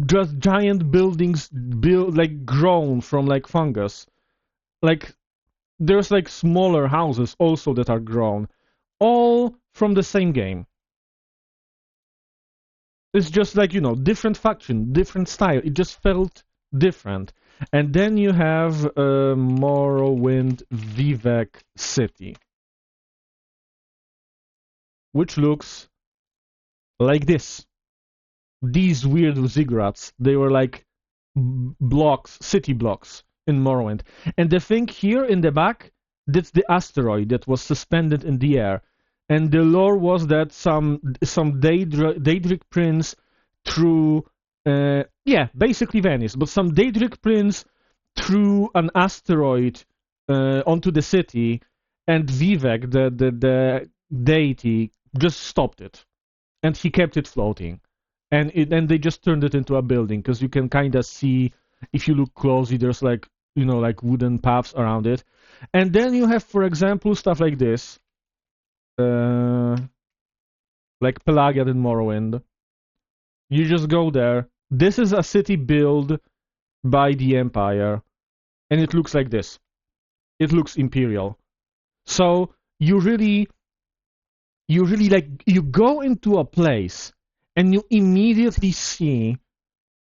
just giant buildings like grown from like fungus. Like there's like smaller houses also that are grown, all from the same game. It's just like, you know, different faction, different style. It just felt different. And then you have Morrowind Vivek City, which looks like this. These weird ziggurats, they were like blocks, city blocks in Morrowind. And the thing here in the back, that's the asteroid that was suspended in the air. And the lore was that some Daedric prince threw, basically Venice, but some Daedric prince threw an asteroid onto the city, and Vivek, the deity, just stopped it, and he kept it floating, and they just turned it into a building, because you can kind of see, if you look closely, there's like, you know, like wooden paths around it. And then you have, for example, stuff like this. Like Pelagiad in Morrowind. You just go there. This is a city built by the Empire, and it looks like this. It looks Imperial. So you really like, you go into a place and you immediately see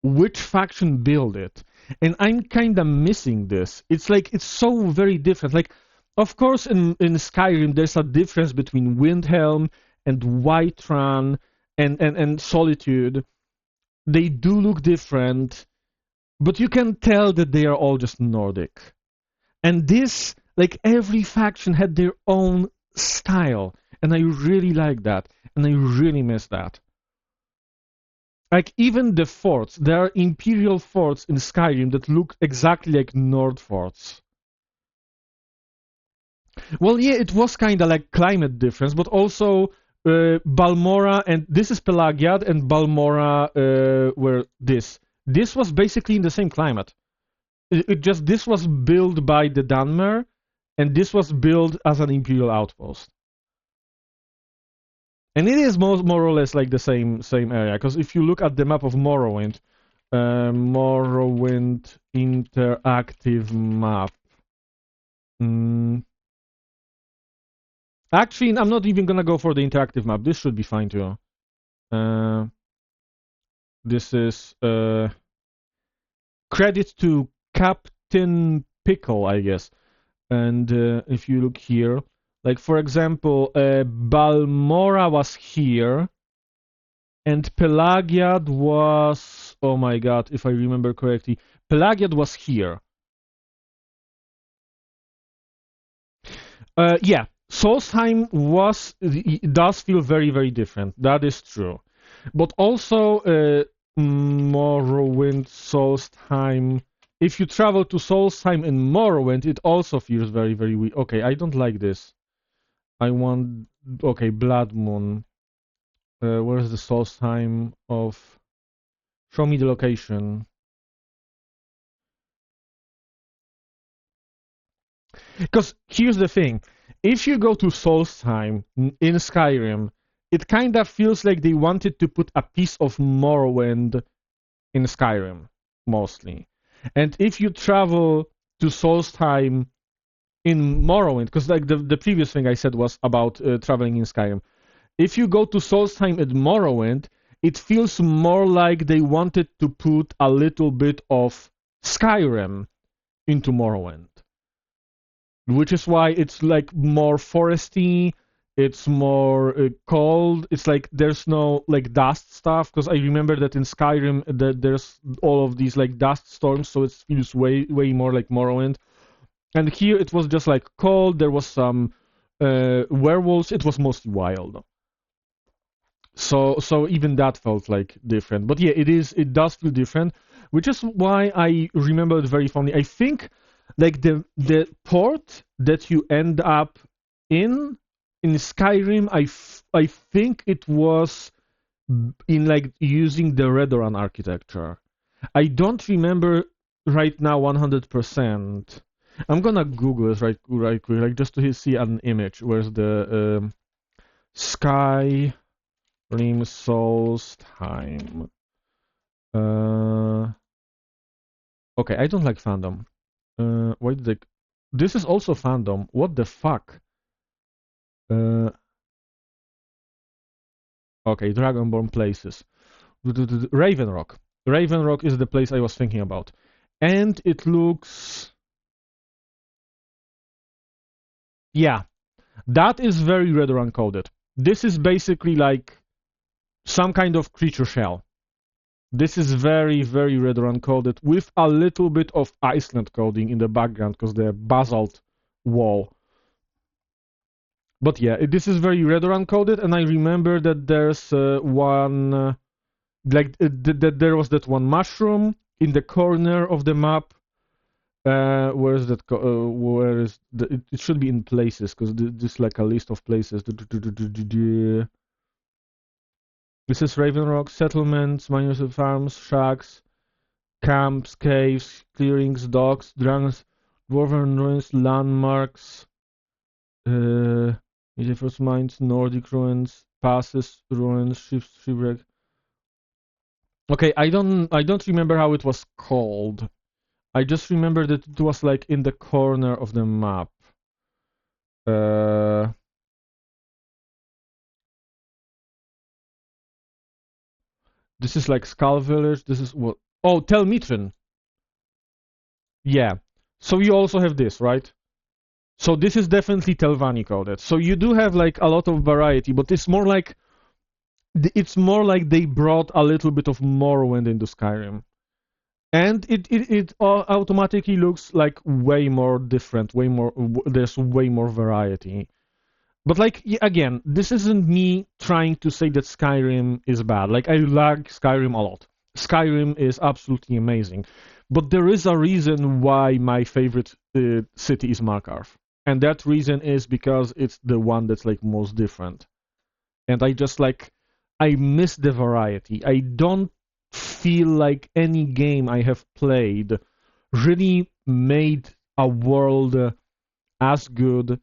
which faction built it. And I'm kind of missing this. It's like, it's so very different. Like, of course, in Skyrim, there's a difference between Windhelm and Whiterun and Solitude. They do look different, but you can tell that they are all just Nordic. And this, like, every faction had their own style, and I really like that, and I really miss that. Like, even the forts, there are Imperial forts in Skyrim that look exactly like Nord forts. Well, yeah, it was kind of like climate difference, but also Balmora, and this is Pelagiad, and Balmora were this. This was basically in the same climate. This was built by the Dunmer, and this was built as an Imperial outpost. And it is more or less like the same area, because if you look at the map of Morrowind, Morrowind interactive map. Actually, I'm not even gonna go for the interactive map. This should be fine too. This is credit to Captain Pickle, I guess. And if you look here, like for example, Balmora was here, and Pelagiad was, oh my god, if I remember correctly, Pelagiad was here. Yeah. Solstheim does feel very, very different. That is true. But also, Morrowind, Solstheim. If you travel to Solstheim in Morrowind, it also feels very, very weird. Okay, I don't like this. I want... Okay, Blood Moon. Where's the Solstheim of... Show me the location. Because here's the thing. If you go to Solstheim in Skyrim, it kind of feels like they wanted to put a piece of Morrowind in Skyrim, mostly. And if you travel to Solstheim in Morrowind, because like the previous thing I said was about traveling in Skyrim. If you go to Solstheim in Morrowind, it feels more like they wanted to put a little bit of Skyrim into Morrowind. Which is why it's like more foresty, It's more cold. It's like there's no like dust stuff, because I remember that in Skyrim that there's all of these like dust storms, so it feels way more like Morrowind. And here it was just like cold. There was some werewolves. It was mostly wild. So even that felt like different. But yeah, it does feel different, which is why I remember it very fondly. I think like the port that you end up in Skyrim, I think it was in like using the Redguard architecture. I don't remember right now 100%. I'm gonna Google it right quick, like just to see an image. Where's the Skyrim Solstheim? Okay, I don't like fandom. Why did they? This is also fandom. What the fuck? Okay, Dragonborn places. Raven Rock. Raven Rock is the place I was thinking about. And it looks... Yeah, that is very Redguard coded. This is basically like some kind of creature shell. This is very Redguard coded with a little bit of Iceland coding in the background because the basalt wall. But yeah, this is very Redguard coded, and I remember that there's one, that there was that one mushroom in the corner of the map. Where is that? Where is the? It should be in places, because this is like a list of places. This is Raven Rock, settlements, miners, farms, shacks, camps, caves, clearings, docks, dragons, dwarven ruins, landmarks. First mines, Nordic ruins, passes, ruins, shipwreck. Okay, I don't remember how it was called. I just remember that it was like in the corner of the map. This is like Skull Village. This is what? Oh, Tel Mitrin. Yeah. So you also have this, right? So this is definitely Telvanni coded. So you do have like a lot of variety, but it's more like they brought a little bit of Morrowind into Skyrim, and it automatically looks like way more different, way more. There's way more variety. But like again, this isn't me trying to say that Skyrim is bad. Like I like Skyrim a lot. Skyrim is absolutely amazing, but there is a reason why my favorite city is Markarth. And that reason is because it's the one that's like most different. And I just like, I miss the variety. I don't feel like any game I have played really made a world as good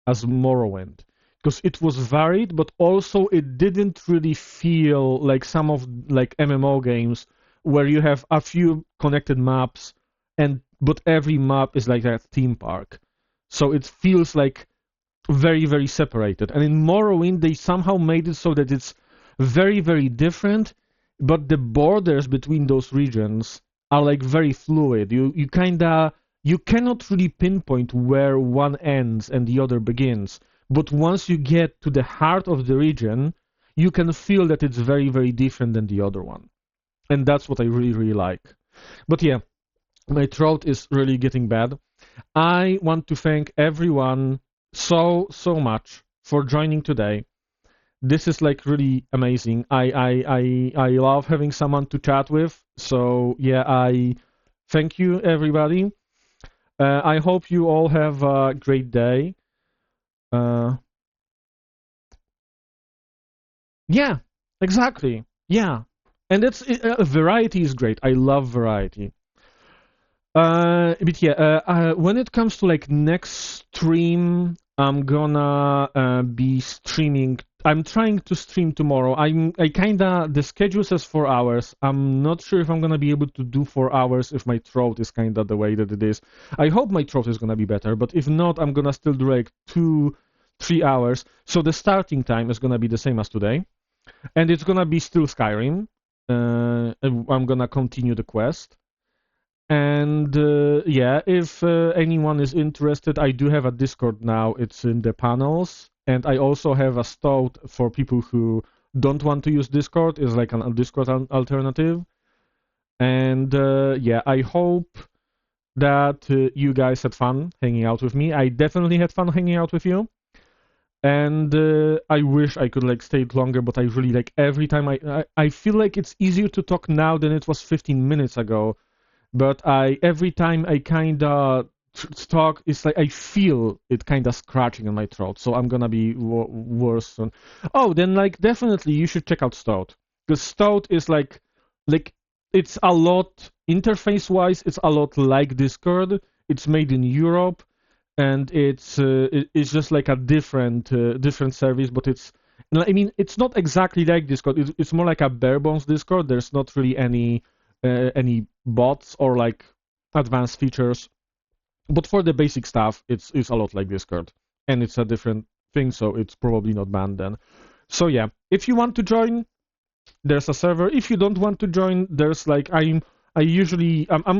as Morrowind. Because it was varied, but also it didn't really feel like some of like MMO games where you have a few connected maps, but every map is like a theme park. So it feels like very separated. And in Morrowind, they somehow made it so that it's very different, but the borders between those regions are like very fluid. You cannot really pinpoint where one ends and the other begins. But once you get to the heart of the region, you can feel that it's very different than the other one. And that's what I really like. But yeah, my throat is really getting bad. I want to thank everyone so much for joining today. This is like really amazing. I love having someone to chat with. So yeah, I thank you everybody. I hope you all have a great day. Yeah, exactly. Yeah, and it's variety is great. I love variety. But yeah, when it comes to like next stream, I'm gonna be streaming. I'm trying to stream tomorrow. The schedule says 4 hours. I'm not sure if I'm gonna be able to do 4 hours if my throat is kinda the way that it is. I hope my throat is gonna be better, but if not, I'm gonna still do like 2-3 hours. So the starting time is gonna be the same as today, and it's gonna be still Skyrim. I'm gonna continue the quest. And yeah, if anyone is interested, I do have a Discord now. It's in the panels. and I also have a Stout for people who don't want to use Discord. It's like a Discord alternative. And yeah, I hope that you guys had fun hanging out with me. I definitely had fun hanging out with you. And I wish I could like stay longer, but I really like every time I feel like it's easier to talk now than it was 15 minutes ago. But every time I kinda talk, it's like I feel it kinda scratching in my throat. So I'm gonna be worse soon. Oh, then like definitely you should check out Stout, because Stout is like it's a lot interface-wise. It's a lot like Discord. It's made in Europe. And it's just like a different service, but I mean, it's not exactly like Discord. It's more like a bare bones Discord. There's not really any bots or like advanced features, but for the basic stuff, it's a lot like Discord, and it's a different thing, so it's probably not banned then. So yeah, if you want to join, there's a server. If you don't want to join, there's like I'm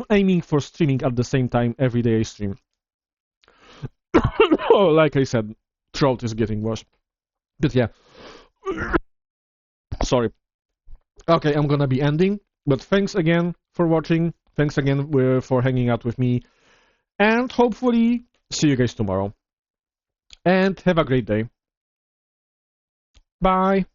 aiming for streaming at the same time every day I stream. Like I said, throat is getting worse. But yeah. Sorry. Okay, I'm gonna be ending. But thanks again for watching. Thanks again for hanging out with me. And hopefully see you guys tomorrow. And have a great day. Bye.